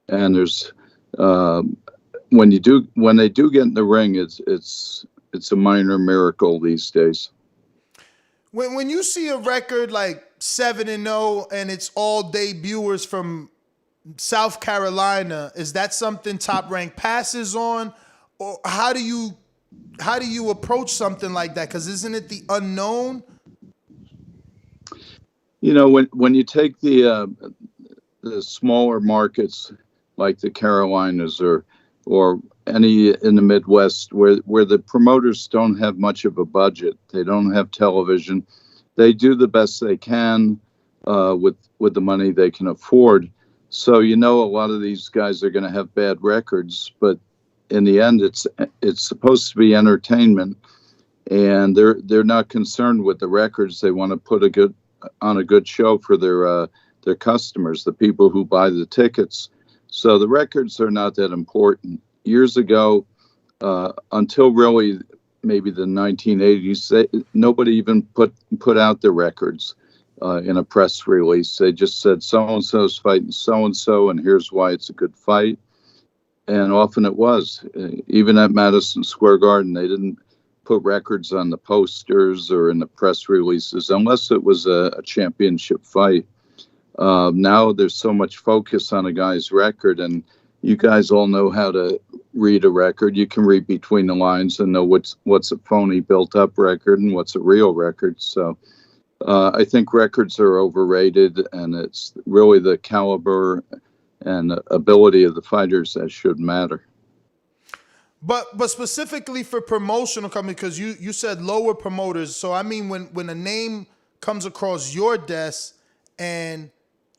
and there's when they do get in the ring, it's a minor miracle these days. When you see a record like 7-0 and it's all debuters from South Carolina, is that something Top Rank passes on, or how do you approach something like that? Because isn't it the unknown? When you take the smaller markets like the Carolinas or any in the Midwest where the promoters don't have much of a budget, they don't have television, they do the best they can with the money they can afford. So a lot of these guys are going to have bad records, but in the end, it's supposed to be entertainment, and they're not concerned with the records. They want to put on a good show for their customers, the people who buy the tickets. So the records are not that important. Years ago, until really maybe the 1980s, nobody even put out the records in a press release. They just said so-and-so's fighting so-and-so, and here's why it's a good fight. And often it was. Even at Madison Square Garden, they didn't put records on the posters or in the press releases unless it was a championship fight. Now there's so much focus on a guy's record, and you guys all know how to read a record. You can read between the lines and know what's a phony built-up record and what's a real record. So I think records are overrated, and it's really the caliber and the ability of the fighters that should matter. But specifically for promotional company, because you said lower promoters. So I mean, when a name comes across your desk and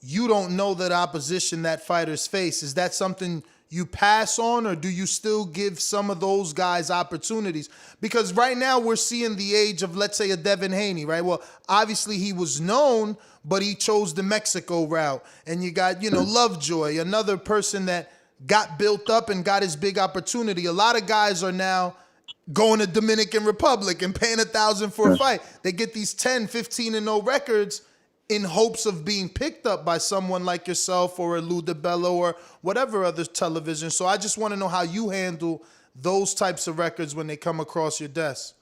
you don't know that opposition that fighters face, is that something you pass on, or do you still give some of those guys opportunities? Because right now we're seeing the age of, let's say, a Devin Haney, right? Well, obviously he was known, but he chose the Mexico route. And you got, Lovejoy, another person that got built up and got his big opportunity. A lot of guys are now going to Dominican Republic and paying $1,000 for a fight. They get these 10, 15-0 records in hopes of being picked up by someone like yourself or a Lou DiBello or whatever other television. So I just want to know how you handle those types of records when they come across your desk.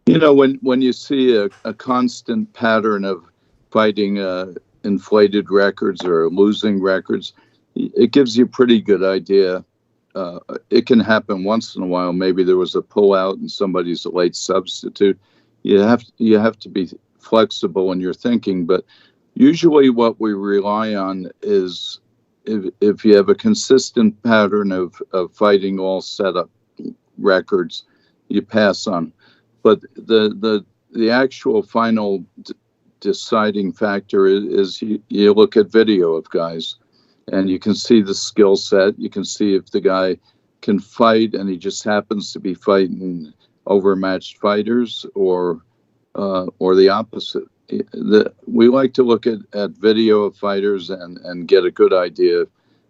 When you see a constant pattern of fighting inflated records or losing records, it gives you a pretty good idea. It can happen once in a while. Maybe there was a pullout and somebody's a late substitute. You have to be flexible in your thinking, but usually what we rely on is if you have a consistent pattern of fighting all setup records, you pass on. But the actual final deciding factor is you look at video of guys, and you can see the skill set. You can see if the guy can fight and he just happens to be fighting overmatched fighters, or the opposite. We like to look at video of fighters and get a good idea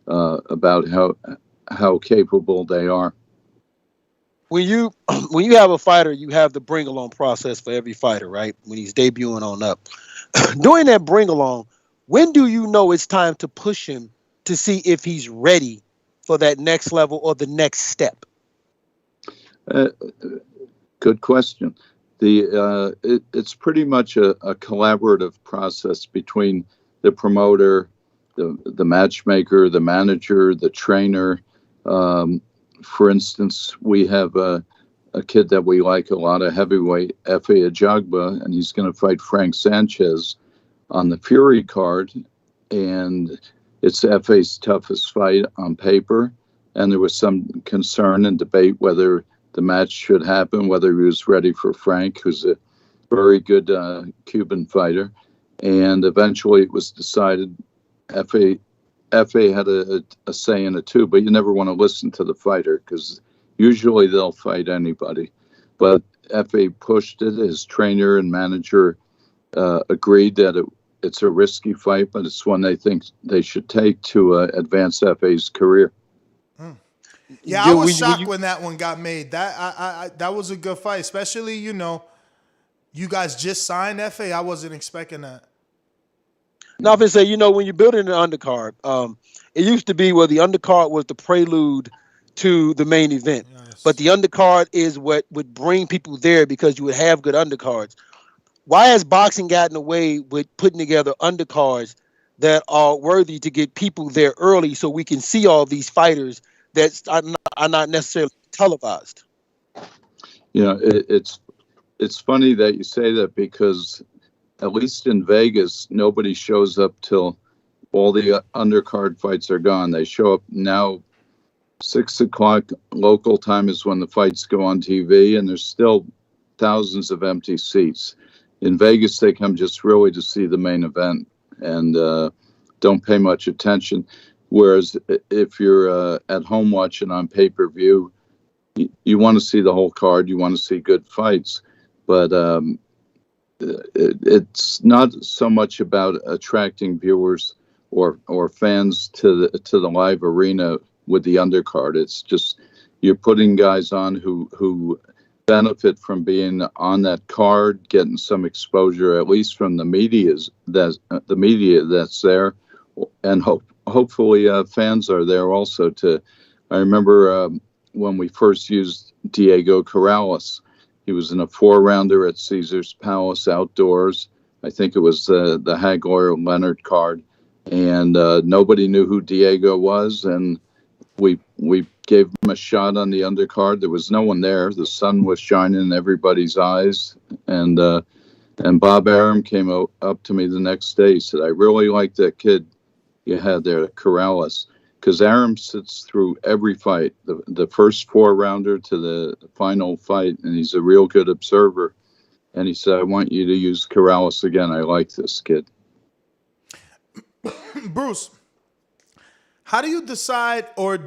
about how capable they are. When you have a fighter, you have the bring along process for every fighter, right? When he's debuting on up. During that bring along, when do you know it's time to push him to see if he's ready for that next level or the next step? Good question. It's pretty much a collaborative process between the promoter, the matchmaker, the manager, the trainer. For instance, we have a kid that we like a lot, a heavyweight, Efe Ajagba, and he's going to fight Frank Sanchez on the Fury card. And it's Efe's toughest fight on paper. And there was some concern and debate whether the match should happen, whether he was ready for Frank, who's a very good Cuban fighter. And eventually it was decided Efe had a say in it too, but you never want to listen to the fighter because usually they'll fight anybody. But Efe pushed it. His trainer and manager agreed that it's a risky fight, but it's one they think they should take to advance Efe's career. Yeah, I was shocked when that one got made. That was a good fight, especially, you guys just signed Efe. I wasn't expecting that. Now, if I say, when you're building an undercard, it used to be where the undercard was the prelude to the main event. Yes. But the undercard is what would bring people there because you would have good undercards. Why has boxing gotten away with putting together undercards that are worthy to get people there early so we can see all these fighters that are not necessarily televised? It's funny that you say that because at least in Vegas, nobody shows up till all the undercard fights are gone. They show up now 6 o'clock local time is when the fights go on TV, and there's still thousands of empty seats. In Vegas, they come just really to see the main event and don't pay much attention. Whereas if you're at home watching on pay-per-view, you want to see the whole card. You want to see good fights. But it's not so much about attracting viewers or fans to the live arena with the undercard. It's just you're putting guys on who benefit from being on that card, getting some exposure, at least from the media that's there, and hopefully fans are there also. I remember when we first used Diego Corrales. He was in a 4-rounder at Caesar's Palace outdoors. I think it was the Hagler Leonard card, and nobody knew who Diego was, and we gave him a shot on the undercard. There was no one there. The sun was shining in everybody's eyes, and Bob Arum came up to me the next day. He said, "I really like that kid you had there, Corrales." Because Arum sits through every fight, the first 4-rounder to the final fight, and he's a real good observer. And he said, "I want you to use Corrales again. I like this kid." Bruce, how do you decide, or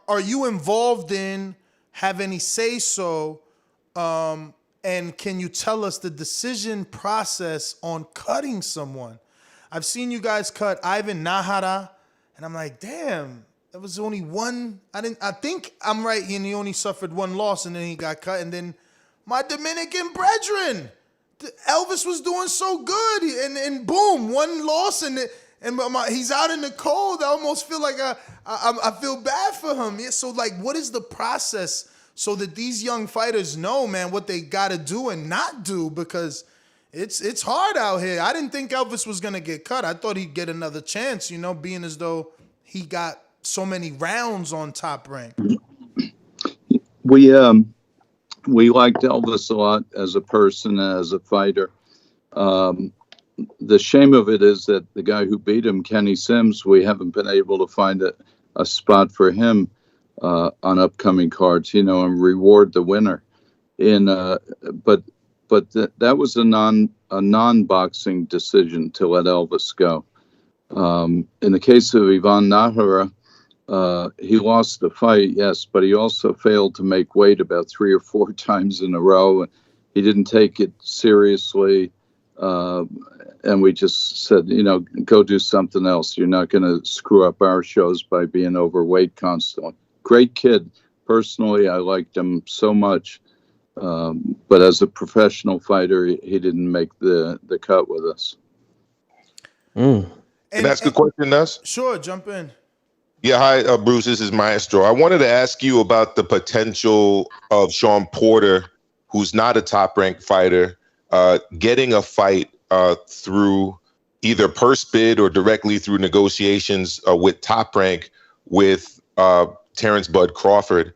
are you involved in, have any say-so, and can you tell us the decision process on cutting someone? I've seen you guys cut Ivan Nahara, and I'm like, damn, that was only one. I think I'm right, and he only suffered one loss, and then he got cut. And then my Dominican brethren, Elvis was doing so good, and boom, one loss, and he's out in the cold. I almost feel like I feel bad for him. Yeah, so like, what is the process so that these young fighters know, man, what they got to do and not do? Because it's hard out here. I didn't think Elvis was going to get cut. I thought he'd get another chance, being as though he got so many rounds on Top Rank. We liked Elvis a lot as a person, as a fighter. The shame of it is that the guy who beat him, Kenny Sims, we haven't been able to find a spot for him on upcoming cards, and reward the winner. But that was a non-boxing decision to let Elvis go. In the case of Ivan Nahara, he lost the fight, yes, but he also failed to make weight about 3 or 4 times in a row. He didn't take it seriously, and we just said, go do something else. You're not going to screw up our shows by being overweight constantly. Great kid. Personally, I liked him so much. But as a professional fighter, he didn't make the cut with us. Can I ask a question, Ness? Sure, jump in. Yeah, hi, Bruce. This is Maestro. I wanted to ask you about the potential of Sean Porter, who's not a top-ranked fighter, getting a fight through either purse bid or directly through negotiations with Top Rank with Terrence Bud Crawford.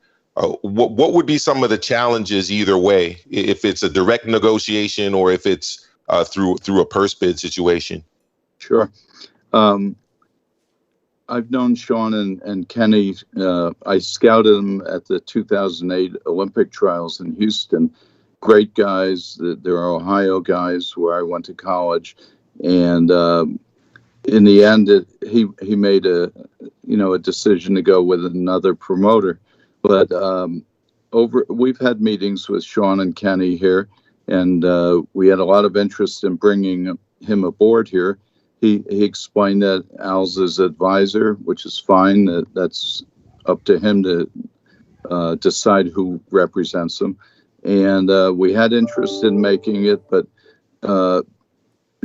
What would be some of the challenges either way, if it's a direct negotiation or if it's through a purse bid situation? Sure. I've known Sean and Kenny. I scouted them at the 2008 Olympic trials in Houston. Great guys. They're Ohio guys where I went to college. And in the end, he made a decision to go with another promoter. But we've had meetings with Sean and Kenny here, and we had a lot of interest in bringing him aboard here. He explained that Al's his advisor, which is fine. That's up to him to decide who represents him. And we had interest in making it, but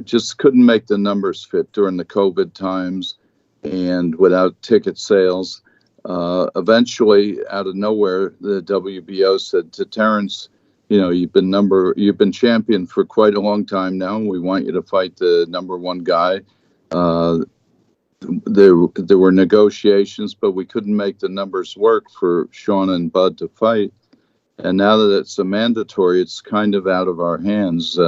just couldn't make the numbers fit during the COVID times and without ticket sales. Eventually, out of nowhere, the WBO said to Terrence, you've been champion for quite a long time now. We want you to fight the number one guy. There were negotiations, but we couldn't make the numbers work for Sean and Bud to fight. And now that it's a mandatory, it's kind of out of our hands.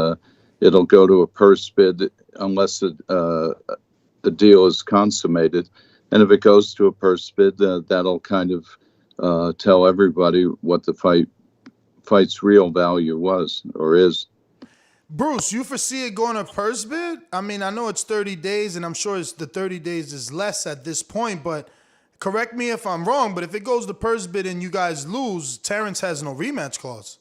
It'll go to a purse bid unless the deal is consummated. And if it goes to a purse bid, that'll kind of tell everybody what the fight's real value was or is. Bruce, you foresee it going to purse bid? I mean, I know it's 30 days, and I'm sure the 30 days is less at this point, but correct me if I'm wrong, but if it goes to purse bid and you guys lose, Terrence has no rematch clause.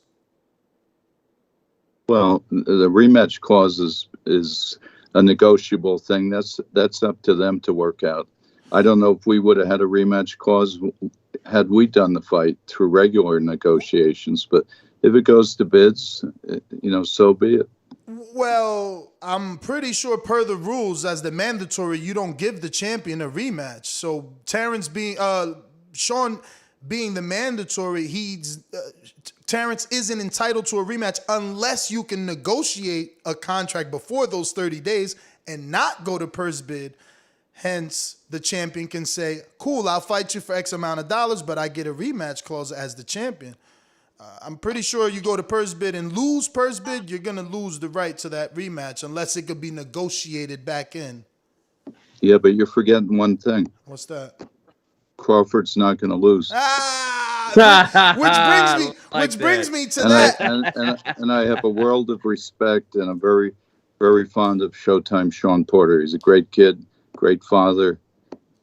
Well, the rematch clause is a negotiable thing. That's up to them to work out. I don't know if we would have had a rematch clause had we done the fight through regular negotiations, but if it goes to bids, so be it. Well, I'm pretty sure per the rules as the mandatory, you don't give the champion a rematch. So Sean being the mandatory, Terrence isn't entitled to a rematch unless you can negotiate a contract before those 30 days and not go to purse bid. Hence, the champion can say, cool, I'll fight you for X amount of dollars, but I get a rematch clause as the champion. I'm pretty sure you go to purse bid and lose purse bid, you're going to lose the right to that rematch unless it could be negotiated back in. Yeah, but you're forgetting one thing. What's that? Crawford's not going to lose. Which brings me to that. And I have a world of respect, and I'm very, very fond of Showtime Sean Porter. He's a great kid, great father,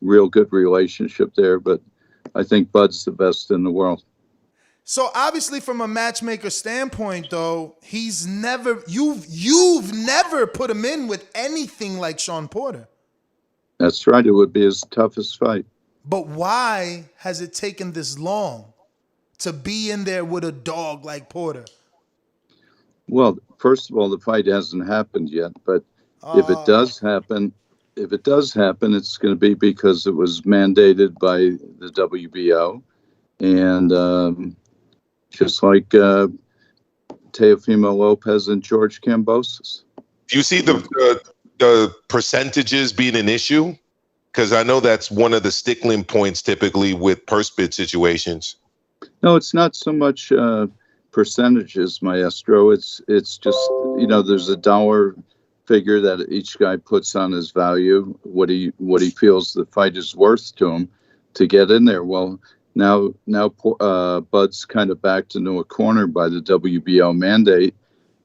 real good relationship there. But I think Bud's the best in the world. So obviously, from a matchmaker standpoint, though, you've never put him in with anything like Sean Porter. That's right. It would be his toughest fight. But why has it taken this long to be in there with a dog like Porter? Well, first of all, the fight hasn't happened yet. But if it does happen, it's going to be because it was mandated by the WBO, and just like Teofimo Lopez and George Kambosos. Do you see the percentages being an issue? Because I know that's one of the stickling points typically with purse bid situations. No, it's not so much percentages, Maestro. It's just, there's a dollar figure that each guy puts on his value, what he feels the fight is worth to him to get in there. Well, now Bud's kind of backed into a corner by the WBO mandate,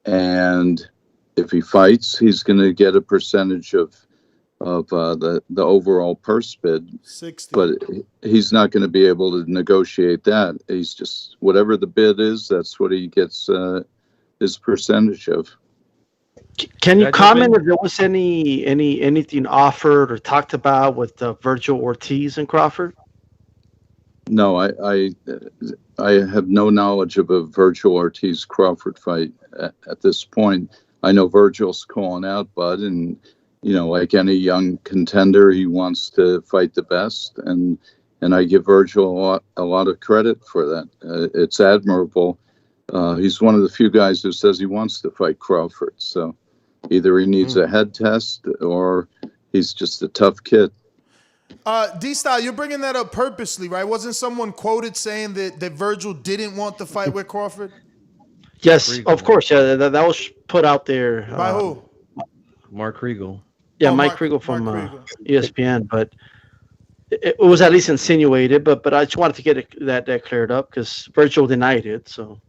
and if he fights, he's going to get a percentage of the overall purse bid. 60. But he's not going to be able to negotiate that. He's just, whatever the bid is, that's what he gets his percentage of. Can you comment if there was anything offered or talked about with Virgil Ortiz and Crawford? No, I have no knowledge of a Virgil Ortiz Crawford fight at this point. I know Virgil's calling out Bud, and like any young contender, he wants to fight the best, and I give Virgil a lot of credit for that. It's admirable. He's one of the few guys who says he wants to fight Crawford. So either he needs a head test or he's just a tough kid. D-Style, you're bringing that up purposely, right? Wasn't someone quoted saying that Virgil didn't want to fight with Crawford? Yes, of course. Yeah, that was put out there. By who? Mark Kriegel. Yeah, Mike Kriegel from ESPN, but it was at least insinuated. But I just wanted to get that cleared up because Virgil denied it. So,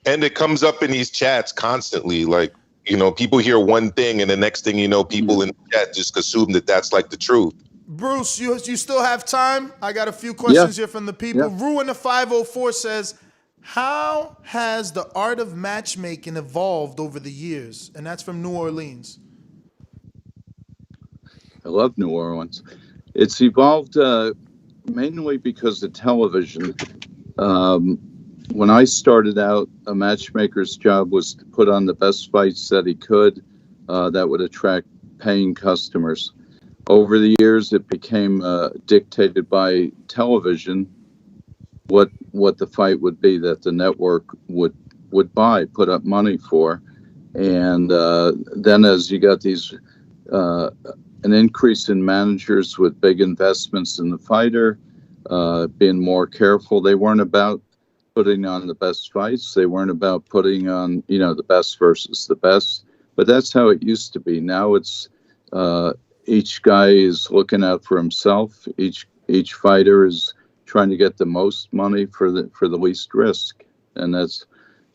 and it comes up in these chats constantly. Like, people hear one thing, and the next thing you know, people in the chat just assume that that's like the truth. Bruce, you still have time? I got a few questions here from the people. Yeah. Ruin the 504 says, how has the art of matchmaking evolved over the years? And that's from New Orleans. I love New Orleans. It's evolved mainly because of television. When I started out, a matchmaker's job was to put on the best fights that he could that would attract paying customers. Over the years, it became dictated by television what the fight would be that the network would buy, put up money for. And then as you got these an increase in managers with big investments in the fighter, being more careful. They weren't about putting on the best fights. They weren't about putting on, the best versus the best. But that's how it used to be. Now it's each guy is looking out for himself. Each fighter is trying to get the most money for the least risk, and that's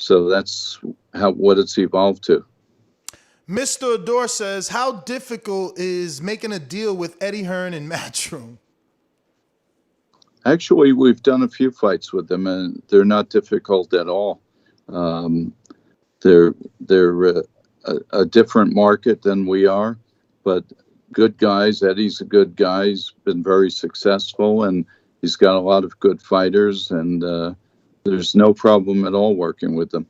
what it's evolved to. Mr. Adore says, how difficult is making a deal with Eddie Hearn and Matchroom? Actually, we've done a few fights with them, and they're not difficult at all. They're a different market than we are, but good guys. Eddie's a good guy. He's been very successful, and he's got a lot of good fighters, and there's no problem at all working with them.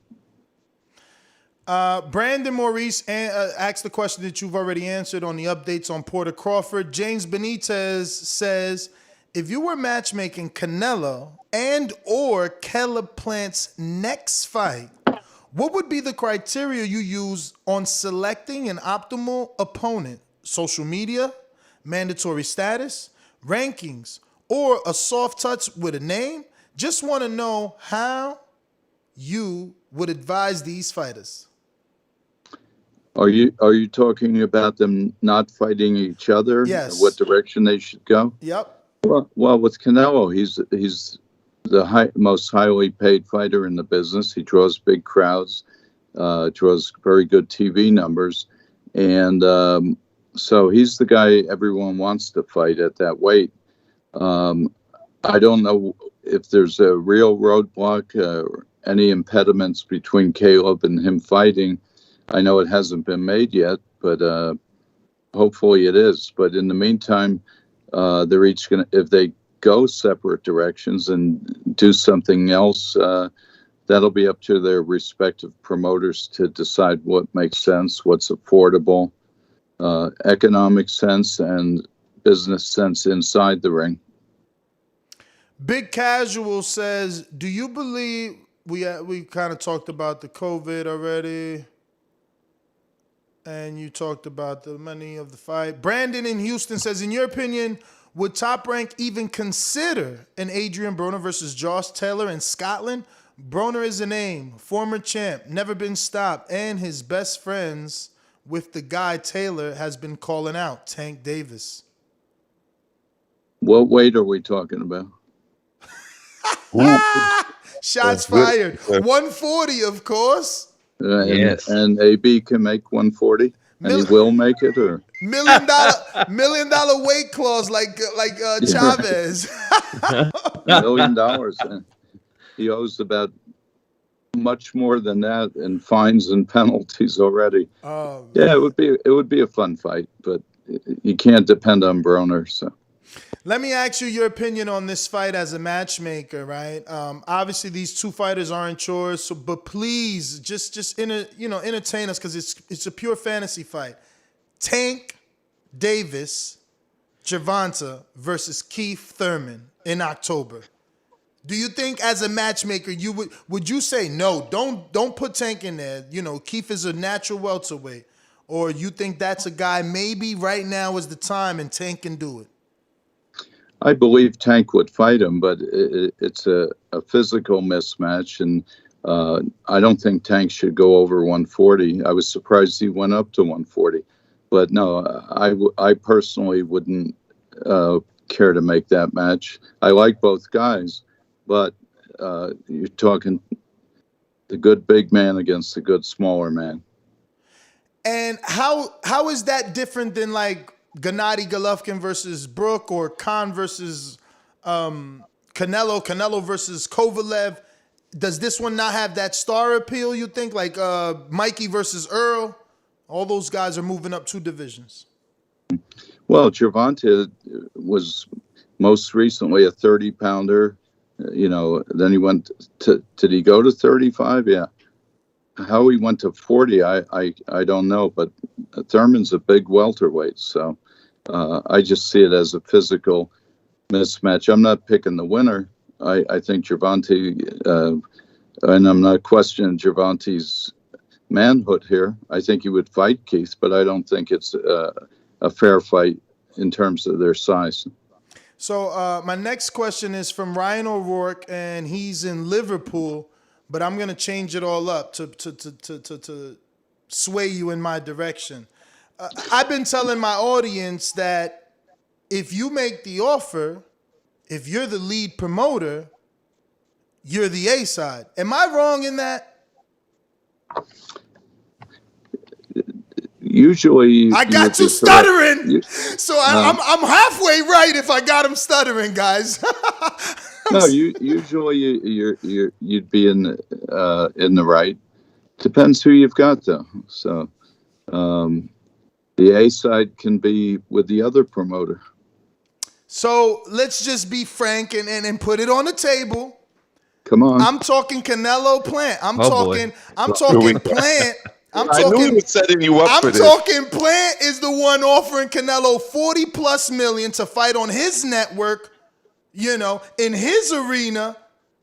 Brandon Maurice asked the question that you've already answered on the updates on Porter Crawford. James Benitez says, if you were matchmaking Canelo and or Caleb Plant's next fight, what would be the criteria you use on selecting an optimal opponent? Social media, mandatory status, rankings, or a soft touch with a name? Just want to know how you would advise these fighters. Are you talking about them not fighting each other? Yes. What direction they should go? Yep. Well, with Canelo, he's the most highly paid fighter in the business. He draws big crowds, draws very good TV numbers, and so he's the guy everyone wants to fight at that weight. I don't know if there's a real roadblock, any impediments between Caleb and him fighting. I know it hasn't been made yet, but hopefully it is. But in the meantime, they're each going to, if they go separate directions and do something else, that'll be up to their respective promoters to decide what makes sense, what's affordable, economic sense, and business sense inside the ring. Big Casual says, do you believe, we kind of talked about the COVID already, and you talked about the money of the fight. Brandon in Houston says, in your opinion, Would Top Rank even consider an Adrian Broner versus Josh Taylor in Scotland? Broner is a name, former champ, never been stopped, and his best friends with the guy Taylor has been calling out, Tank Davis. What weight are we talking about? Shots fired. 140, of course. And AB can make 140, and he will make it, or $1 million weight clause like Chavez. $1 million. He owes about much more than that in fines and penalties already. Oh, yeah, it would be a fun fight, but you can't depend on Broner. So let me ask you your opinion on this fight as a matchmaker, right? Obviously, these two fighters aren't yours, so, but please just entertain us because it's a pure fantasy fight. Tank Davis, Gervonta versus Keith Thurman in October. Do you think, as a matchmaker, would you say no? Don't put Tank in there. You know, Keith is a natural welterweight, or you think that's a guy maybe right now is the time and Tank can do it? I believe Tank would fight him, but it's a physical mismatch, and I don't think Tank should go over 140. I was surprised he went up to 140, but no, I personally wouldn't care to make that match. I like both guys, but you're talking the good big man against the good smaller man. And how is that different than like Gennady Golovkin versus Brook, or Khan versus Canelo versus Kovalev? Does this one not have that star appeal, you think? Like Mikey versus Earl? All those guys are moving up 2 divisions. Well, Gervonta was most recently a 30-pounder. Then he went to, did he go to 35? Yeah. How he went to 40, I don't know, but Thurman's a big welterweight, so I just see it as a physical mismatch. I'm not picking the winner. I think Gervonta, and I'm not questioning Gervonta's manhood here. I think he would fight Keith, but I don't think it's a fair fight in terms of their size. So my next question is from Ryan O'Rourke, and he's in Liverpool, but I'm going to change it all up to sway you in my direction. I've been telling my audience that if you make the offer, if you're the lead promoter, you're the A side. Am I wrong in that? Usually, I got you stuttering, so I'm halfway right if I got him stuttering, guys. No, usually you'd be in the right. Depends who you've got though. So the A side can be with the other promoter. So let's just be frank and put it on the table. Come on. I'm talking Canelo Plant. I'm talking Plant. I knew he was setting you up for this. I'm talking Plant is the one offering Canelo $40+ million to fight on his network, in his arena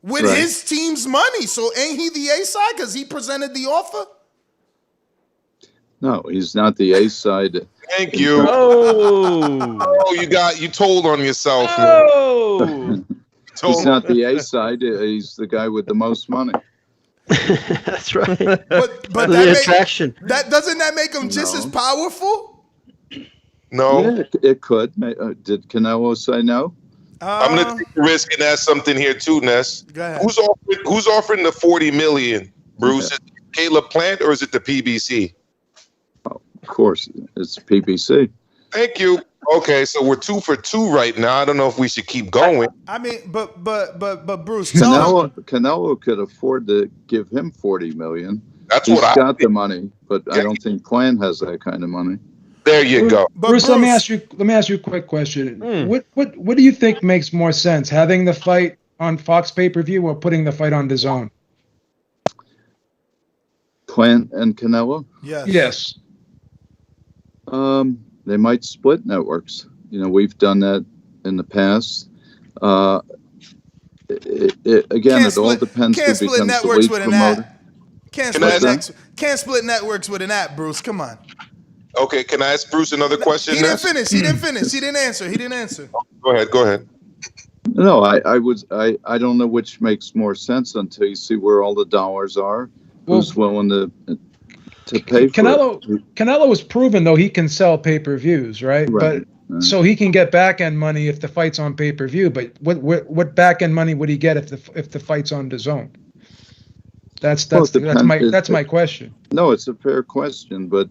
with his team's money. So ain't he the A side because he presented the offer? No, he's not the A side. Thank you. Oh, you told on yourself. Oh. He's not the A side. He's the guy with the most money. That's right. But the attraction. Doesn't that make him just as powerful? No. Yeah, it could. Did Canelo say no? I'm gonna take the risk and ask something here too, Ness. Go ahead. Who's offering the $40 million, Bruce? Is it Caleb Plant or is it the PBC? Oh, of course, it's PBC. Thank you. Okay, so we're 2 for 2 right now. I don't know if we should keep going. I mean, but Bruce, Canelo could afford to give him $40 million. He's got the money, but I don't think Plant has that kind of money. There you go. Bruce, let me ask you a quick question. What do you think makes more sense, having the fight on Fox pay-per-view or putting the fight on DAZN? Plant and Canelo? Yes. They might split networks. We've done that in the past. It all depends who becomes the lead promoter. Can't split networks with an app, Bruce. Come on. Okay, can I ask Bruce another question? He didn't finish. He didn't answer. Go ahead. No, I don't know which makes more sense until you see where all the dollars are. Who's willing to pay for it? Canelo has proven though he can sell pay-per-views, right? But so he can get back-end money if the fight's on pay-per-view. But what back-end money would he get if the fight's on DAZN? That's my question. No, it's a fair question, but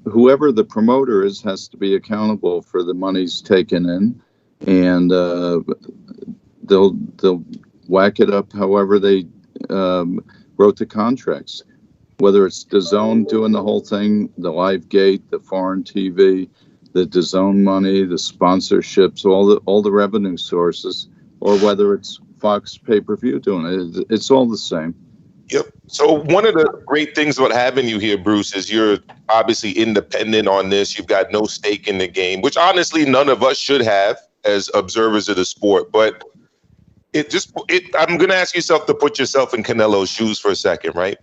whoever the promoter is has to be accountable for the monies taken in, and they'll whack it up however they wrote the contracts. Whether it's DAZN doing the whole thing, the live gate, the foreign TV, the DAZN money, the sponsorships, all the revenue sources, or whether it's Fox pay-per-view doing it, it's all the same. Yep. So one of the great things about having you here, Bruce, is you're obviously independent on this. You've got no stake in the game, which honestly none of us should have as observers of the sport. But I'm going to ask yourself to put yourself in Canelo's shoes for a second, right?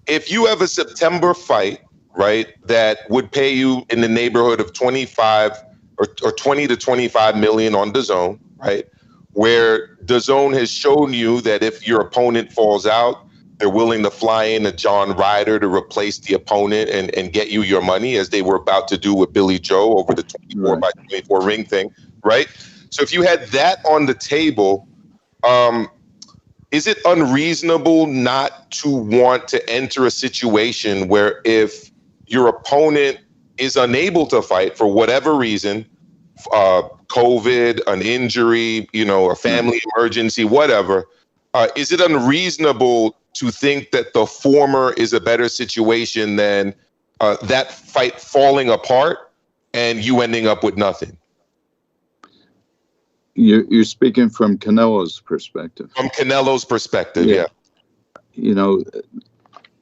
If you have a September fight, right, that would pay you in the neighborhood of 25 or 20 to 25 million on DAZN, right, where DAZN has shown you that if your opponent falls out, they're willing to fly in a John Ryder to replace the opponent and get you your money, as they were about to do with Billy Joe over the 24 by 24 ring thing, right? So if you had that on the table, is it unreasonable not to want to enter a situation where if your opponent is unable to fight for whatever reason, COVID, an injury, a family emergency, whatever, is it unreasonable to think that the former is a better situation than that fight falling apart and you ending up with nothing? You're speaking from Canelo's perspective. From Canelo's perspective, yeah.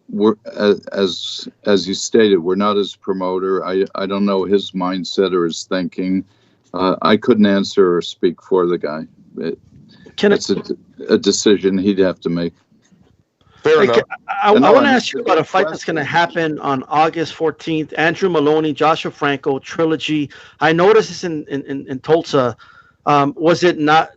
We're as you stated, we're not his promoter. I don't know his mindset or his thinking. I couldn't answer or speak for the guy. It's a decision he'd have to make. Fair enough. I want to ask you about a fight that's going to happen on August 14th. Andrew Maloney, Joshua Franco, trilogy. I noticed this in Tulsa. Was it not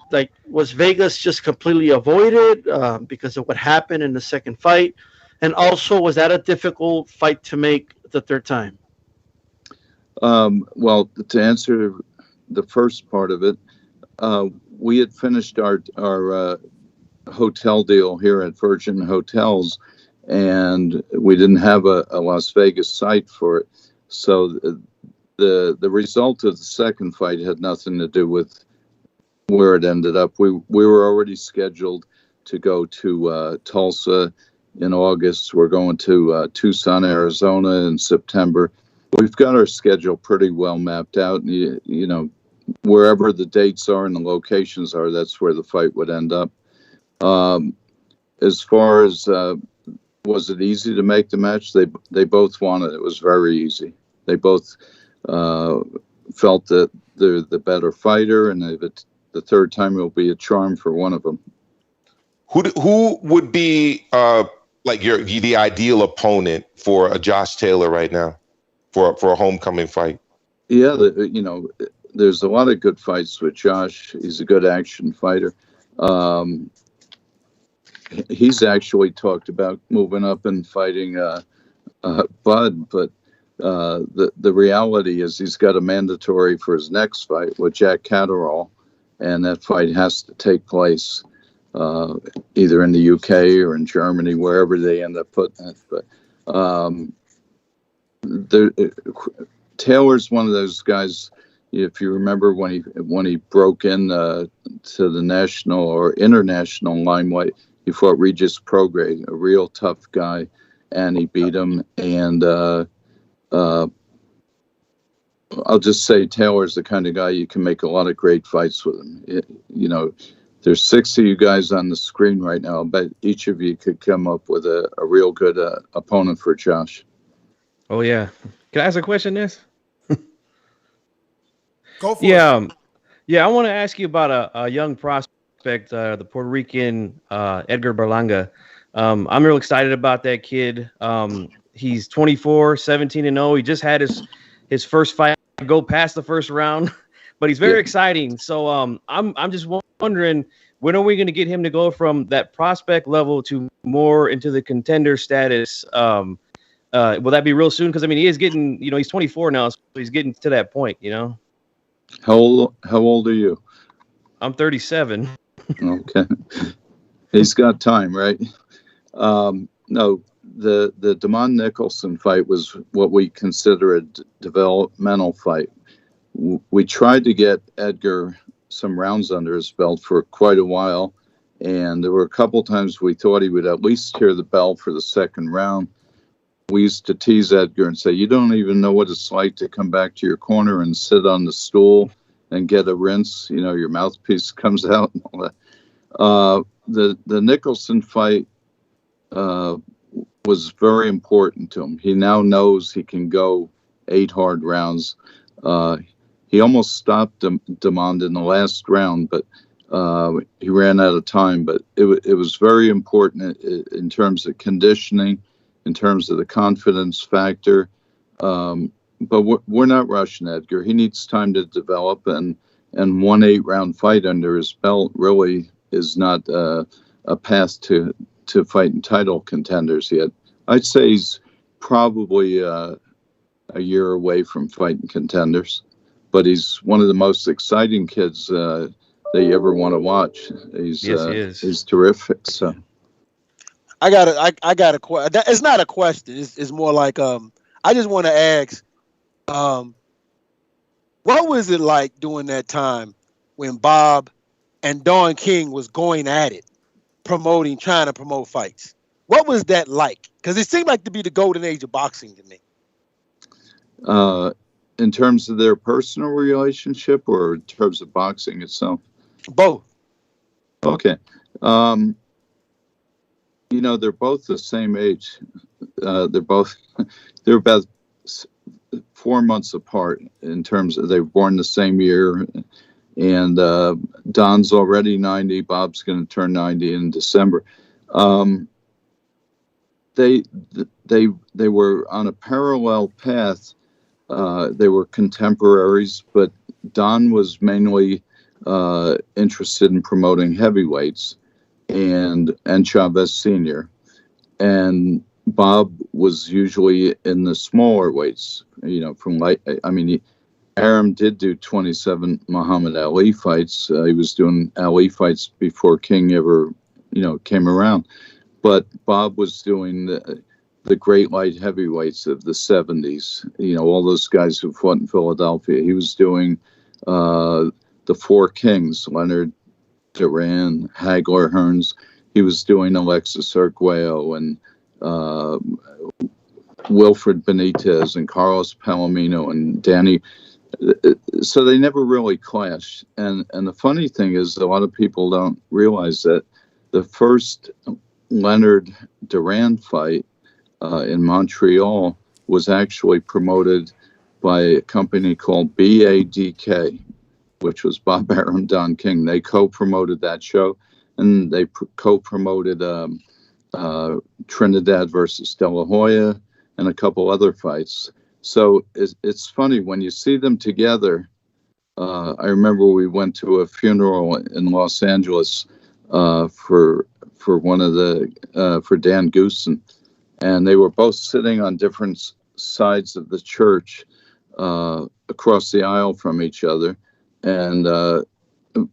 was Vegas just completely avoided because of what happened in the second fight? And also, was that a difficult fight to make the third time? Well, to answer the first part of it, we had finished our hotel deal here at Virgin Hotels, and we didn't have a Las Vegas site for it. So the result of the second fight had nothing to do with where it ended up. We were already scheduled to go to Tulsa in August. We're going to Tucson, Arizona in September. We've got our schedule pretty well mapped out. And, wherever the dates are and the locations are, that's where the fight would end up. As far as was it easy to make the match? They both wanted it. It was very easy. They both felt that they're the better fighter, and the third time it will be a charm for one of them. Who would be the ideal opponent for a Josh Taylor right now for a homecoming fight? Yeah, there's a lot of good fights with Josh. He's a good action fighter. He's actually talked about moving up and fighting Bud, but the reality is he's got a mandatory for his next fight with Jack Catterall, and that fight has to take place either in the UK or in Germany, wherever they end up putting it. But Taylor's one of those guys. If you remember when he broke in to the national or international limelight, he fought Regis Prograis, a real tough guy, and he beat him. And I'll just say Taylor's the kind of guy you can make a lot of great fights with him. There's 6 of you guys on the screen right now. I bet each of you could come up with a real good opponent for Josh. Oh, yeah. Can I ask a question, Ness? Go for it. Yeah, I want to ask you about a young prospect, the Puerto Rican Edgar Berlanga. I'm real excited about that kid. He's 24, 17-0. He just had his first fight go past the first round. but he's very exciting. So I'm just wondering, when are we going to get him to go from that prospect level to more into the contender status? Will that be real soon? Because I mean, he is getting, he's 24 now, so he's getting to that point. How old are you? I'm 37. Okay, he's got time, right? No, the Damon Nicholson fight was what we consider a developmental fight. We tried to get Edgar some rounds under his belt for quite a while, and there were a couple times we thought he would at least hear the bell for the second round. We used to tease Edgar and say, you don't even know what it's like to come back to your corner and sit on the stool and get a rinse. Your mouthpiece comes out and all that. The Nicholson fight was very important to him. He now knows he can go 8 hard rounds. He almost stopped Demond in the last round, but he ran out of time. But it was very important in terms of conditioning, in terms of the confidence factor. But we're not rushing Edgar. He needs time to develop, and 1 8-round fight under his belt really is not a path to fighting title contenders yet. I'd say he's probably a year away from fighting contenders, but he's one of the most exciting kids that you ever want to watch. Yes, he is. He's terrific. So I got a question. It's not a question. It's more like I just want to ask, what was it like during that time when Bob and Don King was going at it, trying to promote fights? What was that like? Because it seemed like to be the golden age of boxing to me. In terms of their personal relationship or in terms of boxing itself? Both. Okay. They're both the same age. They're about 4 months apart in terms of they were born the same year. And Don's already 90. Bob's going to turn 90 in December. They were on a parallel path. They were contemporaries, but Don was mainly interested in promoting heavyweights and Chavez Sr. And Bob was usually in the smaller weights, from light. Aram did do 27 Muhammad Ali fights. He was doing Ali fights before King ever, came around. But Bob was doing the great light heavyweights of the 70s, all those guys who fought in Philadelphia. He was doing the 4 Kings, Leonard, Duran, Hagler, Hearns. He was doing Alexis Arguello and Wilfred Benitez and Carlos Palomino and Danny. So they never really clashed. And the funny thing is, a lot of people don't realize that the first Leonard Duran fight in Montreal was actually promoted by a company called BADK, which was Bob Arum, Don King. They co-promoted that show, and they co-promoted Trinidad versus De La Hoya and a couple other fights. So it's funny when you see them together. I remember we went to a funeral in Los Angeles for one of for Dan Goosen, and they were both sitting on different sides of the church across the aisle from each other. And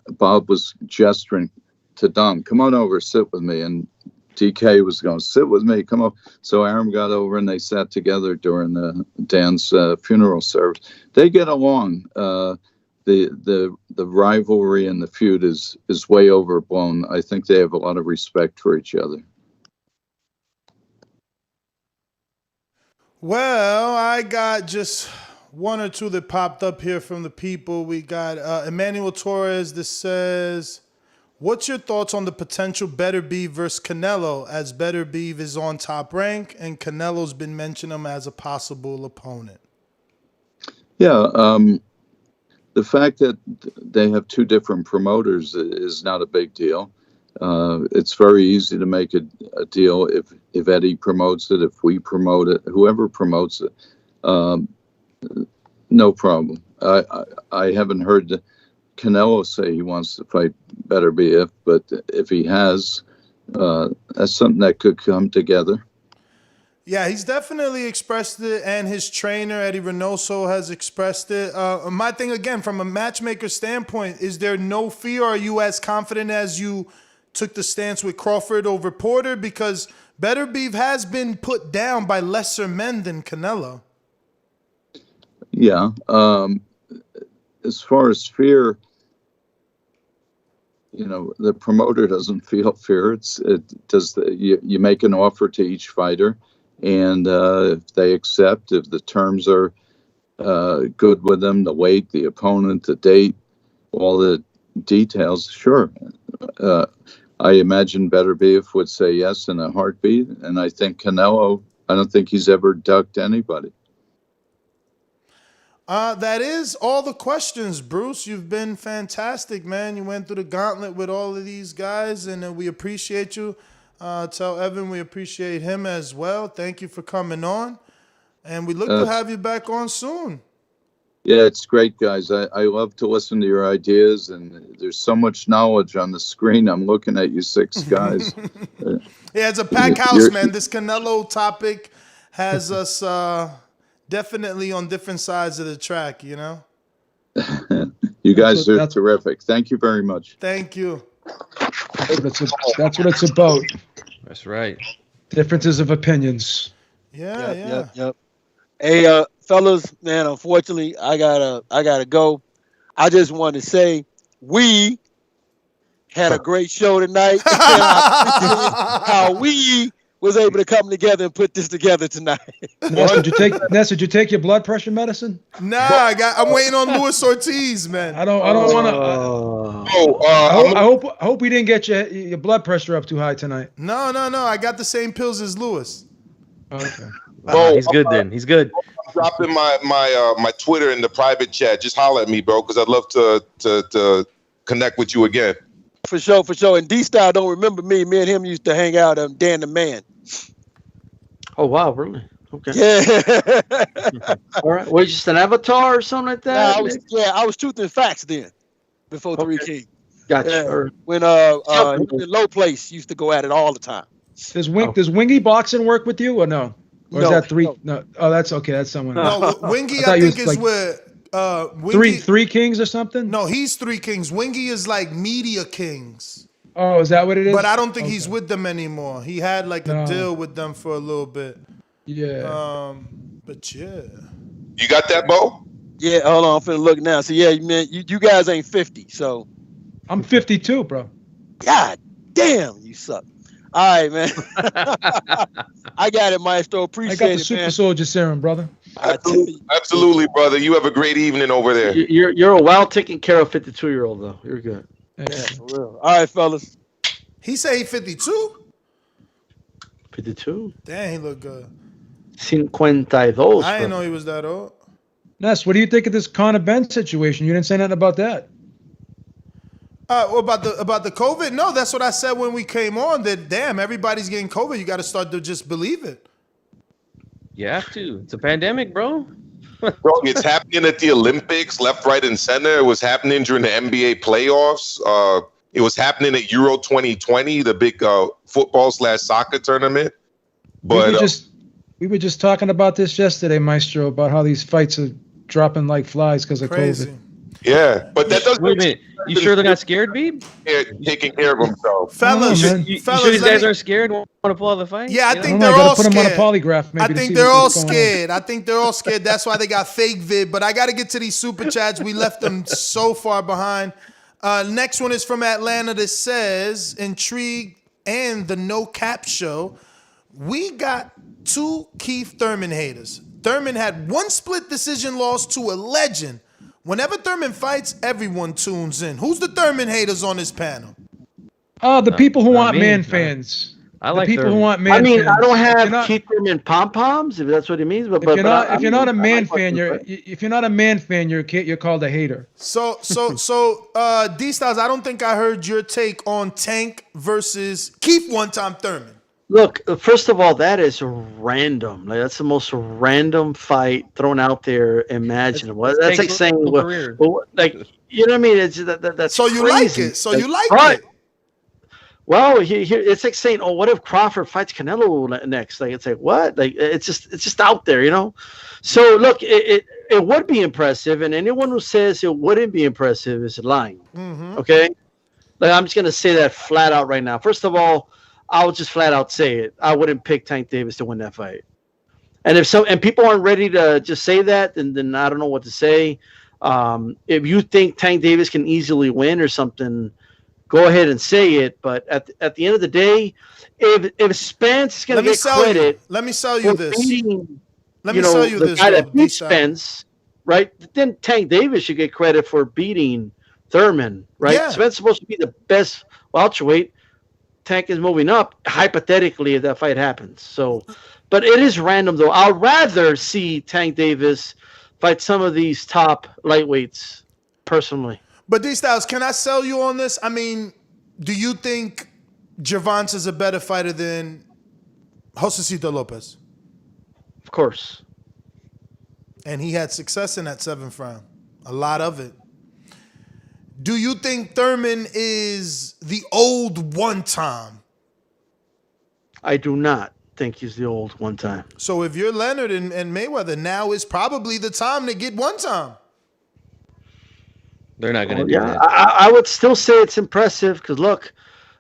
Bob was gesturing to Don, come on over, sit with me. And DK was going, sit with me, come on. So Aram got over and they sat together during Dan's funeral service. They get along. The rivalry and the feud is way overblown. I think they have a lot of respect for each other. Well, I got just one or two that popped up here from the people. We got Emmanuel Torres that says, what's your thoughts on the potential Better Beef versus Canelo, as Better Beef is on Top Rank and Canelo's been mentioning him as a possible opponent? Yeah, the fact that they have two different promoters is not a big deal. It's very easy to make a deal if Eddie promotes it, if we promote it, whoever promotes it. No problem. I haven't heard Canelo say he wants to fight Better BF, but if he has, that's something that could come together. Yeah, he's definitely expressed it, and his trainer, Eddie Reynoso, has expressed it. My thing, again, from a matchmaker standpoint, is there no fear? Are you as confident as you took the stance with Crawford over Porter? Because Better Beef has been put down by lesser men than Canelo. Yeah. As far as fear, the promoter doesn't feel fear. You make an offer to each fighter, and if they accept, if the terms are good with them, the weight, the opponent, the date, all the details, sure. I imagine Better Beef would say yes in a heartbeat, and I think Canelo, I don't think he's ever ducked anybody. That is all the questions, Bruce. You've been fantastic, man. You went through the gauntlet with all of these guys, and we appreciate you. Tell Evan we appreciate him as well. Thank you for coming on, and we look to have you back on soon. Yeah, it's great, guys. I love to listen to your ideas, and there's so much knowledge on the screen. I'm looking at you 6 guys. Yeah, it's a packed house, man. This Canelo topic has us definitely on different sides of the track, You guys are terrific. Thank you very much. Thank you. That's what it's about. That's right. Differences of opinions. Yep. Hey, fellas, man, unfortunately, I gotta go. I just want to say we had a great show tonight. How we was able to come together and put this together tonight. Ness, did you take your blood pressure medicine? Nah, I'm waiting on Luis Ortiz, man. I don't want to. I hope we didn't get your blood pressure up too high tonight. No. I got the same pills as Luis. Okay. He's good then. He's good. I'm dropping my Twitter in the private chat. Just holler at me, bro, because I'd love to connect with you again. For sure. And D-Style don't remember me. Me and him used to hang out on Dan the Man. Oh, wow, really? Okay. Yeah. All right. Was just an avatar or something like that? I was Truth and Facts then, before 3 Kings. Gotcha. Yeah. When the Low Place used to go at it all the time. Does Wingy Boxing work with you or no? Or is that 3? No. Oh, that's okay. That's someone else. No, Wingy, I think, is with Wingy, 3 Kings or something? No, he's 3 Kings. Wingy is like Media Kings. Oh, is that what it is? But I don't think he's with them anymore. He had like a deal with them for a little bit. Yeah. But yeah. You got that, Bo? Yeah, hold on. I'm finna look now. So, yeah, man, you guys ain't 50, so. I'm 52, bro. God damn, you suck. All right, man. I got it, Maestro. Appreciate it, man. I got the Super Soldier Serum, brother. Absolutely, brother. You have a great evening over there. You're a well taken care of 52-year-old, though. You're good. Yeah, for real. All right, fellas. He say he 52? 52? Damn, he look good. 52. I didn't know he was that old. Ness, what do you think of this Conor Benn situation? You didn't say nothing about that. About the COVID? No, that's what I said when we came on. That damn, everybody's getting COVID. You got to start to just believe it. You have to. It's a pandemic, bro. Bro, it's happening at the Olympics, left, right, and center. It was happening during the NBA playoffs. It was happening at Euro 2020, the big football/soccer tournament. But we were just talking about this yesterday, Maestro, about how these fights are dropping like flies because of COVID. Yeah, but that doesn't. Wait a minute. You sure they're not scared, Beeb? Taking care of themselves. Fellas, you sure these guys aren't scared? Want to pull out the fight? Yeah, I think they're all scared. Put them on a polygraph. Maybe I think they're all scared. That's why they got fake vid. But I got to get to these super chats. We left them so far behind. Next one is from Atlanta that says, intrigued and the No Cap Show. We got 2 Keith Thurman haters. Thurman had 1 split decision loss to a legend. Whenever Thurman fights, everyone tunes in. Who's the Thurman haters on this panel? The people who want man fans. I like the people Thurman. who want man fans. I don't have Keith Thurman pom-poms, if that's what he means. But if you're not a man fan, you're called a hater. So D-Styles, I don't think I heard your take on Tank versus Keith one-time Thurman. Look, first of all, that is random. Like that's the most random fight thrown out there imaginable. That's like saying, like you know what I mean? It's that's so you crazy. like it. So you like right. it. Well, here it's like saying, "Oh, what if Crawford fights Canelo next?" Like it's like what? Like it's just out there, you know. So look, it would be impressive, and anyone who says it wouldn't be impressive is lying. Mm-hmm. Okay, like I'm just gonna say that flat out right now. First of all, I would just flat out say it. I wouldn't pick Tank Davis to win that fight. And if people aren't ready to just say that, then I don't know what to say. If you think Tank Davis can easily win or something, go ahead and say it. But at the end of the day, if Spence is going to get credit, let me sell you this. Let me sell you this. The guy that beat Spence, right? Then Tank Davis should get credit for beating Thurman, right? Yeah. Spence is supposed to be the best welterweight. Tank is moving up, hypothetically, if that fight happens. So, but it is random, though. I'd rather see Tank Davis fight some of these top lightweights, personally. But D-Styles, can I sell you on this? I mean, do you think Gervonta's a better fighter than Josecito Lopez? Of course. And he had success in that 7th round. A lot of it. Do you think Thurman is the old one time? I do not think he's the old one time. So if you're Leonard and Mayweather, now is probably the time to get one time. They're not going to do that. I would still say it's impressive because, look,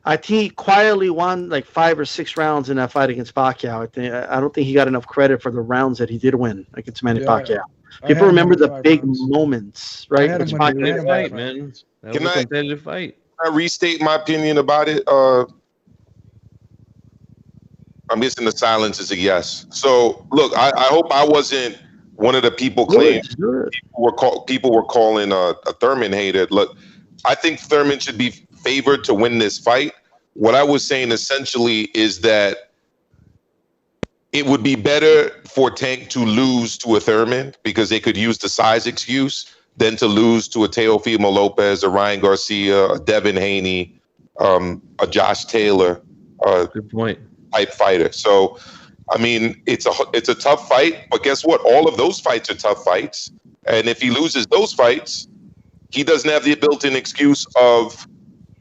I think he quietly won like 5 or 6 rounds in that fight against Pacquiao. I don't think he got enough credit for the rounds that he did win against Manny Pacquiao. People remember the big moments, right? It's a competitive fight, man. That was a competitive fight. Can I restate my opinion about it? I'm guessing the silence is a yes. So, look, I hope I wasn't one of the people claiming people were calling a Thurman hater. Look, I think Thurman should be favored to win this fight. What I was saying essentially is that it would be better for Tank to lose to a Thurman because they could use the size excuse than to lose to a Teofimo Lopez, a Ryan Garcia, a Devin Haney, a Josh Taylor. Good point. Type fighter. So, I mean, it's a tough fight, but guess what? All of those fights are tough fights. And if he loses those fights, he doesn't have the built-in excuse of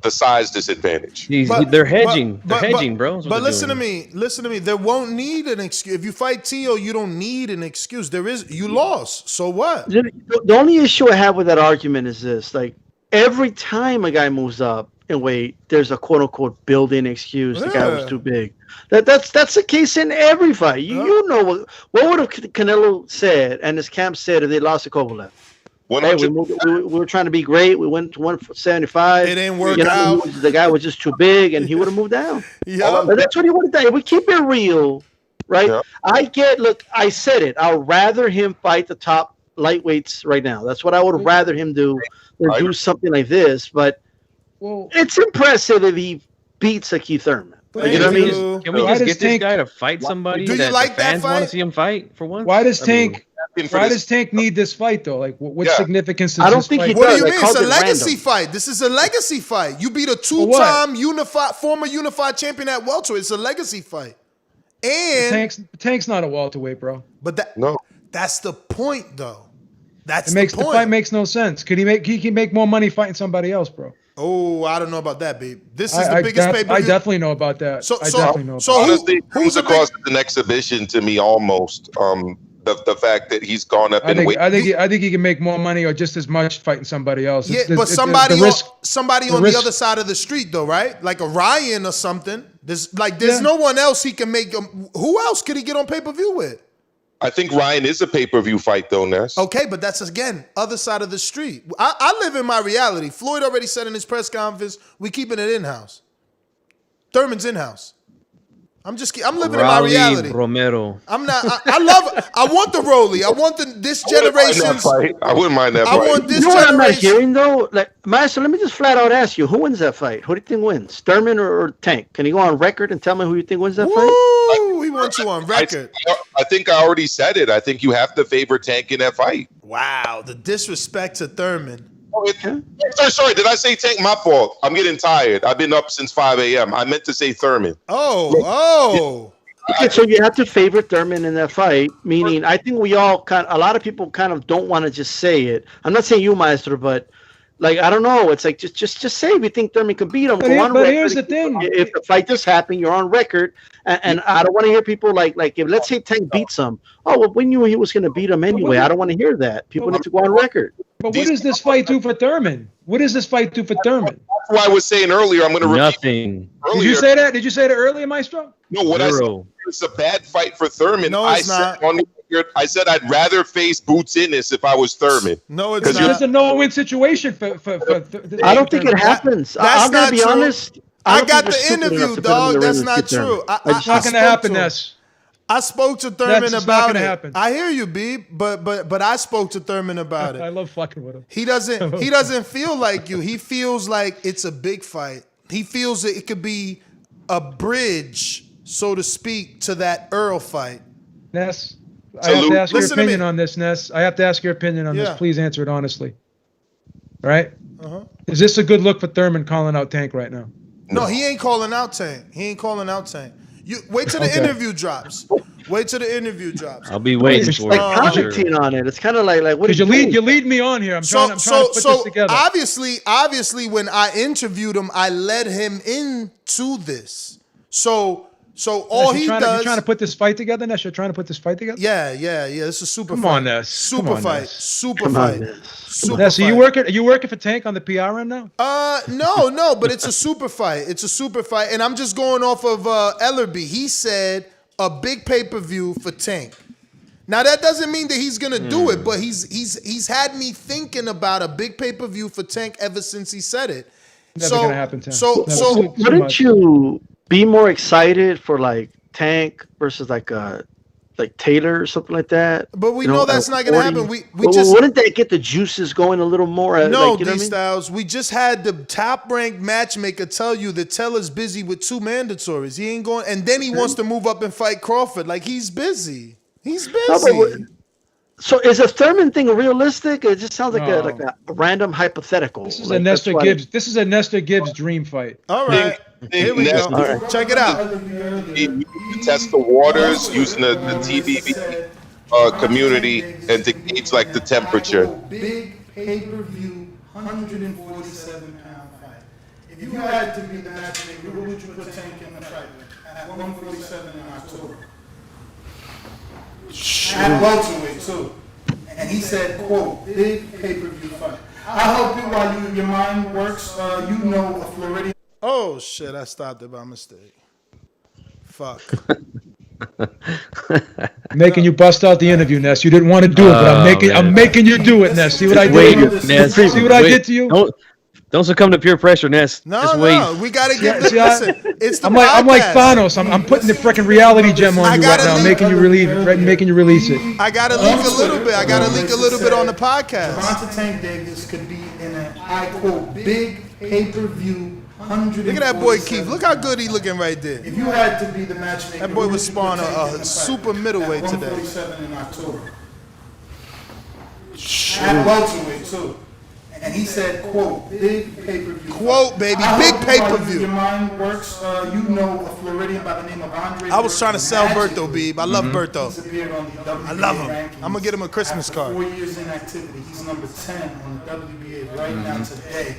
the size disadvantage. They're hedging. They're hedging, bro. But listen to me. Listen to me. There won't need an excuse. If you fight Tio, you don't need an excuse. You lost. So what? The only issue I have with that argument is this: like every time a guy moves up in weight, there's a quote unquote built-in excuse. The guy was too big. That's the case in every fight. You know what would have Canelo said and his camp said if they lost to Kovalev? Hey, we were trying to be great. We went to 175. It didn't work out. The guy was just too big, and he would have moved down. Yeah, but that's what he would have done. We keep it real, right? Yeah. Look, I said it. I'd rather him fight the top lightweights right now. That's what I would rather him do than do something like this. But it's impressive if he beats a Keith Thurman. You know what I mean? Can we just get this guy to fight somebody that the fans want to see him fight for once? Why does Tank need this fight though? Like, what significance does this fight? What do you mean? It's a legacy fight. This is a legacy fight. You beat a 2-time former unified champion at welterweight. It's a legacy fight. And Tank's not a welterweight, bro. But that's the point, though. The fight makes no sense. He can make more money fighting somebody else, bro. Oh, I don't know about that, babe. This is the biggest pay-per-view. I definitely know about that. Honestly, who's across an exhibition to me almost. The fact that he's gone up in weight. I think he can make more money or just as much fighting somebody else. But somebody on the other side of the street, though, right? Like a Ryan or something. There's no one else he can make. Who else could he get on pay-per-view with? I think Ryan is a pay-per-view fight, though, Ness. Okay, but that's, again, other side of the street. I live in my reality. Floyd already said in his press conference, we keeping it in-house. Thurman's in-house. I'm living in my reality. Romero. I'm not. I want the Rolly. I want this generation's. I wouldn't mind that fight. I want this generation. What I'm not hearing though, Master. Let me just flat out ask you: who wins that fight? Who do you think wins, Thurman or Tank? Can you go on record and tell me who you think wins that fight? We want you on record. I think I already said it. I think you have to favor Tank in that fight. Wow, the disrespect to Thurman. Sorry, did I say Tank? My fault. I'm getting tired. I've been up since 5 a.m. I meant to say Thurman. Okay, so you have to favor Thurman in that fight, meaning I think we all a lot of people kind of don't want to just say it. I'm not saying you, Maestro, but like, I don't know. It's like, just say if you think Thurman can beat him. But here's the thing. If the fight does happen, you're on record. And I don't want to hear people like if let's say Tank beats him. Oh, well, we knew he was going to beat him anyway. I don't want to hear that. People need to go on record. But what does this fight do for Thurman? What does this fight do for Thurman? That's what I was saying earlier. I'm going to repeat nothing. Did you say that? Did you say that earlier, Maestro? No, what I said, it's a bad fight for Thurman. No, it's not. I said I'd rather face Boots Ennis if I was Thurman. No, it's not. It's a no-win situation for I don't think it happens. I'm going to be honest. I got the interview, dog. That's not true. It's not going to happen, Ness. I spoke to Thurman about it. Happen. I hear you, B, but I spoke to Thurman about it. I love fucking with him. He doesn't feel like you. He feels like it's a big fight. He feels that it could be a bridge, so to speak, to that Earl fight. Ness, I have to ask your opinion on this, Ness. I have to ask your opinion on this. Please answer it honestly. All right? Is this a good look for Thurman calling out Tank right now? No, he ain't calling out Tank. You wait till the interview drops. Wait till the interview drops. I'll be waiting it's for like it. commenting on it. It's kind of like what did you lead me on here? I'm trying to put this together. Obviously, when I interviewed him, I led him into this. So all he does. You're trying to put this fight together, Ness. You're trying to put this fight together. Yeah. This is a super fight. Come on, Ness. Super fight. Ness, are you working for Tank on the PR end now? No, but it's a super fight. It's a super fight, and I'm just going off of Ellerby. He said a big pay-per-view for Tank. Now that doesn't mean that he's gonna do it, but he's had me thinking about a big pay-per-view for Tank ever since he said it. Never gonna happen, Tank. So wouldn't you be more excited for like Tank versus like Taylor or something like that? But we know that's not gonna happen. We just wouldn't that get the juices going a little more? No, D Styles. We just had the top-ranked matchmaker tell you that Taylor's busy with 2 mandatories. He ain't going, and then he wants to move up and fight Crawford. Like he's busy. He's busy. So is a Thurman thing realistic? It just sounds like a random hypothetical. This is a Nestor Gibbs. This is a Nestor Gibbs dream fight. All right. Here we go. Right. Check it out. Test the waters using the TBV community and to gauge like the temperature. Big pay-per-view, 147-pound fight. If you had to be the matchmaker, who would you put Tank in the fight with at 147 in October? At welterweight too. And he said, quote, big pay-per-view fight. I'll help you while your mind works. You know a Floridian. Oh shit, I stopped it by mistake. Fuck. Making you bust out the interview, Ness. You didn't want to do it, but I'm making you do it, Ness. See what I did? Ness. See what I did to you? Don't succumb to peer pressure, Ness. No, we gotta get this. Listen, it's the I'm like Thanos. I'm putting the freaking reality gem on you right now, making you release it. I gotta leak a little bit. On the podcast. Gervonta Tank Davis could be in an I quote big pay-per-view. Look at that boy Keith. Look how good he looking right there. If you had to be the matchmaker, that boy was spawned a super middleweight today. 147 in October. At welterweight too. And he said, quote, big pay-per-view. Quote, baby, big pay-per-view. Your mind works. You know a Floridian by the name of Andre. I was trying to sell Berto, Beeb. I love Berto. I love him. I'm going to get him a Christmas card. 4 years in activity. He's number 10 on the WBA right now today.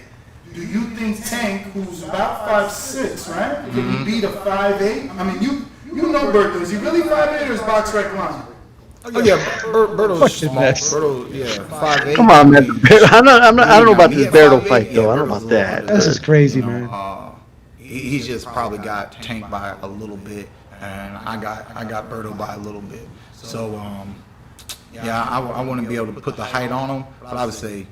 Do you think Tank, who's about 5'6", right? Can he beat a 5'8"? I mean, you know Berto. Is he really 5'8" or is box rec line? Oh yeah, Berto's small. Berto, yeah, 5'8". Come on, man. I don't know about this Berto fight though. I don't know about that. This is crazy, man. He just probably got Tank by a little bit, and I got Berto by a little bit. So yeah, I wouldn't be able to put the height on him, but I would say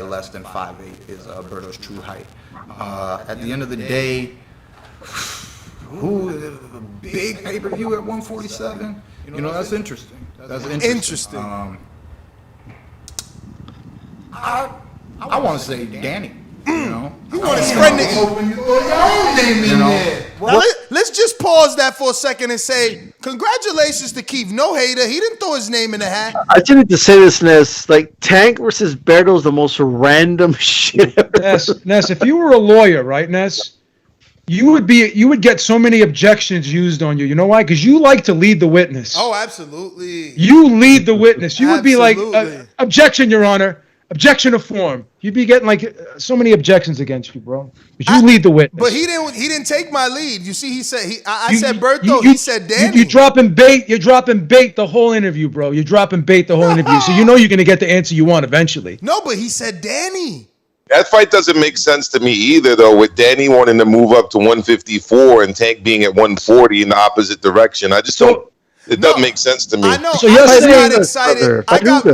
less than 5'8" is Berto's true height. At the end of the day, a big pay-per-view at 147. That's interesting. That's interesting. I want to say Danny. You want to spread the open. You throw your own name in there. Well, let's just pause that for a second and say, congratulations to Keith. No hater. He didn't throw his name in the hat. I just need to say this, Ness. Like, Tank versus Berto is the most random shit ever. Ness, if you were a lawyer, right, Ness, you would get so many objections used on you. You know why? Because you like to lead the witness. Oh, absolutely. You lead the witness. You would be like, Absolutely. objection, Your Honor. Objection to form. You'd be getting like so many objections against you, bro. But you lead the witness. But he didn't take my lead. You see, he said I said Berto. He said Danny. You're dropping bait. You're dropping bait the whole interview, bro. You're dropping bait the whole interview. So you know you're gonna get the answer you want eventually. No, but he said Danny. That fight doesn't make sense to me either, though, with Danny wanting to move up to 154 and Tank being at 140 in the opposite direction. I just don't. It doesn't make sense to me. I know. So I you're just saying- got excited.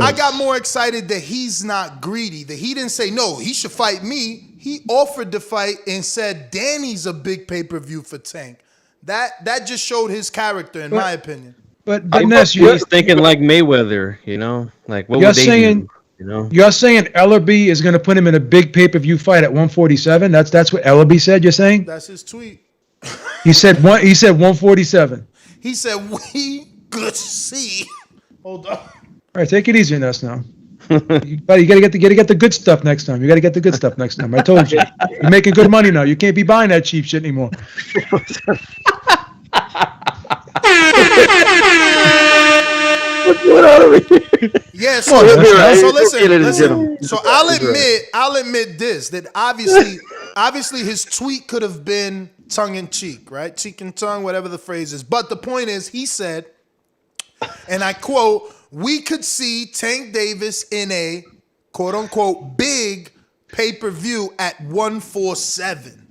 I got more excited that he's not greedy. That he didn't say no. He should fight me. He offered to fight and said Danny's a big pay-per-view for Tank. That just showed his character, in my opinion. But Ness, He's thinking like Mayweather, you know, like what you're would they saying, do? You know, you're saying Ellerby is going to put him in a big pay-per-view fight at 147. That's what Ellerby said. You're saying? That's his tweet. He said 147. He said we good see. Hold on. All right, take it easy, Ness. Now, you gotta get the good stuff next time. You gotta get the good stuff next time. I told you. You're making good money now. You can't be buying that cheap shit anymore. Yeah, Come on, Ness. so listen. So I'll admit this, that obviously his tweet could have been tongue in cheek, right? Cheek and tongue, whatever the phrase is. But the point is, he said, and I quote, "We could see Tank Davis in a quote unquote big pay-per-view at 147."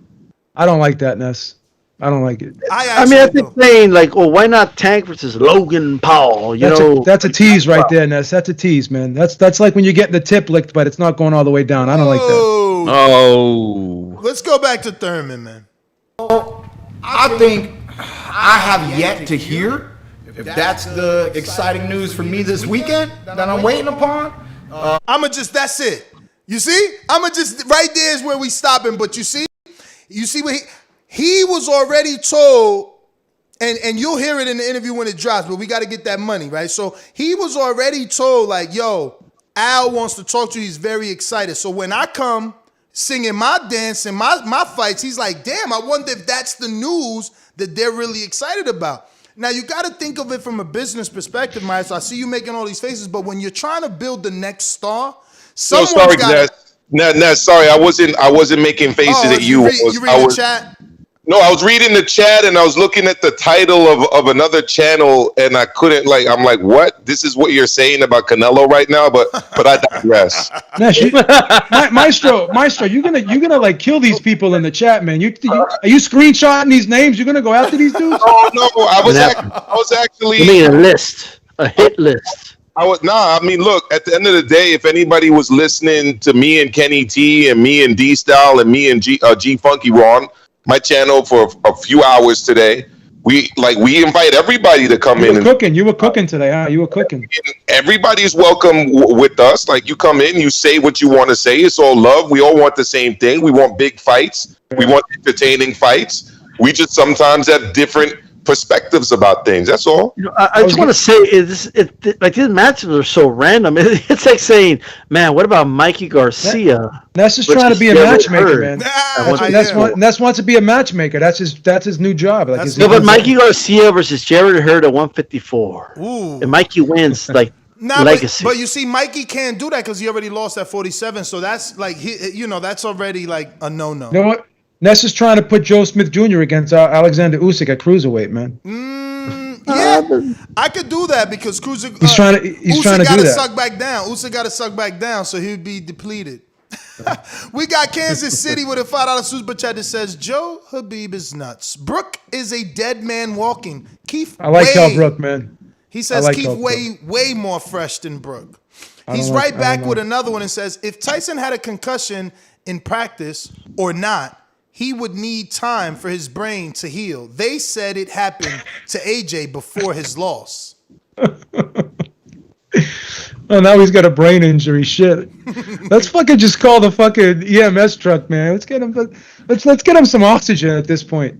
I don't like that, Ness. I don't like it. I mean, I've been saying, like, oh, why not Tank versus Logan Paul? That's a tease right there, Ness. That's a tease, man. That's like when you're getting the tip licked, but it's not going all the way down. I don't like that. Oh. Let's go back to Thurman, man. I think I have yet to hear if that's the exciting news for me this weekend that I'm waiting upon. That's it. You see? Right there is where we stopping. But you see what he was already told, and you'll hear it in the interview when it drops, but we got to get that money, right? So he was already told, like, yo, Al wants to talk to you. He's very excited. So when I come singing my dance and my fights, he's like, damn, I wonder if that's the news that they're really excited about. Now, you got to think of it from a business perspective, Myers. I see you making all these faces, but when you're trying to build the next star, someone's got to... Ness, sorry, I wasn't making faces at you. You read the chat? No, I was reading the chat and I was looking at the title of another channel and I couldn't, like, I'm like, what? This is what you're saying about Canelo right now? But I digress. Nash, Maestro, you're gonna like kill these people in the chat, man. Are you screenshotting these names? You're gonna go after these dudes? Oh no, I was actually. You mean a hit list. I mean, look, at the end of the day, if anybody was listening to me and Kenny T and me and D-Style and me and G Funky were on my channel for a few hours today, we invite everybody to come in. You were cooking today, huh? You were cooking. Everybody's welcome with us. Like, you come in, you say what you want to say. It's all love. We all want the same thing. We want big fights. We want entertaining fights. We just sometimes have different perspectives about things. That's all. I just want to say like these matches are so random. It's like saying, man, what about Mikey Garcia? That's just trying to be a matchmaker, man. Ness wants to be a matchmaker. That's his new job. Like, but Mikey Garcia versus Jared Heard at 154. Ooh. And Mikey wins like legacy. But you see, Mikey can't do that because he already lost at 47. So that's like that's already like a no-no. You know what? Ness is trying to put Joe Smith Jr. against Alexander Usyk at cruiserweight, man. Yeah, I could do that because he's trying to do that. Usyk got to suck back down, so he'd be depleted. We got Kansas City with a $5 super chat that says Joe Habib is nuts. Brooke is a dead man walking. Keith, I like Cal Brooke, man. He says Keith way more fresh than Brooke. He's right back with another one and says if Tyson had a concussion in practice or not, he would need time for his brain to heal. They said it happened to AJ before his loss. Oh, now he's got a brain injury. Shit. Let's fucking just call the fucking EMS truck, man. Let's get him some oxygen at this point.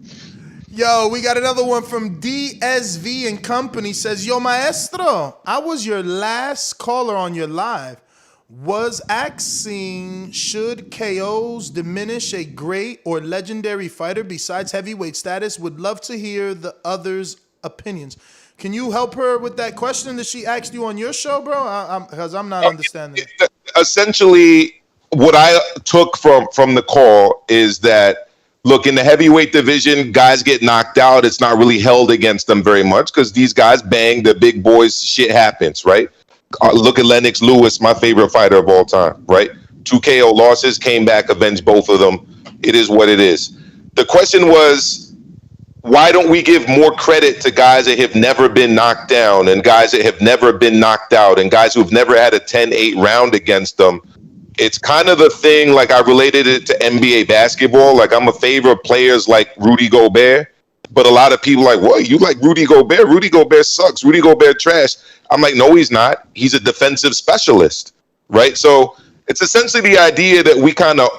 Yo, we got another one from DSV and Company. Says, yo, maestro, I was your last caller on your live. Was asking, should KOs diminish a great or legendary fighter besides heavyweight status? Would love to hear the others' opinions. Can you help her with that question that she asked you on your show, bro? Because I'm not understanding. Essentially, what I took from the call is that, look, in the heavyweight division, guys get knocked out. It's not really held against them very much because these guys bang the big boys. Shit happens, right? Look at Lennox Lewis, my favorite fighter of all time, right? 2 KO losses, came back, avenged both of them. It is what it is. The question was, why don't we give more credit to guys that have never been knocked down and guys that have never been knocked out and guys who've never had a 10-8 round against them? It's kind of the thing, like I related it to NBA basketball. Like I'm a favor of players like Rudy Gobert, but a lot of people are like, what, you like Rudy Gobert? Rudy Gobert sucks. Rudy Gobert trash. I'm like, no, he's not. He's a defensive specialist, right? So it's essentially the idea that we kind of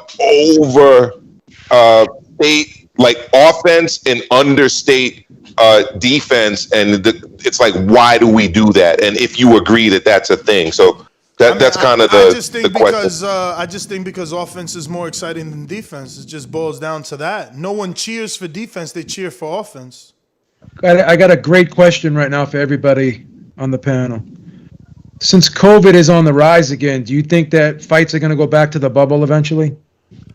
overstate like offense and understate defense, and it's like, why do we do that? And if you agree that that's a thing, so that's kind of the question. I just think because offense is more exciting than defense. It just boils down to that. No one cheers for defense; they cheer for offense. I got a great question right now for everybody on the panel. Since COVID is on the rise again, do you think that fights are going to go back to the bubble eventually?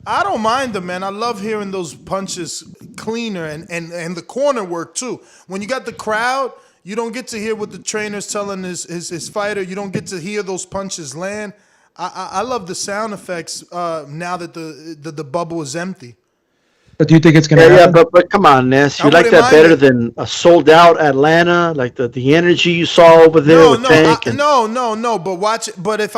I don't mind them, man. I love hearing those punches cleaner and the corner work too. When you got the crowd, you don't get to hear what the trainer's telling his fighter. You don't get to hear those punches land. I love the sound effects now that the bubble is empty. But do you think it's going to happen? Yeah, but come on, Ness. You like that better than a sold-out Atlanta? Like the energy you saw over there with Tank? No. But watch it. But if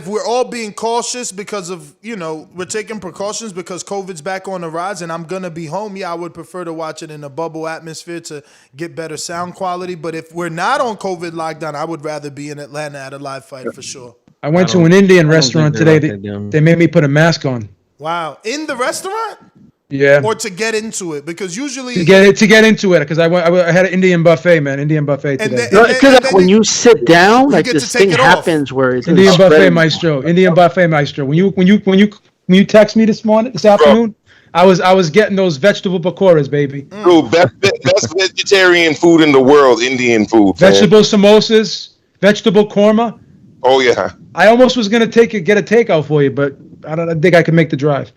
we're all being cautious because of, we're taking precautions because COVID's back on the rise and I'm gonna be home. Yeah, I would prefer to watch it in a bubble atmosphere to get better sound quality. But if we're not on COVID lockdown, I would rather be in Atlanta at a live fight for sure. I went to an Indian restaurant today. They made me put a mask on. Wow, in the restaurant? Yeah. Or to get into it, because usually to get into it, because I had an Indian buffet, man. Indian buffet today. Because when you sit down, like this thing happens where it's Indian buffet maestro. Indian buffet maestro. When you text me this afternoon, I was getting those vegetable pakoras, baby. Dude, best vegetarian food in the world, Indian food. Vegetable samosas, vegetable korma. Oh yeah. I almost was gonna get a takeout for you, but I think I can make the drive.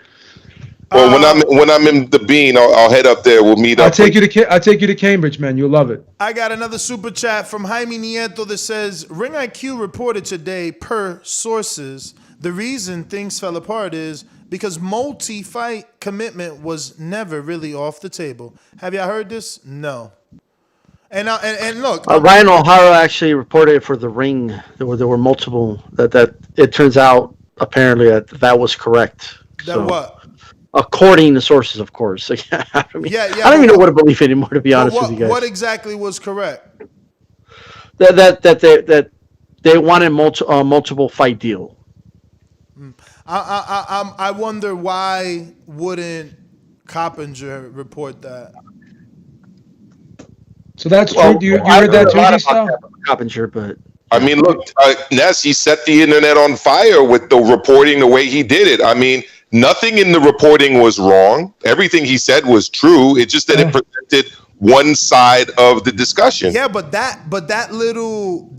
Well, when I'm in the Bean, I'll head up there. We'll meet up. I'll take you to Cambridge, man. You'll love it. I got another super chat from Jaime Nieto that says, Ring IQ reported today, per sources, the reason things fell apart is because multi-fight commitment was never really off the table. Have y'all heard this? No. And look, Ryan O'Hara actually reported it for the Ring. There were multiple. That it turns out apparently that was correct. What? According to sources, of course. I don't even know what to believe anymore, to be honest with you guys. What exactly was correct? That they wanted multiple fight deal. I wonder why wouldn't Coppinger report that? So that's true. You heard that too, Style? Coppinger, but I mean, look, Ness, he set the internet on fire with the reporting the way he did it. I mean, nothing in the reporting was wrong. Everything he said was true. It's just that it presented one side of the discussion. Yeah, but that little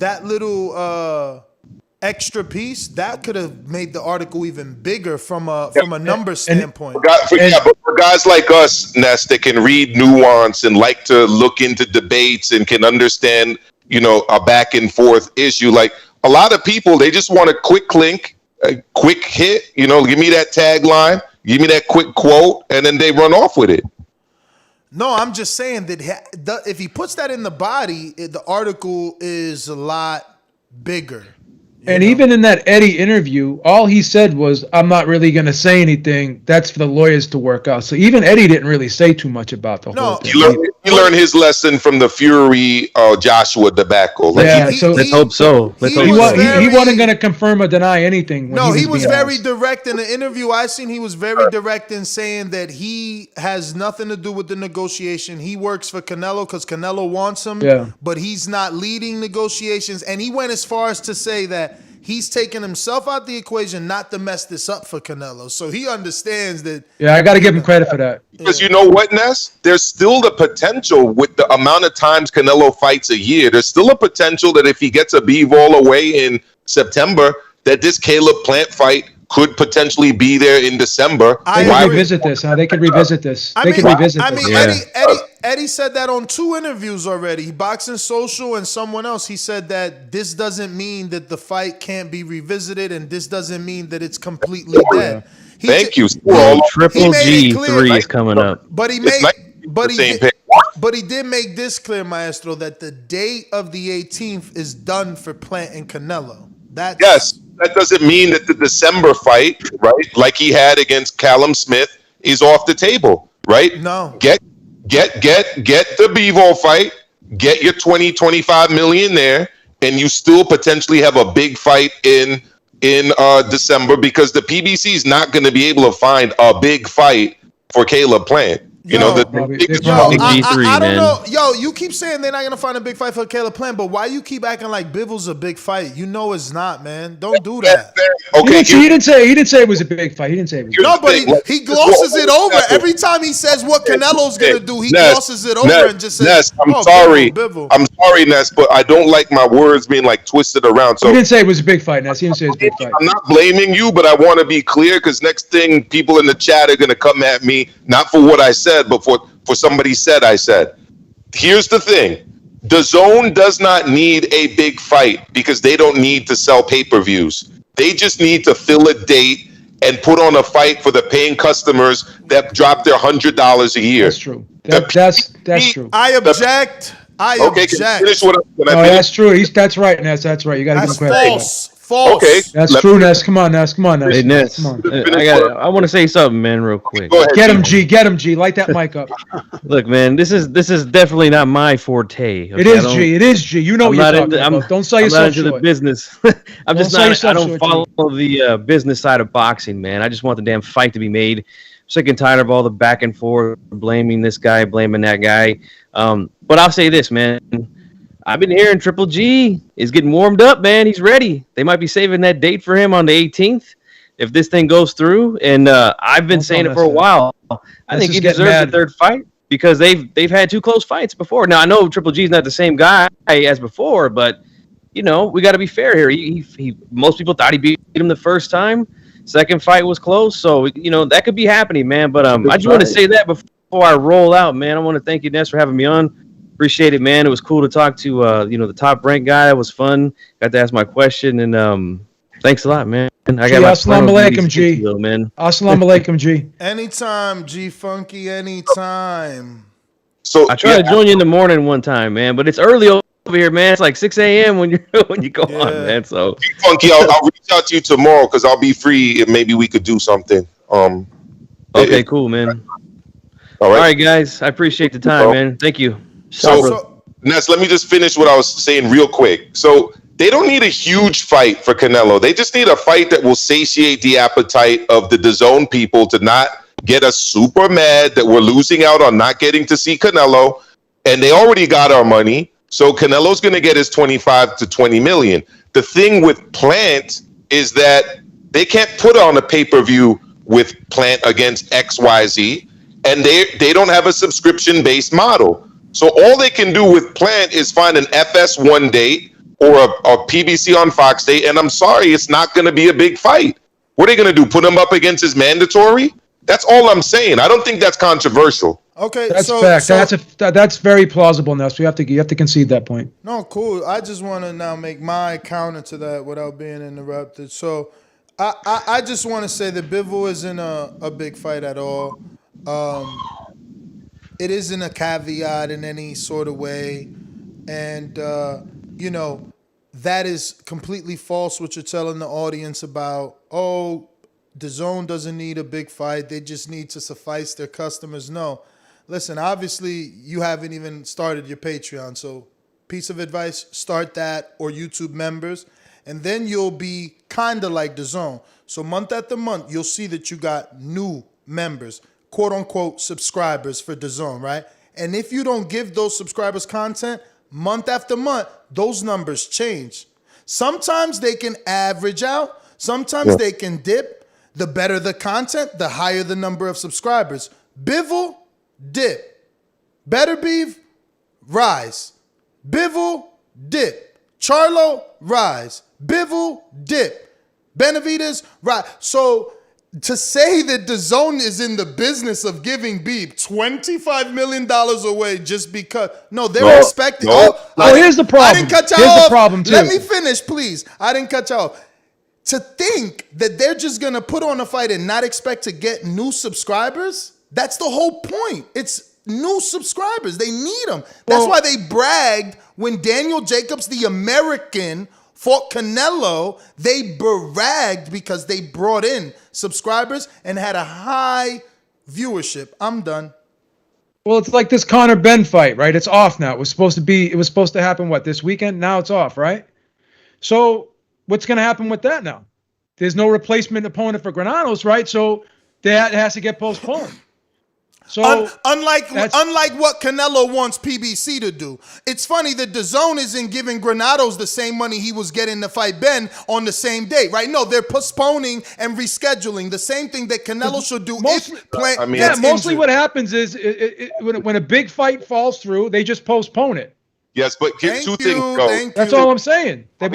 extra piece that could have made the article even bigger from a number standpoint. But for guys like us, Ness, that can read nuance and like to look into debates and can understand, a back and forth issue. Like a lot of people, they just want a quick link, a quick hit, give me that tagline, give me that quick quote, and then they run off with it. No, I'm just saying that if he puts that in the body, the article is a lot bigger. And even in that Eddie interview, all he said was, "I'm not really going to say anything. That's for the lawyers to work out." So even Eddie didn't really say too much about the whole thing. He learned his lesson from the Fury Joshua debacle. Let's hope so. He wasn't going to confirm or deny anything. No, he was very direct in the interview I seen. He was very direct in saying that he has nothing to do with the negotiation. He works for Canelo because Canelo wants him, but he's not leading negotiations. And he went as far as to say that he's taking himself out the equation not to mess this up for Canelo. So he understands that. Yeah, I got to give him credit for that. Because you know what, Ness? There's still the potential with the amount of times Canelo fights a year. There's still a potential that if he gets a B-Vol away in September, that this Caleb Plant fight could potentially be there in December. They could revisit this. They could revisit this. Eddie said that on 2 interviews already. Boxing Social and someone else. He said that this doesn't mean that the fight can't be revisited, and this doesn't mean that it's completely dead. Thank you. Triple G3 is coming up. But he did make this clear, Maestro, that the date of the 18th is done for Plant and Canelo. Yes, that doesn't mean that the December fight, right, like he had against Callum Smith, is off the table, right? No. Get the B-Vol fight, get your 20-25 million there, and you still potentially have a big fight in December, because the PBC is not going to be able to find a big fight for Caleb Plant. You know, I don't know. Yo, you keep saying they're not going to find a big fight for Caleb Plant, but why you keep acting like Bivol's a big fight? You know it's not, man. Don't do that. Okay, he didn't say it was a big fight. He didn't say it was. No, but he glosses it over. Every time he says what Canelo's going to do, he glosses it over and just says, Ness, I'm sorry, Ness, but I don't like my words being like twisted around. So he didn't say it was a big fight, Ness. He didn't say it was a big fight. I'm not blaming you, but I want to be clear, because next thing people in the chat are going to come at me, not for what I said, but for somebody said I said. Here's the thing. DAZN does not need a big fight because they don't need to sell pay-per-views. They just need to fill a date and put on a fight for the paying customers that drop their $100 a year. That's true. That's true. I object. Okay, can I finish what I'm No, that's true. That's right, Ness. That's right. You got to give him credit. False. Okay, that's true, Ness. Come on, Ness. Hey, Ness. Come on. I want to say something, man, real quick. Go ahead, Get him, G. Get him, G. Light that mic up. Look, man, this is definitely not my forte. Okay? It is, G. It is, G. You know what you're talking about. Don't sell yourself I'm not into short. the business. I'm just not. I don't follow the business side of boxing, man. I just want the damn fight to be made. I'm sick and tired of all the back and forth, blaming this guy, blaming that guy. But I'll say this, man. I've been hearing Triple G is getting warmed up, man. He's ready. They might be saving that date for him on the 18th if this thing goes through. And I've been saying it for a while. I think he deserves a third fight because they've had 2 close fights before. Now, I know Triple G's not the same guy as before, but, you know, we got to be fair here. He most people thought he beat him the first time. Second fight was close. So, you know, that could be happening, man. But I just want to say that before I roll out, man. I want to thank you, Ness, for having me on. Appreciate it, man. It was cool to talk to the top ranked guy. It was fun. Got to ask my question, and thanks a lot, man. I got my Assalamu alaikum, G. Man. Assalamu alaikum, G. Anytime, G Funky. Anytime. So I tried to join you in the morning one time, man, but it's early over here, man. It's like 6 a.m. when you go on, man. So G Funky, I'll reach out to you tomorrow because I'll be free and maybe we could do something. Okay, cool, man. All right, guys. I appreciate the time, man. Thank you. So, Ness, let me just finish what I was saying real quick. So, they don't need a huge fight for Canelo. They just need a fight that will satiate the appetite of the DAZN people to not get us super mad that we're losing out on not getting to see Canelo. And they already got our money. So, Canelo's going to get his 25 to 20 million. The thing with Plant is that they can't put on a pay-per-view with Plant against XYZ. And they don't have a subscription-based model. So all they can do with Plant is find an FS1 date or a PBC on Fox date, and I'm sorry, it's not going to be a big fight. What are they going to do, put him up against his mandatory? That's all I'm saying. I don't think that's controversial. Okay, that's fact. That's very plausible, Ness. You have to concede that point. No, cool. I just want to now make my counter to that without being interrupted. So I just want to say that Bivol isn't a big fight at all. It isn't a caveat in any sort of way. And, that is completely false what you're telling the audience about, oh, DAZN doesn't need a big fight. They just need to suffice their customers. No. Listen, obviously, you haven't even started your Patreon. So, piece of advice, start that, or YouTube members. And then you'll be kind of like DAZN. So, month after month, you'll see that you got new members, quote-unquote subscribers for DAZN, right? And if you don't give those subscribers content, month after month, those numbers change. Sometimes they can average out. Sometimes they can dip. The better the content, the higher the number of subscribers. Bivol, dip. Better Beef, rise. Bivol, dip. Charlo, rise. Bivol, dip. Benavides, rise. So to say that DAZN is in the business of giving Beef $25 million away just because, no, they're expecting. Here's the problem. I didn't cut you Here's off. the problem, too. Let me finish, please. I didn't cut you off. To think that they're just going to put on a fight and not expect to get new subscribers, that's the whole point. It's new subscribers. They need them. That's why they bragged when Daniel Jacobs, the American, fought Canelo. They bragged because they brought in subscribers and had a high viewership. I'm done. Well, it's like this Conor Benn fight, right? It's off now. It was supposed to happen, what, this weekend? Now it's off, right? So what's going to happen with that now? There's no replacement opponent for Granados, right? So that has to get postponed. So unlike what Canelo wants PBC to do, it's funny that DAZN isn't giving Granados the same money he was getting to fight Ben on the same day, right? No, they're postponing and rescheduling the same thing that Canelo should do. Mostly what happens is when a big fight falls through, they just postpone it. Yes, but here's two things, though. That's all I'm saying. They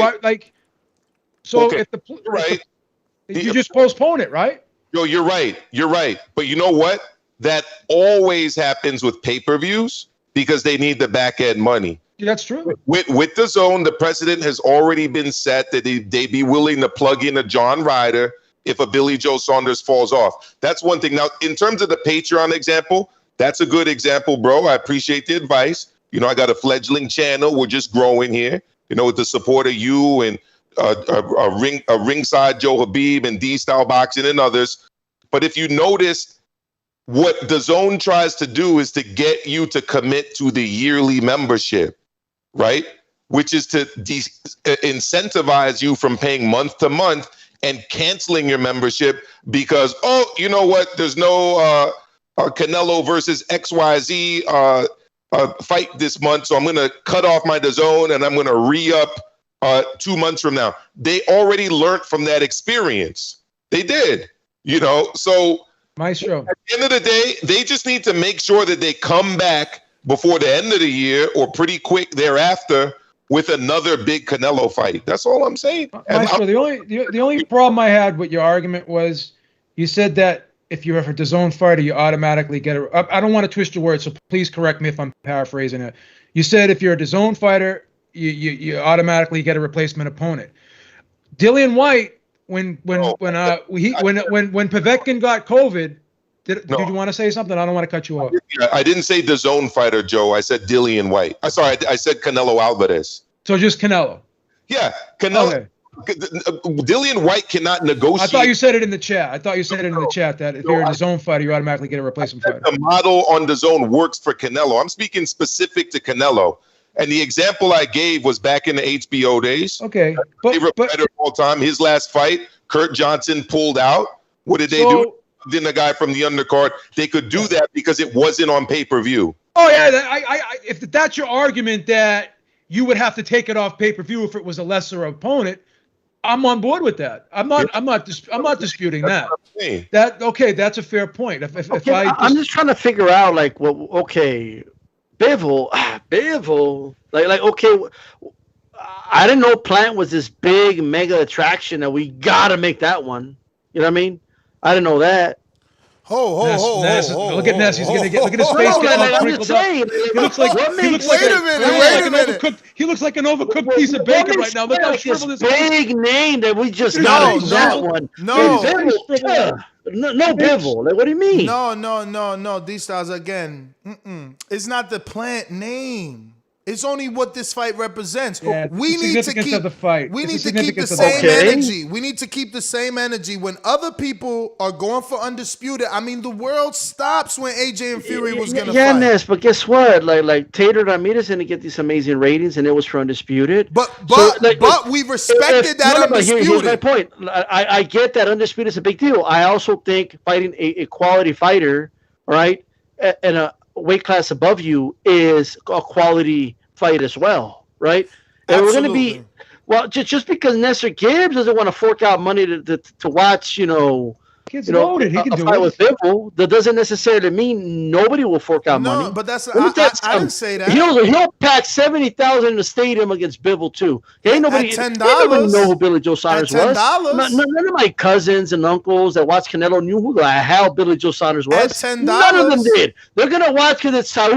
you just postpone it, right? Yo, you're right. You're right. But you know what? That always happens with pay-per-views because they need the back-end money. Yeah, that's true. With DAZN, the precedent has already been set that they be willing to plug in a John Ryder if a Billy Joe Saunders falls off. That's one thing. Now, in terms of the Patreon example, that's a good example, bro. I appreciate the advice. You know, I got a fledgling channel. We're just growing here, you know, with the support of you and a ringside Joe Habib and D-Style Boxing and others. But if you notice, what DAZN tries to do is to get you to commit to the yearly membership, right? Which is to incentivize you from paying month to month and canceling your membership because, oh, you know what? There's no Canelo versus XYZ fight this month, so I'm going to cut off my DAZN and I'm going to re-up 2 months from now. They already learned from that experience. They did, you know, so Maestro. At the end of the day, they just need to make sure that they come back before the end of the year or pretty quick thereafter with another big Canelo fight. That's all I'm saying. Maestro, the only problem I had with your argument was you said that if you're a DAZN fighter, you automatically get a. I don't want to twist your words, so please correct me if I'm paraphrasing it. You said if you're a DAZN fighter, you automatically get a replacement opponent. Dillian White. When Povetkin got COVID, did you want to say something? I don't want to cut you off. I didn't say DAZN fighter, Joe. I said Dillian White. I said Canelo Alvarez. So just Canelo. Yeah, Canelo. Okay. Dillian White cannot negotiate. I thought you said it in the chat. That if you're a DAZN fighter, you automatically get a replacement fighter. The model on DAZN works for Canelo. I'm speaking specific to Canelo. And the example I gave was back in the HBO days. Okay. Favorite fighter of all time. His last fight, Kurt Johnson pulled out. What did they do? Then the guy from the undercard. They could do that because it wasn't on pay-per-view. Oh yeah, if that's your argument that you would have to take it off pay-per-view if it was a lesser opponent, I'm on board with that. I'm not disputing that. That's a fair point. I'm just trying to figure out Bivol, okay, I didn't know Plant was this big mega attraction that we gotta make that one. You know what I mean? I didn't know that. Look at Ness. Look at his face getting all crinkled up. He looks like an overcooked piece of bacon right now. Look how shriveled his big name that we just got. That one. No Bivol. What do you mean? No. These styles again. It's not the Plant name. It's only what this fight represents. Yeah, We the need to significance keep of the fight. We It's need the to keep the significance of the same fight. energy. We need to keep the same energy when other people are going for undisputed. I mean, the world stops when AJ and Fury was gonna Yeah, fight. Ness, but guess what? Like Tater Ramirez didn't get these amazing ratings, and it was for undisputed. But we respected that undisputed. Here's my point. I get that undisputed is a big deal. I also think fighting a quality fighter, right, and a weight class above you is a quality fight as well, right? And we're going to be just because Nestor Gibbs doesn't want to fork out money to watch, Kid's loaded. He can do fight it. with Bivol, that doesn't necessarily mean nobody will fork out money. No, but that's Let me tell you I didn't say that. He'll pack 70,000 in the stadium against Bivol too. Ain't nobody $10. nobody know who Billy Joe Saunders was. $10. None of my cousins and uncles that watch Canelo knew who the hell Billy Joe Saunders was. $10. None of them did. They're gonna watch because it's Saul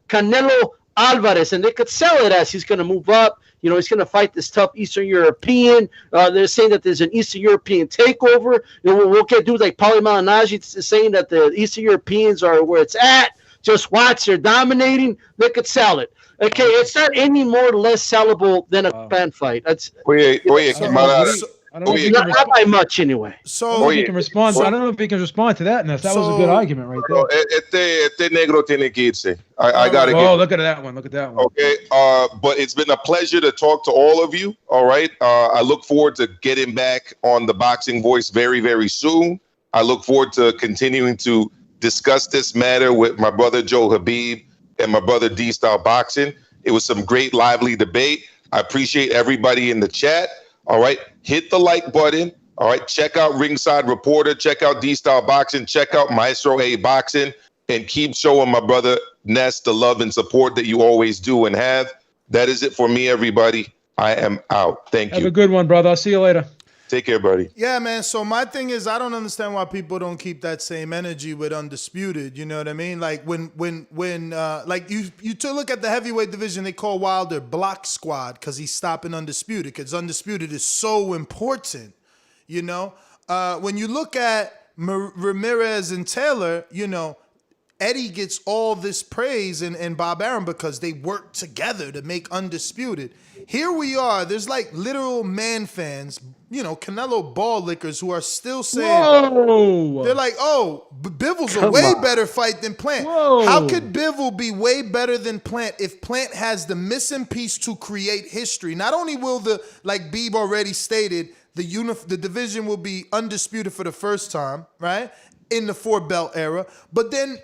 Canelo Alvarez, and they could sell it as he's gonna move up. He's going to fight this tough Eastern European. They're saying that there's an Eastern European takeover. We'll get dudes like Paulie Malignaggi saying that the Eastern Europeans are where it's at. Just watch, they're dominating. They could sell it. Okay, it's not any more or less sellable than a fan fight. That's not by much anyway. So I don't know if he can respond. I don't know if he can respond to that. Ness. That was a good argument right there. Este negro tiene que irse. I gotta get. Oh, look at that one. Look at that one. Okay, but it's been a pleasure to talk to all of you. All right, I look forward to getting back on the Boxing Voice very, very soon. I look forward to continuing to discuss this matter with my brother Joe Habib and my brother D Style Boxing. It was some great, lively debate. I appreciate everybody in the chat. All right, hit the like button. All right, check out Ringside Reporter. Check out D Style Boxing. Check out Maestro A Boxing, and keep showing my brother Ness the love and support that you always do and have. That is it for me, everybody. I am out. Thank you. Have a good one, brother. I'll see you later. Take care, buddy. Yeah, man. So my thing is, I don't understand why people don't keep that same energy with undisputed. You know what I mean? Like when like you to look at the heavyweight division, they call Wilder Block Squad because he's stopping undisputed. Because undisputed is so important. When you look at Ramirez and Taylor, Eddie gets all this praise and Bob Arum because they work together to make undisputed. Here we are. There's like literal man fans, Canelo ball lickers who are still saying, they're like, oh, Bivol's a way better fight than Plant. How could Bivol be way better than Plant if Plant has the missing piece to create history? Not only will like Beeb already stated, the division will be undisputed for the first time, right? In the 4-belt era, but then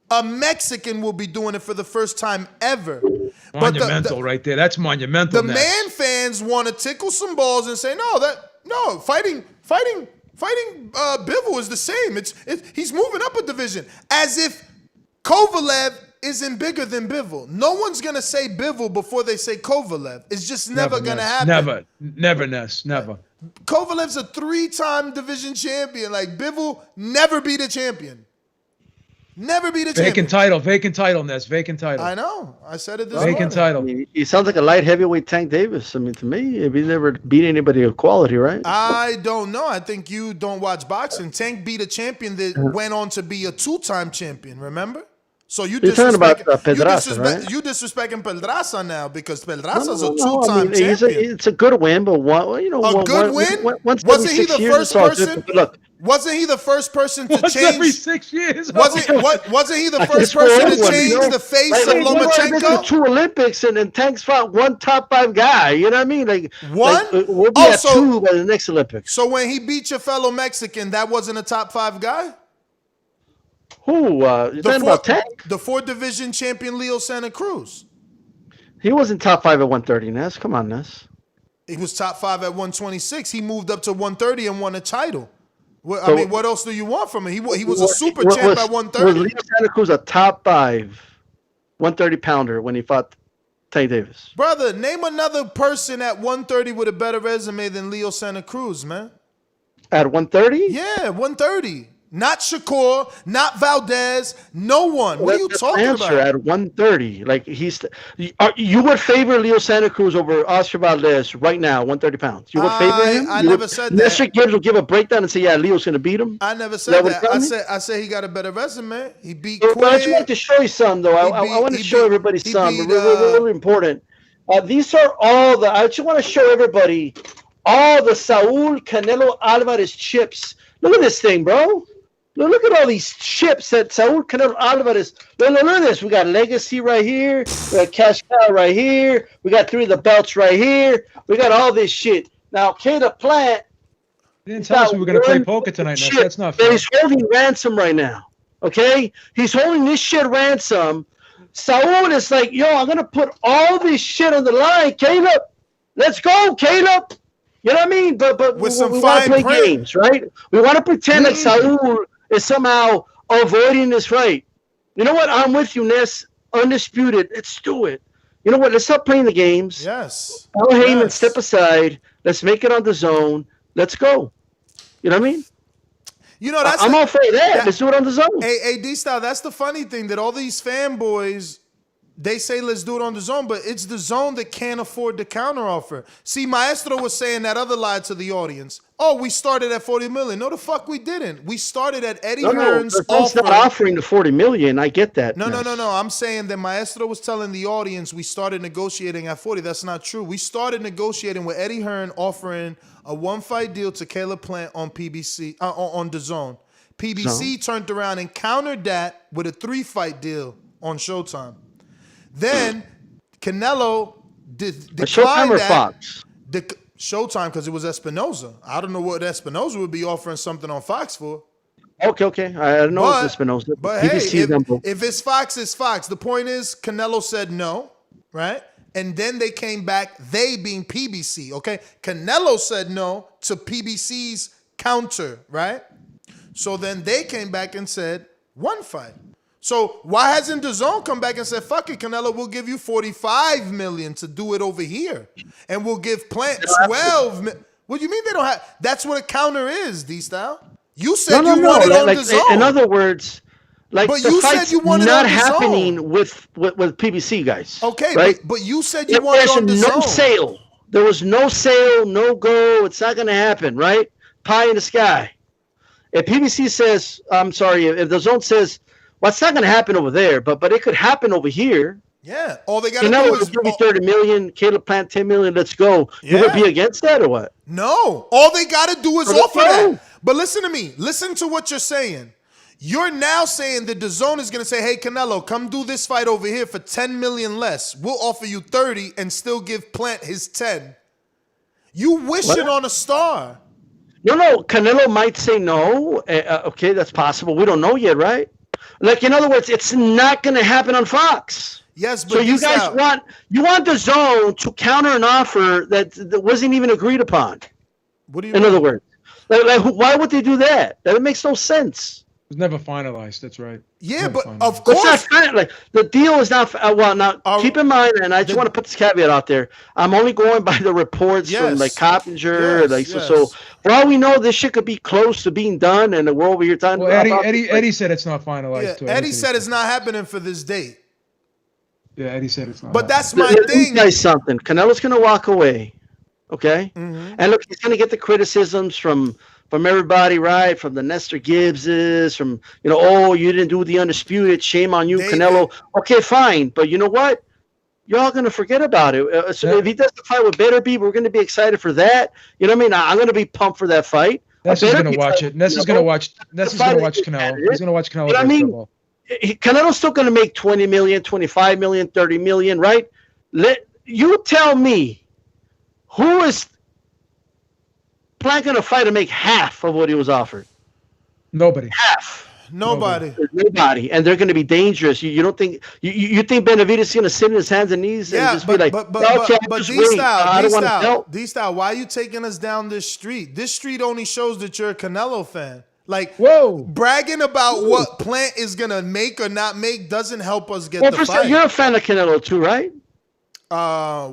a Mexican will be doing it for the first time ever. Monumental right there. That's monumental. The man fans want to tickle some balls and say, fighting Bivol is the same. He's moving up a division. As if Kovalev isn't bigger than Bivol. No one's going to say Bivol before they say Kovalev. It's just never going to happen. Never, Ness. Never. Kovalev's a 3-time division champion. Like, Bivol never beat a champion. Never beat a champion. Vacant title, Ness. Vacant title. I know. I said it this Vacant title. He sounds like a light heavyweight Tank Davis. I mean, to me, he never beat anybody of quality, right? I don't know. I think you don't watch boxing. Tank beat a champion that went on to be a 2-time champion, remember? So you're talking about Pedraza, right? You disrespecting Pedraza now because Pedraza's a 2-time champion. It's a good win, but good win? Wasn't he the first person? Look. Wasn't he the first person to change? Every 6 years. Wasn't he the first person to change the face of Lomachenko? 2 Olympics and then Tank's fought 1 top 5 guy. You know what I mean? We'll be at 2 by the next Olympics. So when he beat your fellow Mexican, that wasn't a top 5 guy? Who? You're talking about Tank? The 4-division champion Leo Santa Cruz. He wasn't top 5 at 130, Ness. Come on, Ness. He was top 5 at 126. He moved up to 130 and won a title. I mean, what else do you want from him? He was a super champ at 130. Was Leo Santa Cruz a top 5 130 pounder when he fought Tank Davis? Brother, name another person at 130 with a better resume than Leo Santa Cruz, man. At 130? Yeah, 130. Not Shakur, not Valdez, no one. What are you talking answer about? at 130. Like you would favor Leo Santa Cruz over Oscar Valdez right now, 130 pounds. You would favor him? I never said that. Mr. Gibbs will give a breakdown and say, yeah, Leo's going to beat him. I never said that. I said he got a better resume. He beat Quay. But I just want to show you some, though. I want to show everybody some. Really important. These are all I just want to show everybody all the Saul Canelo Alvarez chips. Look at this thing, bro. Look at all these chips that Saul Canelo Alvarez. Look at this. We got Legacy right here. We got Cash Cow right here. We got 3 of the belts right here. We got all this shit. Now, Caleb Plant. You didn't tell us we were going to play poker tonight, Ness. That's not fair. He's holding ransom right now. Okay? He's holding this shit ransom. Saul is like, yo, I'm going to put all this shit on the line, Caleb. Let's go, Caleb. You know what I mean? But we want to play games, right? We want to pretend like Saul is somehow avoiding this fight. You know what? I'm with you, Ness. Undisputed. Let's do it. You know what? Let's stop playing the games. Yes. Paul Heyman, step aside. Let's make it on the zone. Let's go. You know what I mean? You know, that's I'm all for that. Let's do it on the zone. Hey, D-Style, that's the funny thing that all these fanboys, they say let's do it on the zone, but it's the zone that can't afford the counteroffer. See, Maestro was saying that other lie to the audience. Oh, we started at 40 million. No, the fuck we didn't. We started at Eddie Hearn's offer. Not offering the 40 million. I get that. No. I'm saying that Maestro was telling the audience we started negotiating at 40. That's not true. We started negotiating with Eddie Hearn offering a 1-fight deal to Caleb Plant on PBC on the zone. PBC turned around and countered that with a 3-fight deal on Showtime. Then Canelo declined Showtime or that. Fox? Showtime, because it was Espinoza. I don't know what Espinoza would be offering something on Fox for. Okay. I don't know if Espinoza. But hey, if it's Fox, it's Fox. The point is, Canelo said no, right? And then they came back, they being PBC, okay? Canelo said no to PBC's counter, right? So then they came back and said 1 fight. So why hasn't DAZN come back and said, fuck it, Canelo, we'll give you 45 million to do it over here. And we'll give Plant 12 million. What do you mean they don't have? That's what a counter is, D-Style. You said you wanted on DAZN. In other words, like but the you fight's said you wanted not on DAZN. happening with PBC guys. Okay, right? but you said you wanted on DAZN. No sale. There was no sale, no go. It's not going to happen, right? Pie in the sky. If PBC says, I'm sorry, if DAZN says, well, it's not going to happen over there, but it could happen over here. Yeah, all they got to do is give me 30 million, Caleb Plant 10 million. Let's go. You would be against that or what? No, all they got to do is offer that. But listen to me. Listen to what you're saying. You're now saying that DAZN is going to say, hey, Canelo, come do this fight over here for 10 million less. We'll offer you 30 and still give Plant his 10. You wishing on a star. No. Canelo might say no. Okay, that's possible. We don't know yet, right? Like, in other words, it's not going to happen on Fox. Yes, but so you guys want DAZN to counter an offer that wasn't even agreed upon. What do you in mean? other words, like why would they do that? That makes no sense. It was never finalized. That's right. Yeah, but of course, it's not like the deal is not. Now keep in mind, and I just want to put this caveat out there. I'm only going by the reports from like Coppinger, So for all we know, this shit could be close to being done, and we're over here talking. Well, Eddie said it's not finalized. Yeah, Eddie said it's not happening for this date. Yeah, Eddie said it's not. But that's my thing. Let me tell you something. Canelo's gonna walk away, okay? Mm-hmm. And look, he's gonna get the criticisms from everybody, right? From the Nestor Gibbses, from oh, you didn't do the undisputed. Shame on you, Canelo. Okay, fine, but you know what? You're all gonna forget about it. So if he does the fight with Beterbiev, we're gonna be excited for that. You know what I mean? I'm gonna be pumped for that fight. Ness is gonna watch it. Ness is gonna watch Canelo. He's gonna watch Canelo. You know what I mean? Canelo's still gonna make 20 million, 25 million, 30 million, right? You tell me, who is Plant gonna fight to make half of what he was offered? Nobody. Half. Nobody. Nobody. And they're going to be dangerous. You don't think you think Benavidez is going to sit in his hands and knees and just be like, but D-Style, why are you taking us down this street? This street only shows that you're a Canelo fan. Like, bragging about what Plant is going to make or not make doesn't help us get the fight. You're a fan of Canelo too, right?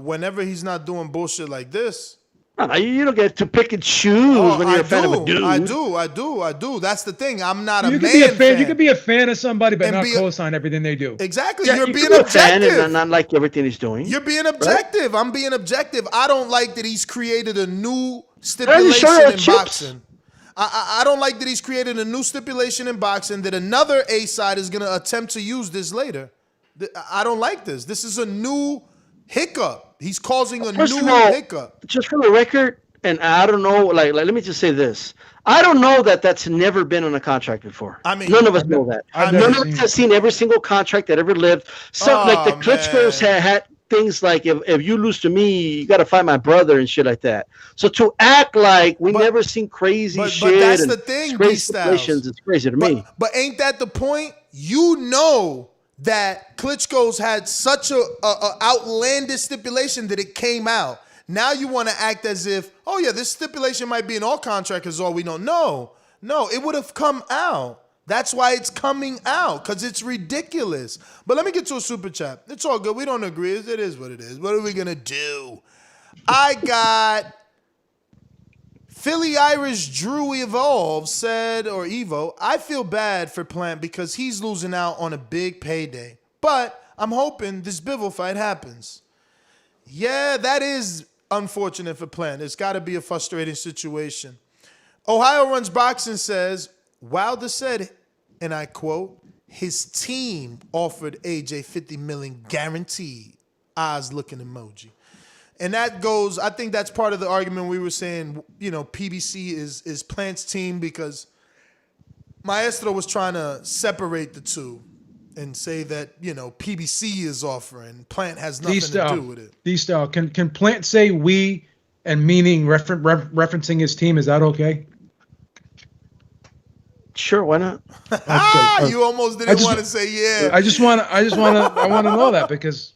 Whenever he's not doing bullshit like this. You don't get to pick and choose when you're a fan of a dude. I do. That's the thing. I'm not You a could be a man fan. You could be a fan of somebody, but not co-sign everything they do. Exactly. Yeah, You're you being could be a fan objective. and not like everything he's doing. You're being objective. Right? I'm being objective. I don't like that he's created a new stipulation in boxing. I don't like that he's created a new stipulation in boxing that another A side is going to attempt to use this later. I don't like this. This is a new hiccup. He's causing a new hiccup. Just for the record, and I don't know, like let me just say this. I don't know that that's never been on a contract before. I mean, none of us know that. None of us have seen every single contract that ever lived. Some like the Klitschko's had things like if you lose to me, you got to fight my brother and shit like that. So to act like we never seen crazy shit, but that's and the thing, crazy situations, it's crazy to me. But ain't that the point? You know that Klitschko's had such a outlandish stipulation that it came out. Now you want to act as if, oh yeah, this stipulation might be in all contracts, all we don't know. No, it would have come out. That's why it's coming out, because it's ridiculous. But let me get to a super chat. It's all good. We don't agree. It is what it is. What are we going to do? I got Philly Irish Drew Evolve said, or Evo, I feel bad for Plant because he's losing out on a big payday. But I'm hoping this Bivol fight happens. Yeah, that is unfortunate for Plant. It's got to be a frustrating situation. Ohio Runs Boxing says, Wilder said, and I quote, his team offered AJ $50 million guaranteed. Eyes looking emoji. And that goes, I think that's part of the argument we were saying, you know, PBC is Plant's team, because Maestro was trying to separate the two and say that, you know, PBC is offering, Plant has nothing to do with it. D-Style, can Plant say we and meaning referencing his team? Is that okay? Sure, why not? You almost didn't want to say yeah. I want to know that, because,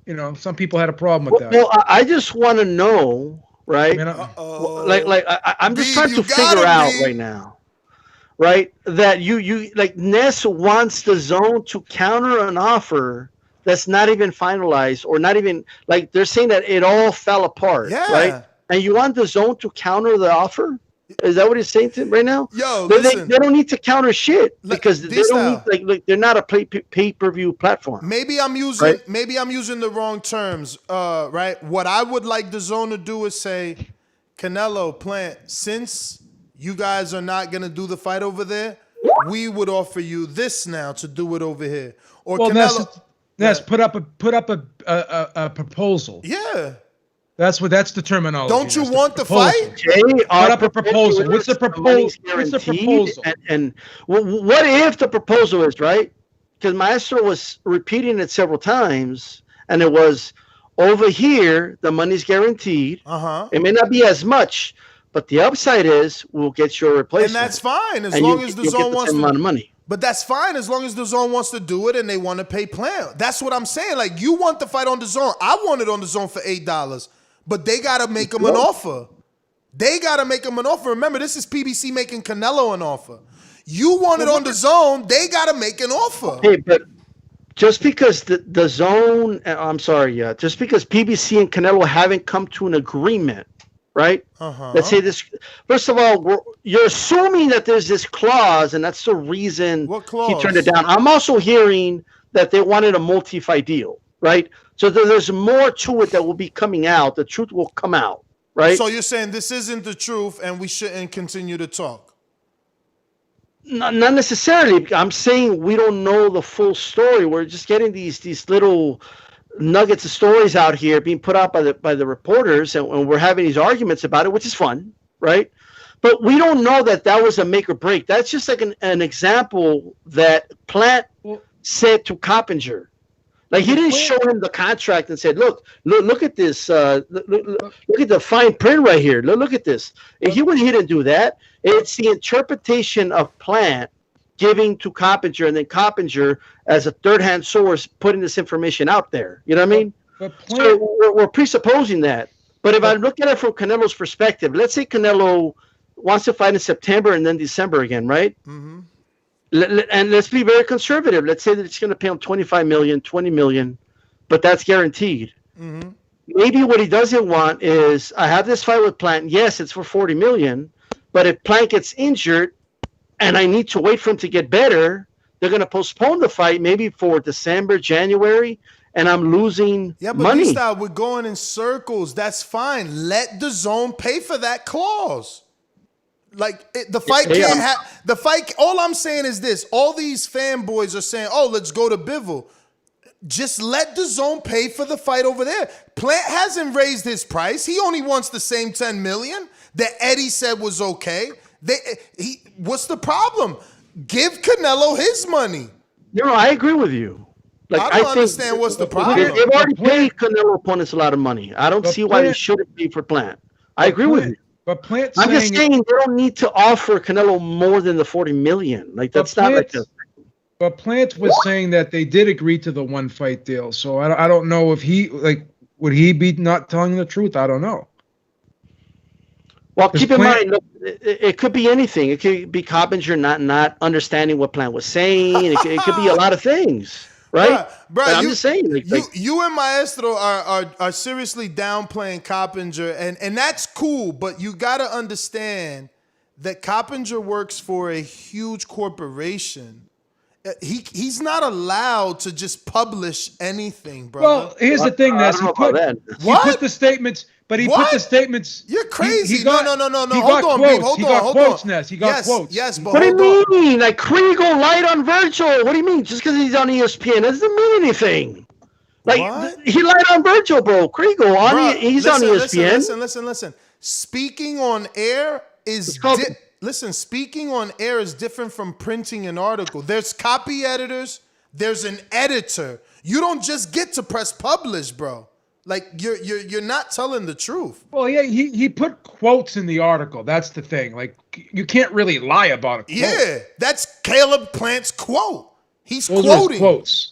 you know, some people had a problem with that. Well, I just want to know, right? I'm just trying to figure out right now, right? That you like Ness wants the zone to counter an offer that's not even finalized, or not even, like, they're saying that it all fell apart, right? And you want the zone to counter the offer? Is that what he's saying right now? Yo, they don't need to counter shit, because they don't need, like they're not a pay-per-view platform. Maybe I'm using the wrong terms, right? What I would like the zone to do is say, Canelo, Plant, since you guys are not gonna do the fight over there, we would offer you this now to do it over here. Or Canelo, Ness, put up a proposal. Yeah. That's the terminology. Don't you want the fight? Put up a proposal. What's the proposal? What's the proposal? And what if the proposal is, right? Because Maestro was repeating it several times, and it was, over here, the money's guaranteed. It may not be as much, but the upside is we'll get your replacement. And that's fine, as long as the zone wants to. Amount of money. But that's fine as long as the zone wants to do it and they want to pay Plant. That's what I'm saying. Like, you want the fight on the zone. I want it on the zone for $8. But they got to make him an offer. They got to make him an offer. Remember, this is PBC making Canelo an offer. You want it on the zone, they got to make an offer. Hey, but just because the zone, just because PBC and Canelo haven't come to an agreement, right? Let's say this. First of all, you're assuming that there's this clause, and that's the reason he turned it down. I'm also hearing that they wanted a multi-fight deal, right? So there's more to it that will be coming out. The truth will come out, right? So you're saying this isn't the truth and we shouldn't continue to talk? Not necessarily. I'm saying we don't know the full story. We're just getting these little nuggets of stories out here being put out by the reporters, and we're having these arguments about it, which is fun, right? But we don't know that was a make or break. That's just like an example that Plant said to Coppinger. Like, he didn't show him the contract and said, look at this. Look at the fine print right here. Look at this. He didn't do that. It's the interpretation of Plant giving to Coppinger, and then Coppinger, as a third-hand source, putting this information out there. You know what I mean? So we're presupposing that. But if I look at it from Canelo's perspective, let's say Canelo wants to fight in September and then December again, right? Mm-hmm. And let's be very conservative. Let's say that it's going to pay him $25 million, $20 million, but that's guaranteed. Mm-hmm. maybe what he doesn't want is, I have this fight with Plant. Yes, it's for $40 million, but if Plant gets injured and I need to wait for him to get better, they're going to postpone the fight maybe for December, January, and I'm losing money. D-Style, we're going in circles. That's fine. Let the zone pay for that clause. Like the fight can't have the fight. All I'm saying is this: all these fanboys are saying, "Oh, let's go to Bivol." Just let the zone pay for the fight over there. Plant hasn't raised his price. He only wants the same $10 million that Eddie said was okay. What's the problem? Give Canelo his money. No, I agree with you. Like, I don't understand what's the problem. They've already paid Canelo opponents a lot of money. I don't see why they shouldn't pay for Plant. I agree with you. But Plant, I'm just saying they don't need to offer Canelo more than the $40 million. Like, that's not like a. But Plant was saying that they did agree to the one fight deal. So I don't know if would he be not telling the truth? I don't know. Well, keep in mind, look, it could be anything. It could be Coppinger not understanding what Plant was saying. It could be a lot of things, right? Bro, I'm just saying. You and Maestro are seriously downplaying Coppinger, and that's cool, but you got to understand that Coppinger works for a huge corporation. He's not allowed to just publish anything, bro. Well, here's the thing, Ness. He put the statements, but he put the statements. You're crazy. He got, no. He Hold on, babe. he got quotes, Ness. He got quotes. Yes, but what do you mean? Like, Kriegel lied on Virgil. What do you mean? Just because he's on ESPN, that doesn't mean anything. Like, he lied on Virgil, bro. Kriegel, he's on ESPN. Listen. Speaking on air is speaking on air is different from printing an article. There's copy editors, there's an editor. You don't just get to press publish, bro. Like, you're not telling the truth. Well, yeah, he put quotes in the article. That's the thing. Like, you can't really lie about a quote. Yeah, that's Caleb Plant's quote. He's Those quoting. Quotes.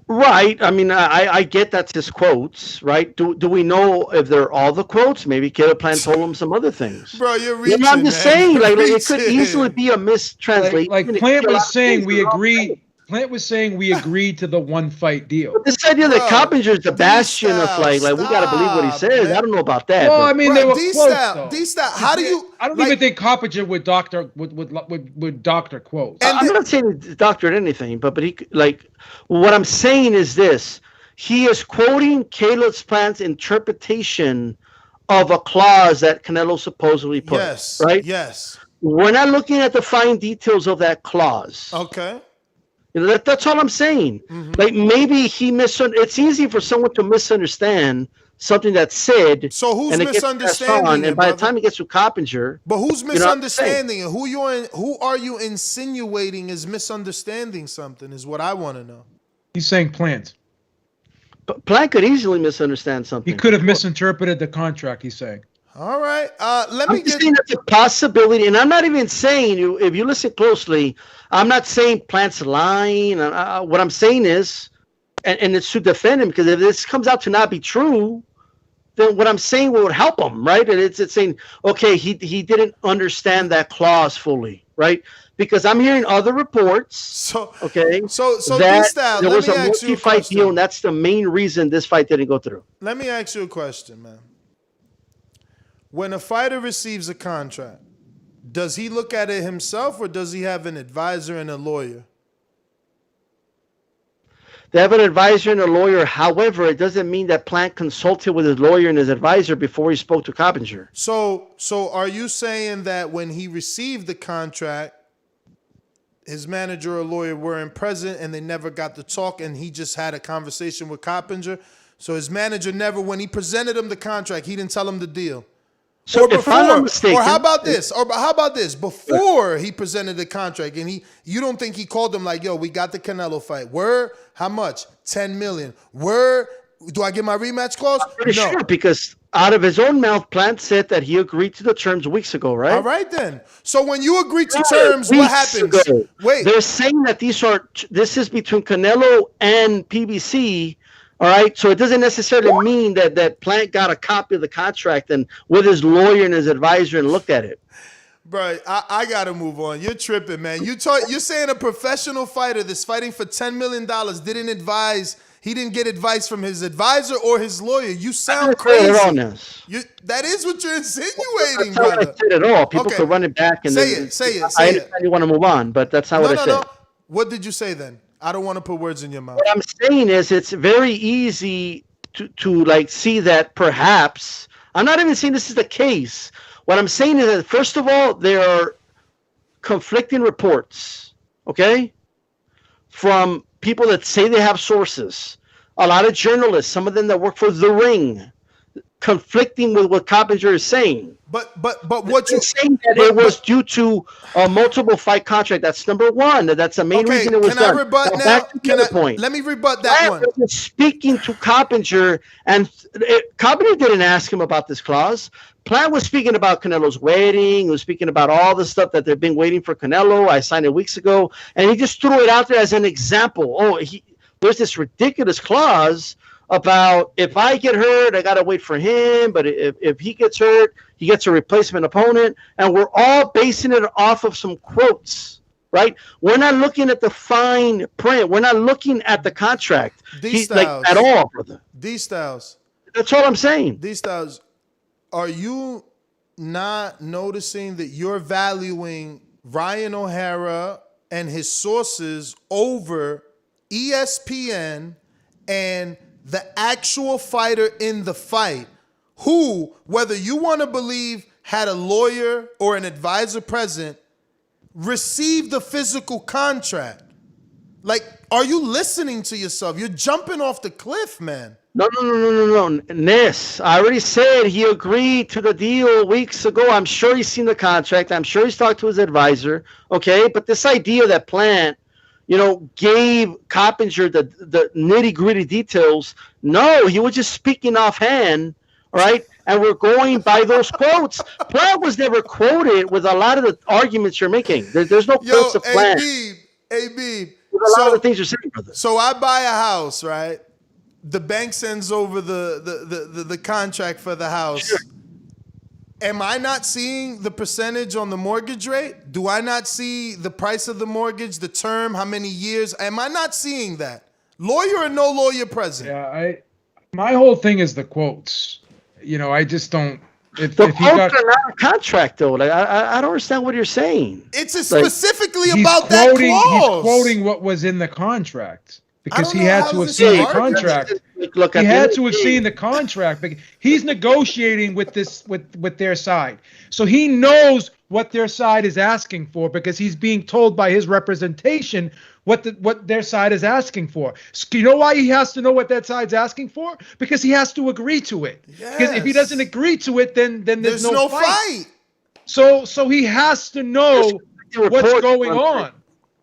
Right. I mean, I get that's his quotes, right? Do we know if they're all the quotes? Maybe Caleb Plant told him some other things. Bro, you're reaching, I'm just saying, like, it could reaching. easily be a mistranslation. Like Plant was saying, we agree. Plant was saying we agreed to the one fight deal. But this idea that Coppinger is the bastion of like we gotta believe what he says. I don't know about that. Well, I mean, they were close, though. D-Style, how do you? I don't even think Coppinger would doctor quotes. I'm not saying he doctored anything, but he like what I'm saying is this: he is quoting Caleb Plant's interpretation of a clause that Canelo supposedly put. Yes. Right. Yes. We're not looking at the fine details of that clause. Okay. You know, that's all I'm saying. Mm-hmm. Like, maybe he misunderstood. It's easy for someone to misunderstand something that's said. So who's and misunderstanding it, and by brother? the time it gets to Coppinger, But who's misunderstanding it? Who are you insinuating is misunderstanding something? Is what I want to know. He's saying Plant. But Plant could easily misunderstand something. He could have misinterpreted the contract. He's saying. All right. Let I'm me just saying that's a possibility, and I'm not even saying if you listen closely, I'm not saying Plant's lying. What I'm saying is, and it's to defend him, because if this comes out to not be true, then what I'm saying would help him, right? And it's saying, okay, he didn't understand that clause fully, right? Because I'm hearing other reports. So that there was a multi-fight deal, and that's the main reason this fight didn't go through. Let me ask you a question, man. When a fighter receives a contract, does he look at it himself or does he have an advisor and a lawyer? They have an advisor and a lawyer. However, it doesn't mean that Plant consulted with his lawyer and his advisor before he spoke to Coppinger. So are you saying that when he received the contract, his manager or lawyer weren't present and they never got to talk and he just had a conversation with Coppinger? So his manager never, when he presented him the contract, he didn't tell him the deal? So if I'm not mistaken, or how about this? Before he presented the contract, and you don't think he called him like, "Yo, we got the Canelo fight. Where? How much? $10 million. Where? Do I get my rematch clause?" I'm pretty sure, because out of his own mouth, Plant said that he agreed to the terms weeks ago, right? All right then. So when you agree to terms, what happens? Wait, they're saying that this is between Canelo and PBC. All right, so it doesn't necessarily mean that Plant got a copy of the contract and with his lawyer and his advisor and looked at it. Bro, I gotta move on. You're tripping, man. You're saying a professional fighter that's fighting for $10 million didn't advise he didn't get advice from his advisor or his lawyer. You sound I didn't say crazy. it all, Ness. That is what you're insinuating, That's not brother. what I said at all. People Okay. could run it back and Say then, it. Say it. I Say it. understand you want to move on, but that's not what I said. No. What did you say then? I don't want to put words in your mouth. What I'm saying is it's very easy to like see that perhaps I'm not even saying this is the case. What I'm saying is that first of all, there are conflicting reports, okay, from people that say they have sources. A lot of journalists, some of them that work for The Ring, conflicting with what Coppinger is saying. But what you're saying that it was due to a multiple fight contract. That's number one. That's the main reason it was done. Can I rebut now? Back to the other point. Let me rebut that one. Was speaking to Coppinger, and Coppinger didn't ask him about this clause. Plant was speaking about Canelo's wedding. He was speaking about all the stuff that they've been waiting for Canelo. I signed it weeks ago, and he just threw it out there as an example. There's this ridiculous clause about if I get hurt, I got to wait for him. But if he gets hurt, he gets a replacement opponent. And we're all basing it off of some quotes, right? We're not looking at the fine print. We're not looking at the contract at all, brother. D-Styles. That's all I'm saying. D-Styles, are you not noticing that you're valuing Ryan O'Hara and his sources over ESPN and the actual fighter in the fight, who, whether you want to believe had a lawyer or an advisor present, received the physical contract? Like, are you listening to yourself? You're jumping off the cliff, man. No. Ness, I already said he agreed to the deal weeks ago. I'm sure he's seen the contract. I'm sure he's talked to his advisor. Okay, but this idea that Plant, gave Coppinger the nitty-gritty details. No, he was just speaking offhand, right? And we're going by those quotes. Plant was never quoted with a lot of the arguments you're making. There's no quotes of Plant. AB. With a lot of the things you're saying, brother. So I buy a house, right? The bank sends over the contract for the house. Sure. Am I not seeing the percentage on the mortgage rate? Do I not see the price of the mortgage, the term, how many years? Am I not seeing that? Lawyer or no lawyer present? Yeah, my whole thing is the quotes. I just don't. The quotes are not a contract, though. Like, I don't understand what you're saying. It's specifically about that clause. He's quoting what was in the contract. Because he had to have seen the contract. He had to have seen the contract. He's negotiating with their side. So he knows what their side is asking for because he's being told by his representation what their side is asking for. You know why he has to know what that side's asking for? Because he has to agree to it. Yes. Because if he doesn't agree to it, then there's no fight. So he has to know what's going on.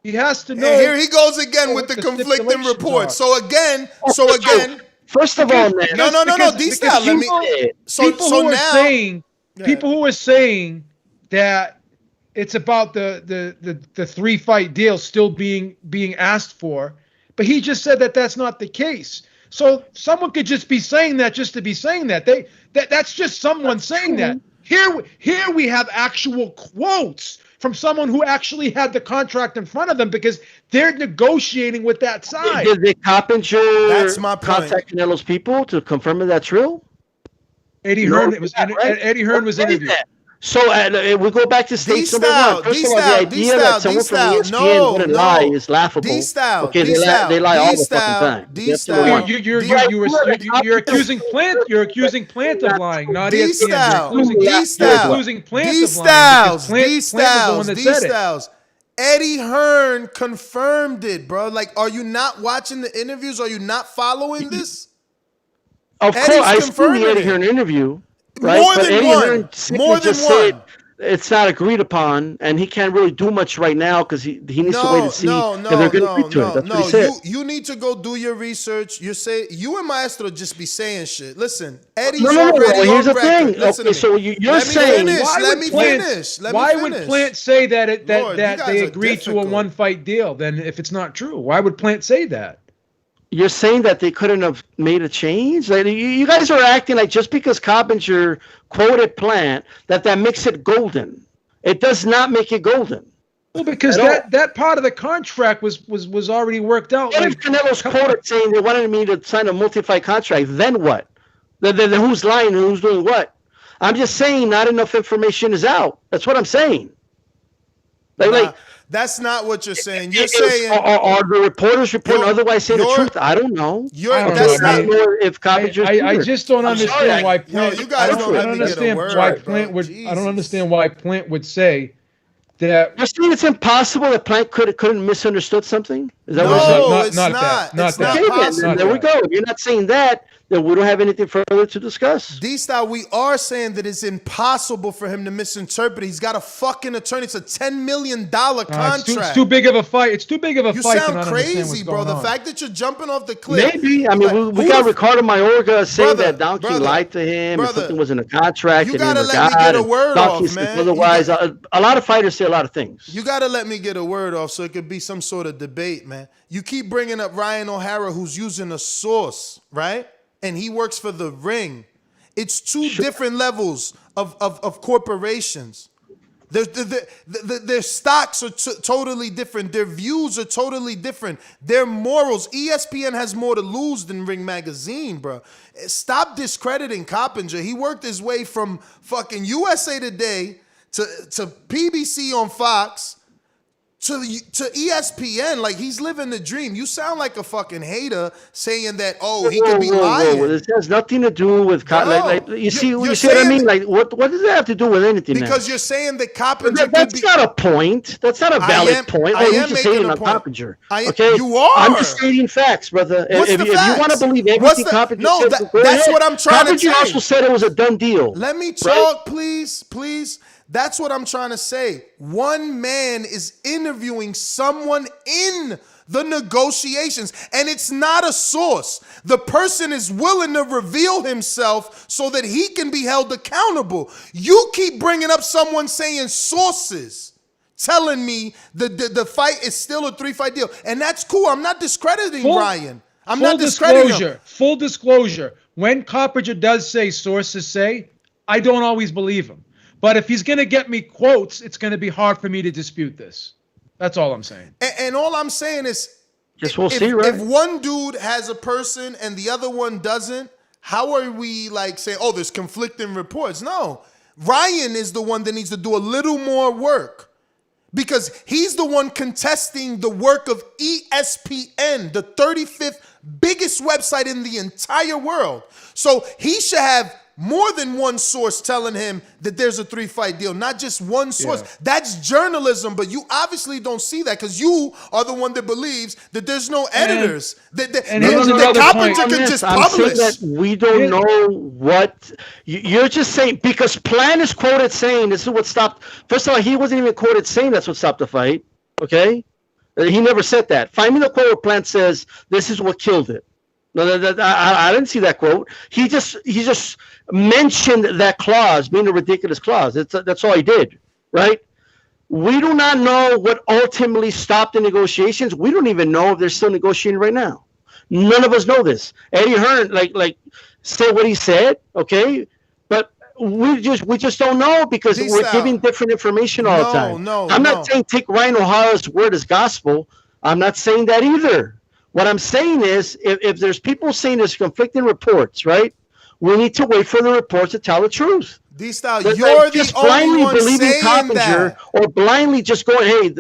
He has to know. And here he goes again with the conflicting reports. So again. First of all, man. No. D-Style, let me. People who are saying that it's about the 3-fight deal still being asked for, but he just said that that's not the case. So someone could just be saying that just to be saying that. That's just someone saying that. Here we have actual quotes from someone who actually had the contract in front of them because they're negotiating with that side. Did the Coppinger contact Canelo's people to confirm that that's real? Eddie Hearn was interviewed. So we go back to stage number one. First of all, the idea that someone from ESPN wouldn't lie is laughable. Okay, they lie all the fucking time. You're accusing Plant. You're accusing Plant of lying, not ESPN. You're accusing Plant of lying. D-Styles. Eddie Hearn confirmed it, bro. Like, are you not watching the interviews? Are you not following this? Of course, I saw the Eddie Hearn interview. Right? More than one. It's not agreed upon, and he can't really do much right now because he needs to wait and see if they're going to agree to it. That's what he said. You need to go do your research. You and Maestro just be saying shit. Listen, Eddie's already here's on the record. thing. Listen okay, so you're saying let me finish. Why would Plant say that they agreed to a 1-fight deal? Then, if it's not true, why would Plant say that? You're saying that they couldn't have made a change? Like, you guys are acting like just because Coppinger quoted Plant that makes it golden. It does not make it golden. Well, because that part of the contract was already worked out. What if Canelo's quoted saying they wanted me to sign a multi-fight contract? Then what? Then who's lying and who's doing what? I'm just saying not enough information is out. That's what I'm saying. That's not what you're saying. You're saying are the reporters reporting otherwise saying the truth? I don't know. I just don't understand why Plant. You guys don't understand why Plant would. I don't understand why Plant would say that. You're saying it's impossible that Plant couldn't misunderstood something? Is that what it's not? Not that. Okay, then there we go. If you're not saying that, then we don't have anything further to discuss. D-Style, we are saying that it's impossible for him to misinterpret. He's got a fucking attorney. It's a $10 million contract. It's too big of a fight. It's too big of a fight. You sound crazy, bro. The fact that you're jumping off the cliff. Maybe. I mean, we got Ricardo Mayorga saying that Donkey lied to him. And something was in a contract. You got to let me get a word off, man. Otherwise, a lot of fighters say a lot of things. You got to let me get a word off so it could be some sort of debate, man. You keep bringing up Ryan O'Hara, who's using a source, right? And he works for the Ring. It's two different levels of corporations. Their stocks are totally different. Their views are totally different. Their morals. ESPN has more to lose than Ring Magazine, bro. Stop discrediting Coppinger. He worked his way from fucking USA Today to PBC on Fox to ESPN. Like, he's living the dream. You sound like a fucking hater saying that, he could be lying. This has nothing to do with you see what I mean? Like, what does that have to do with anything? Because you're saying that Coppinger that's not a point. That's not a valid point. You're just hating on Coppinger. Okay, you are. I'm just stating facts, brother. If you want to believe everything Coppinger said, that's what I'm trying to say. Coppinger also said it was a done deal. Let me talk, please. That's what I'm trying to say. One man is interviewing someone in the negotiations, and it's not a source. The person is willing to reveal himself so that he can be held accountable. You keep bringing up someone saying sources, telling me the fight is still a 3-fight deal, and that's cool. I'm not discrediting Ryan. I'm not discrediting him. Full disclosure. When Coppinger does say sources say, I don't always believe him. But if he's going to get me quotes, it's going to be hard for me to dispute this. That's all I'm saying. And all I'm saying is, we'll see, right? If one dude has a person and the other one doesn't, how are we like saying, there's conflicting reports? No. Ryan is the one that needs to do a little more work because he's the one contesting the work of ESPN, the 35th biggest website in the entire world. So he should have more than one source telling him that there's a 3-fight deal, not just one source. Yeah. That's journalism, but you obviously don't see that because you are the one that believes that there's no editors. That Coppinger can just publish. I'm saying that we don't know what you're just saying because Plan is quoted saying this is what stopped. First of all, he wasn't even quoted saying that's what stopped the fight. Okay, he never said that. Find me the quote where Plant says this is what killed it. No, I didn't see that quote. He just mentioned that clause being a ridiculous clause. That's all he did, right? We do not know what ultimately stopped the negotiations. We don't even know if they're still negotiating right now. None of us know this. Eddie Hearn like said what he said, okay, but we just don't know because we're giving different information all the time. I'm not saying take Ryan O'Hara's word as gospel. I'm not saying that either. What I'm saying is, if there's people saying there's conflicting reports, right? We need to wait for the reports to tell the truth. D-Style, you're the only one saying Coppinger that. Or blindly just going, hey,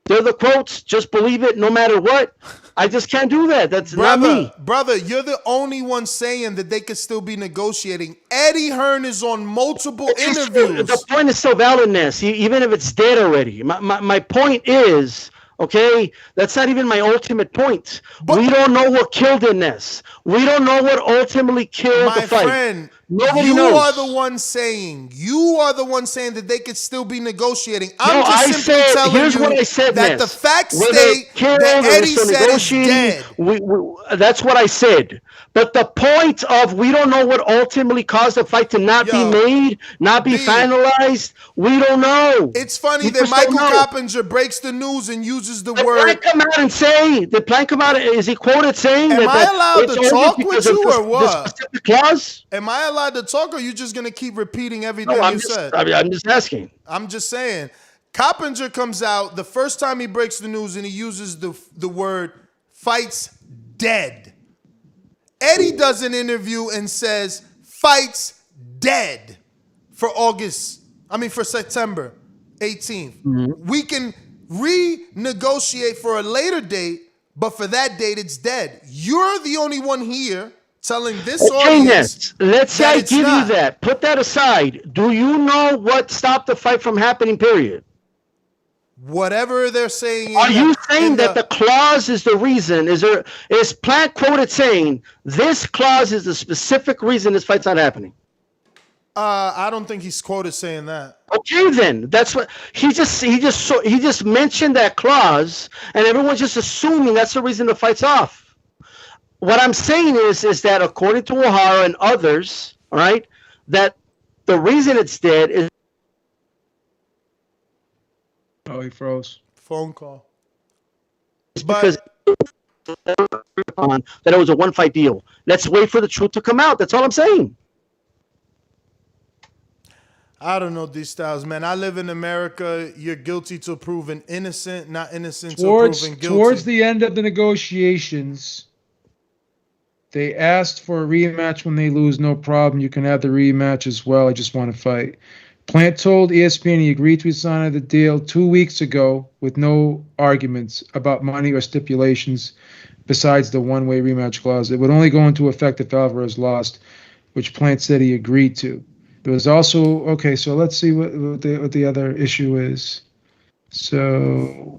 they're the quotes, just believe it no matter what. I just can't do that. That's not me. Brother, you're the only one saying that they could still be negotiating. Eddie Hearn is on multiple interviews. The point is still validness, even if it's dead already. My point is... Okay, that's not even my ultimate point. But we don't know what killed in this. We don't know what ultimately killed the fight. My friend, nobody you knows. are the one saying that they could still be negotiating. I'm just simply telling here's you what I said, that the facts state that Eddie said is dead. That's what I said. But the point of we don't know what ultimately caused the fight to not be made, not be finalized, we don't know. It's funny that Michael Coppinger breaks the news and uses the word. Did Plan come out and say? Did Plan come out? Is he quoted saying that? Am I allowed to talk with you or what? Specific clause? Am I allowed to talk or are you just going to keep repeating everything you said? I'm just asking. I'm just saying. Coppinger comes out the first time he breaks the news and he uses the word "fight's dead." Eddie does an interview and says "fight's dead" for September 18th. We can renegotiate for a later date, but for that date, it's dead. You're the only one here telling this audience. Let's say that I it's give not. you that. Put that aside. Do you know what stopped the fight from happening, period? Whatever they're saying. Are you saying that the clause is the reason? Is Plant quoted saying this clause is the specific reason this fight's not happening? I don't think he's quoted saying that. Okay, then that's what he just mentioned that clause, and everyone's just assuming that's the reason the fight's off. What I'm saying is that according to O'Hara and others, all right, that the reason it's dead is. Oh, he froze. Phone call. Because that it was a one-fight deal. Let's wait for the truth to come out. That's all I'm saying. I don't know these styles, man. I live in America. You're guilty till proven innocent, not innocent till proven guilty. Towards the end of the negotiations, they asked for a rematch. When they lose, no problem. You can have the rematch as well. I just want to fight. Plant told ESPN he agreed to sign the deal 2 weeks ago with no arguments about money or stipulations besides the one-way rematch clause. It would only go into effect if Alvarez lost, which Plant said he agreed to. There was also, okay, so let's see what the other issue is. So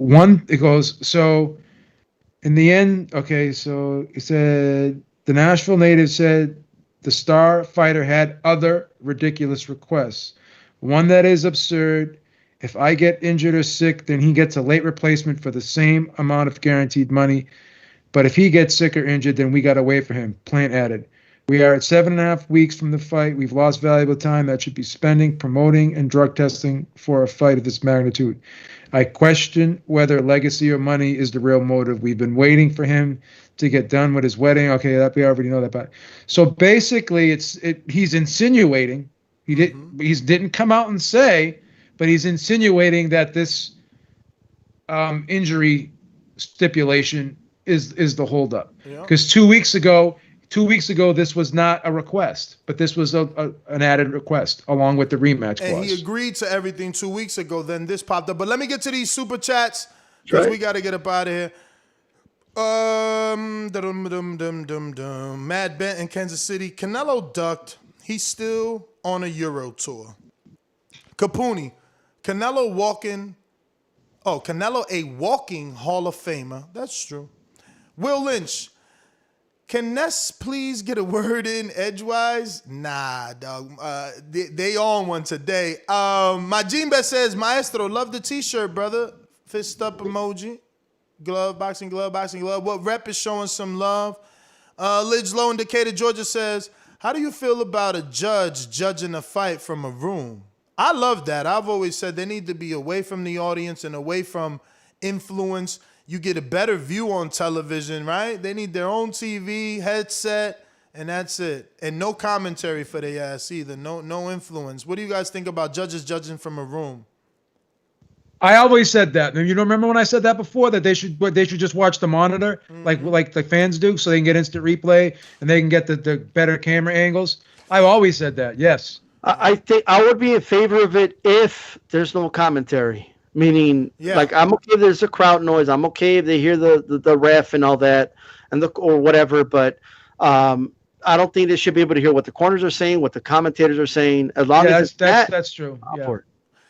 in the end, okay, so he said the Nashville native said the star fighter had other ridiculous requests. One that is absurd. If I get injured or sick, then he gets a late replacement for the same amount of guaranteed money. But if he gets sick or injured, then we got to wait for him. Plant added. We are at 7.5 weeks from the fight. We've lost valuable time that should be spending, promoting, and drug testing for a fight of this magnitude. I question whether legacy or money is the real motive. We've been waiting for him to get done with his wedding. Okay, that we already know that. But so basically, he's insinuating. He didn't come out and say, but he's insinuating that this injury stipulation is the holdup. Because 2 weeks ago, this was not a request, but this was an added request along with the rematch clause. And he agreed to everything 2 weeks ago. Then this popped up. But let me get to these super chats because we got to get up out of here. Mad Bent in Kansas City. Canelo ducked. He's still on a Euro tour. Capuni. Canelo a walking Hall of Famer. That's true. Will Lynch. Can Ness please get a word in edgewise? Nah, dog. They on one today. My Gene Bet says, Maestro, love the t-shirt, brother. Fist up emoji. Glove, boxing glove, boxing glove. What rep is showing some love? Lidge Low in Decatur, Georgia says, how do you feel about a judge judging a fight from a room? I love that. I've always said they need to be away from the audience and away from influence. You get a better view on television, right? They need their own TV, headset, and that's it. And no commentary for their ass either. No influence. What do you guys think about judges judging from a room? I always said that. You don't remember when I said that before, that they should just watch the monitor like the fans do, so they can get instant replay and they can get the better camera angles. I've always said that. Yes. I think I would be in favor of it if there's no commentary. Meaning, like, I'm okay if there's a crowd noise. I'm okay if they hear the ref and all that, or whatever. But I don't think they should be able to hear what the corners are saying, what the commentators are saying. As long as that's true.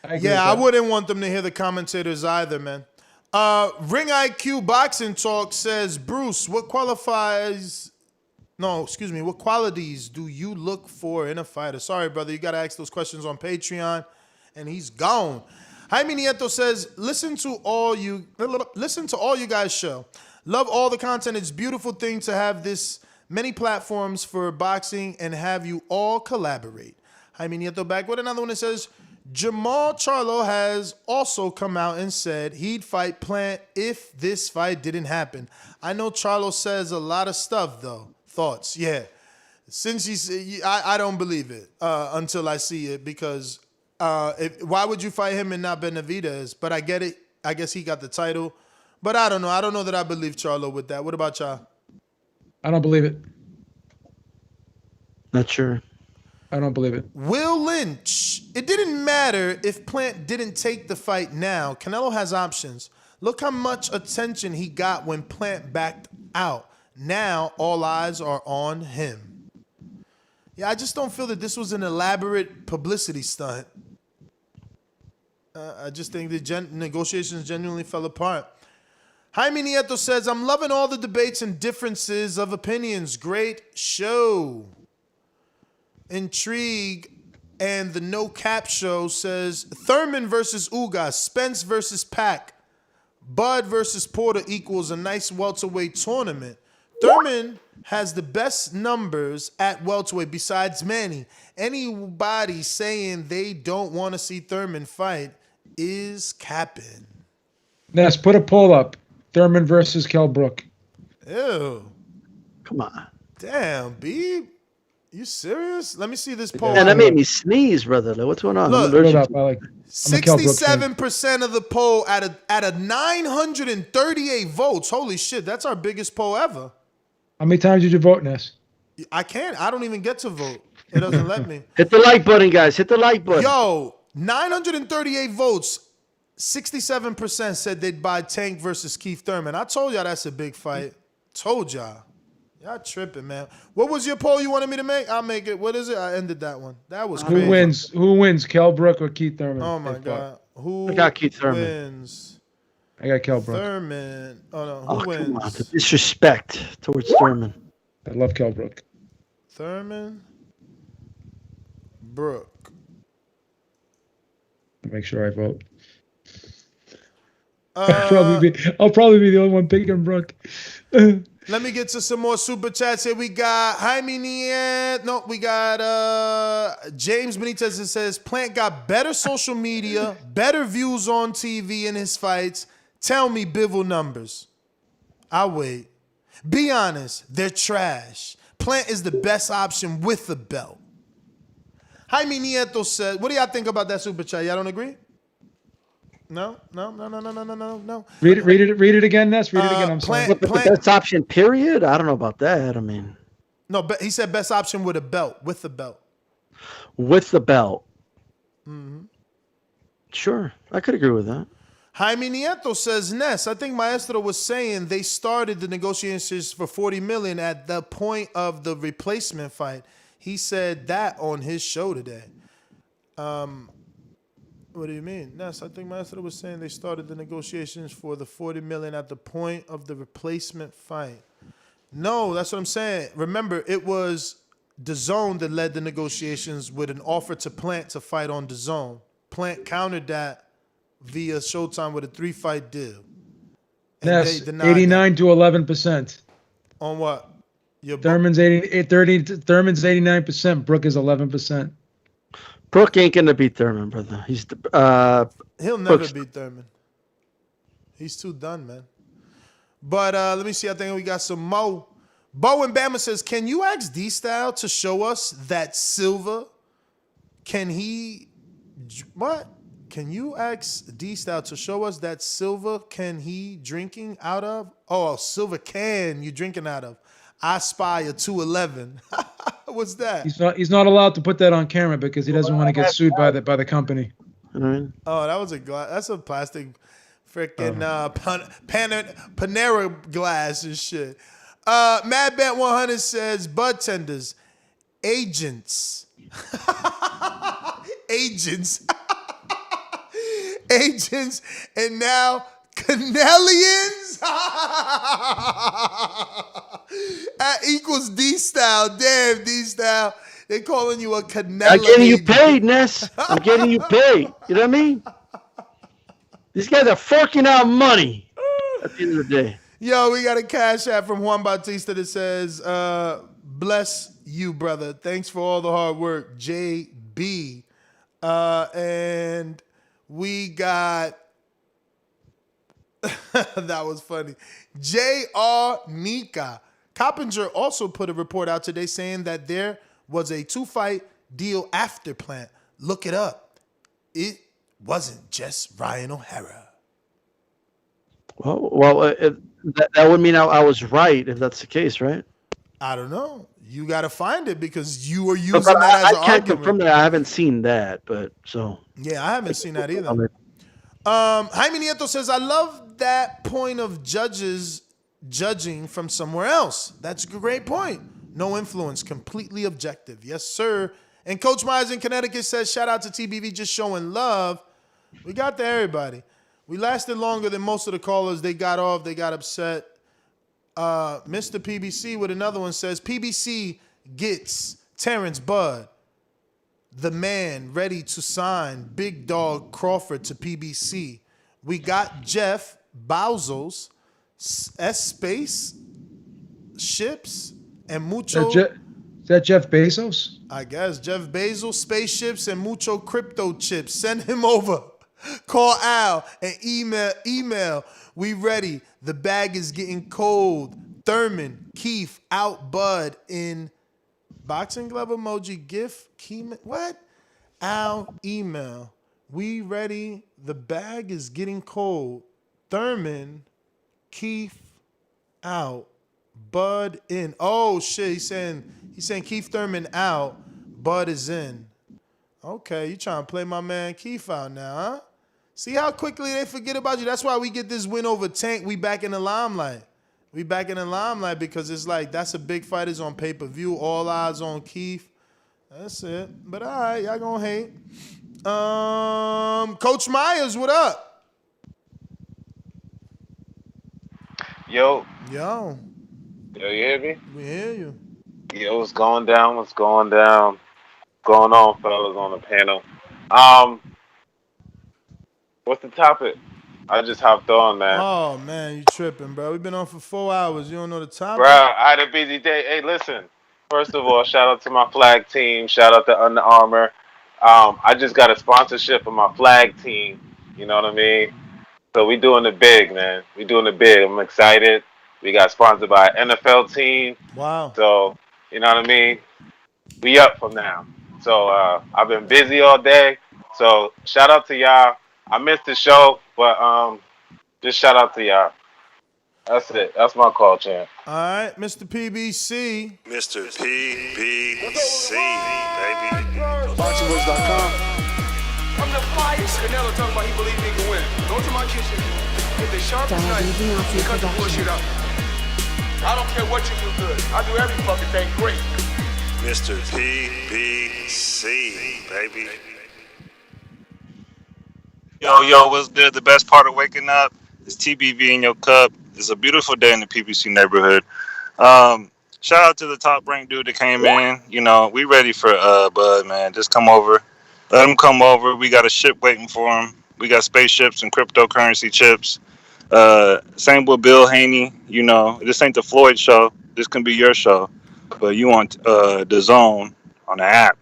I wouldn't want them to hear the commentators either, man. Ring IQ Boxing Talk says, Bruce, what qualities do you look for in a fighter? Sorry, brother, you got to ask those questions on Patreon, and he's gone. Jaime Nieto says, listen to all you guys' show. Love all the content. It's a beautiful thing to have this many platforms for boxing and have you all collaborate. Jaime Nieto back with another one that says, Jamal Charlo has also come out and said he'd fight Plant if this fight didn't happen. I know Charlo says a lot of stuff, though. Thoughts? Yeah. Since I don't believe it until I see it, because Why would you fight him and not Benavidez? But I get it. I guess he got the title. But I don't know. I don't know that I believe Charlo with that. What about y'all? I don't believe it. Not sure. I don't believe it. Will Lynch. It didn't matter if Plant didn't take the fight now. Canelo has options. Look how much attention he got when Plant backed out. Now all eyes are on him. Yeah, I just don't feel that this was an elaborate publicity stunt. I just think the negotiations genuinely fell apart. Jaime Nieto says, I'm loving all the debates and differences of opinions. Great show. Intrigue and the No Cap Show says, Thurman versus Ugas, Spence versus Pack, Bud versus Porter equals a nice welterweight tournament. Thurman has the best numbers at welterweight besides Manny. Anybody saying they don't want to see Thurman fight is capping. Ness, put a poll up. Thurman versus Kell Brook. Ew. Come on. Damn, B. You serious? Let me see this poll. And that made me sneeze, brother. What's going on? Look, I'm allergic to- 67% of the poll at a 938 votes. Holy shit, that's our biggest poll ever. How many times did you vote, Ness? I can't. I don't even get to vote. It doesn't let me. Hit the like button, guys. Hit the like button. Yo, 938 votes. 67% said they'd buy Tank versus Keith Thurman. I told y'all that's a big fight. Told y'all. Y'all tripping, man. What was your poll you wanted me to make? I'll make it. What is it? I ended that one. That was crazy. Who wins, Kell Brook or Keith Thurman? Oh, my God. Who I got Keith Thurman. wins? I got Kell Brook. Thurman. Oh, no. Who wins? Come on. The disrespect towards Thurman. I love Kell Brook. Thurman. Brook. Make sure I vote. I'll probably be the only one picking Brook. Let me get to some more super chats here. We got Jaime Nieto. No, we got James Benitez that says Plant got better social media, better views on TV in his fights. Tell me Bivol numbers. I'll wait. Be honest, they're trash. Plant is the best option with the belt. Jaime Nieto says, what do y'all think about that super chat? Y'all don't agree? No. Read it again, Ness. Read it again. I'm sorry. The best option, period? I don't know about that. I mean. No, but he said best option with a belt, with the belt. With the belt. Mm-hmm. Sure. I could agree with that. Jaime Nieto says, Ness, I think Maestro was saying they started the negotiations for $40 million at the point of the replacement fight. He said that on his show today. What do you mean? Ness, I think Maestro was saying they started the negotiations for the $40 million at the point of the replacement fight. No, that's what I'm saying. Remember, it was DAZN that led the negotiations with an offer to Plant to fight on DAZN. Plant countered that via Showtime with a 3-fight deal. Ness, 89 to 11%. On what? Thurman's 89%. Brook is 11%. Brook ain't gonna beat Thurman, brother. He's he'll never beat Thurman. He's too done, man. But let me see. I think we got some Mo. Bo and Bama says, can you ask D-Style to show us that Silva? Can you ask D-Style to show us that Silva can he drinking out of? Oh, Silva can you drinking out of? I spy a 211. What's that? He's not allowed to put that on camera because he doesn't want to get sued by the company. Oh, that was a glass. That's a plastic freaking Panera glass and shit. Mad Bet 100 says bud tenders, agents, agents, and now Canelians equals D-Style. Damn, D-Style. They're calling you a Canelo. I'm getting you paid, Ness. I'm getting you paid. You know what I mean? These guys are forking out money at the end of the day. Yo, we got a cash app from Juan Bautista that says, bless you, brother. Thanks for all the hard work, JB. And we got, that was funny, J.R. Nika. Coppinger also put a report out today saying that there was a 2-fight deal after Plant. Look it up. it wasn't just Ryan O'Hara. Well, that would mean I was right if that's the case, right? I don't know. You got to find it because you were But using that as I an can't argument. confirm that. I haven't seen that, but so. Yeah, I haven't seen that either. Jaime Nieto says, I love that point of judges judging from somewhere else. That's a great point. No influence, completely objective. Yes, sir. And Coach Myers in Connecticut says, shout out to TBV just showing love. We got to everybody. We lasted longer than most of the callers. They got off. They got upset. Mr. PBC with another one says, PBC gets Terrence Bud, the man ready to sign Big Dog Crawford to PBC. We got Jeff Bowzels, S-Space, Ships, and Mucho. Is that Jeff Bezos? I guess. Jeff Bezos, spaceships, and mucho crypto chips. Send him over. Call Al and email. We ready. The bag is getting cold. Thurman, Keith, out Bud in boxing glove emoji, GIF, what? Al, email. We ready. The bag is getting cold. Thurman, Keith, out. Bud in. Oh shit, he's saying Keith Thurman out. Bud is in. Okay, you trying to play my man Keith out now, huh? See how quickly they forget about you? That's why we get this win over Tank. We back in the limelight. We back in the limelight because it's like that's a big fight. It's on pay-per-view. All eyes on Keith. That's it. But all right, y'all gonna hate. Coach Myers, what up? Yo. Yo, you hear me? we hear you. Yo, what's going down? What's going down? Going on, fellas on the panel. What's the topic? I just hopped on, man. Oh man, you tripping, bro. We've been on for 4 hours. You don't know the topic? Bro, I had a busy day. Hey, listen. First of all, shout out to my flag team. Shout out to Under Armour. I just got a sponsorship of my flag team. You know what I mean? So we doing it big, man. We doing it big. I'm excited. We got sponsored by an NFL team. Wow. So, you know what I mean? We up from now. So I've been busy all day. So shout out to y'all. I missed the show, but just shout out to y'all. That's it. That's my call, champ. All right, Mr. PBC. Mr. PBC, baby. BoxingVoice.com. I'm the flyest. Canelo talking about he believe he can win. Go to my kitchen. Get the sharpest knife and cut the bullshit out. I don't care what you do good. I do every fucking thing great. Mr. PBC, baby. Yo, what's good? The best part of waking up is TBV in your cup. It's a beautiful day in the PBC neighborhood. Shout out to the top ranked dude that came in. You know, we ready for Bud, man. Just come over. Let him come over. We got a ship waiting for him. We got spaceships and cryptocurrency chips. Same with Bill Haney. You know, this ain't the Floyd show. This can be your show. But you want the zone on the app.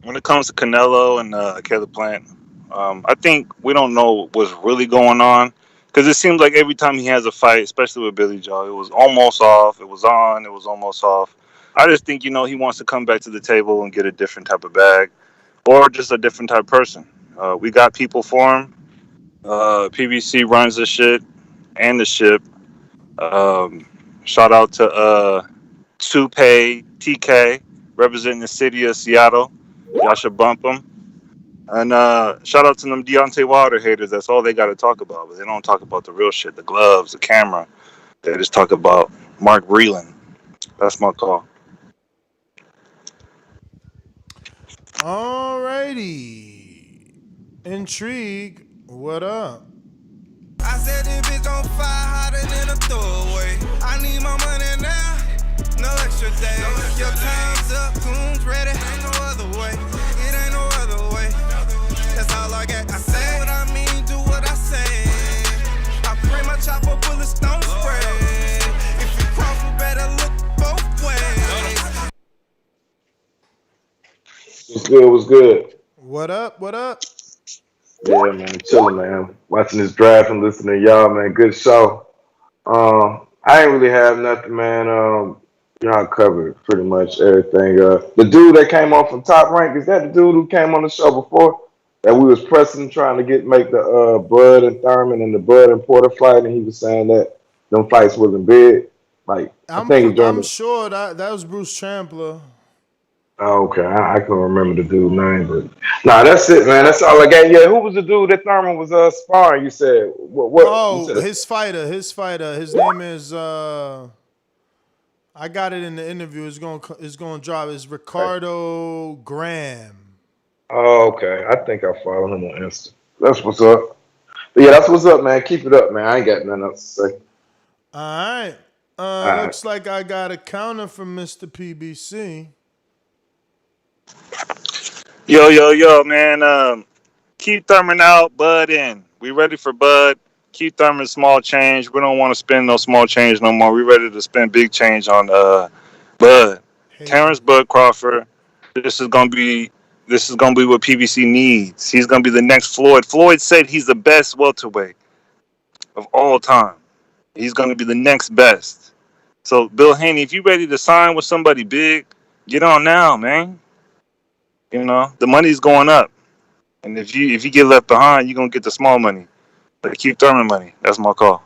When it comes to Canelo and Caleb Plant, I think we don't know what's really going on because it seems like every time he has a fight, especially with Billy Joe, it was almost off, it was on, it was almost off. I just think, you know, he wants to come back to the table and get a different type of bag or just a different type of person. We got people for him. PBC runs the shit and the ship. Shout out to Tupe TK representing the city of Seattle. Y'all should bump them. And shout out to them Deontay Wilder haters. That's all they got to talk about. But they don't talk about the real shit, the gloves, the camera. They just talk about Mark Breland. That's my call. Alrighty. Intrigue, what up? I said this bitch on fire hotter than a throwaway. I need my money now, no extra day. Your time's up, goons ready, ain't no other way. It ain't no other way. That's all I got. I say what I mean, do what I say. I pray my chopper bullets don't spray. If you cross, we better look both ways. What's good? What's good? What up? What up? Yeah, man, chilling, man. Watching this draft and listening to y'all, man. Good show. I ain't really have nothing, man. Y'all covered pretty much everything. The dude that came on from Top Rank, is that the dude who came on the show before? That we was pressing, trying to make the Bud and Thurman and the Bud and Porter fight, and he was saying that them fights wasn't big. Like, I think he's I'm sure that was Bruce Trampler. Oh, okay, I couldn't remember the dude's name, but nah, that's it, man. That's all I got. Yeah, who was the dude that Thurman was sparring? You said what? Oh, you said his fighter. His name is I got it in the interview. It's going to drop. It's Ricardo Graham. Oh, okay. I think I follow him on Insta. That's what's up. But yeah, that's what's up, man. Keep it up, man. I ain't got nothing else to say. All right. Looks like I got a counter from Mr. PBC. Yo, man. Keep Thurman out, Bud in. We ready for Bud. Keep Thurman small change. We don't want to spend no small change no more. We ready to spend big change on Bud. Terrence Bud Crawford. This is gonna be what PBC needs. He's gonna be the next Floyd. Floyd said he's the best welterweight of all time. He's gonna be the next best. So Bill Haney, if you ready to sign with somebody big, get on now, man. You know, the money's going up. And if you get left behind, you're gonna get the small money. But keep Thurman money. That's my call.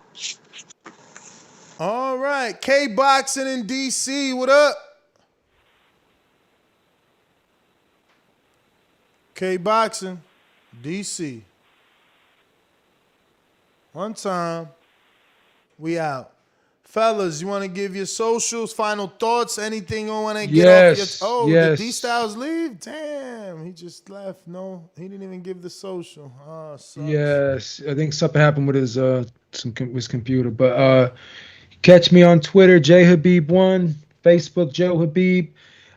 All right. K Boxing in DC. What up? K Boxing, DC. One time. We out. Fellas, you want to give your socials, final thoughts, anything you want to get off your... yes. Did D-Styles leave? Damn, he just left. No, he didn't even give the social. Oh, sucks. Yes, I think something happened with his computer. But catch me on Twitter, JHabib1, Facebook, Joe Habib.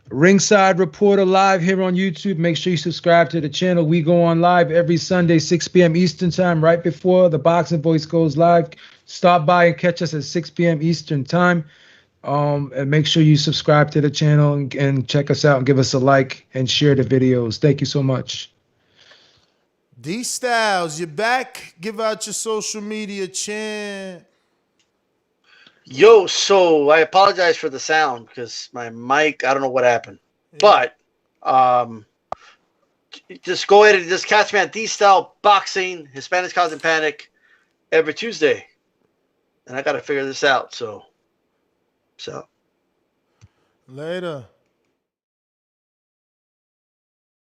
Ringside Reporter live here on YouTube. Make sure you subscribe to the channel. We go on live every Sunday, 6 p.m. Eastern time, right before the Boxing Voice goes live. Stop by and catch us at 6 p.m. Eastern time. And make sure you subscribe to the channel and check us out and give us a like and share the videos. Thank you so much. D-Styles, you're back. Give out your social media, champ. Yo, so I apologize for the sound because my mic, I don't know what happened. Yeah. But just go ahead and just catch me on D-Style Boxing, Hispanics Causing Panic, every Tuesday. And I got to figure this out, so. Later.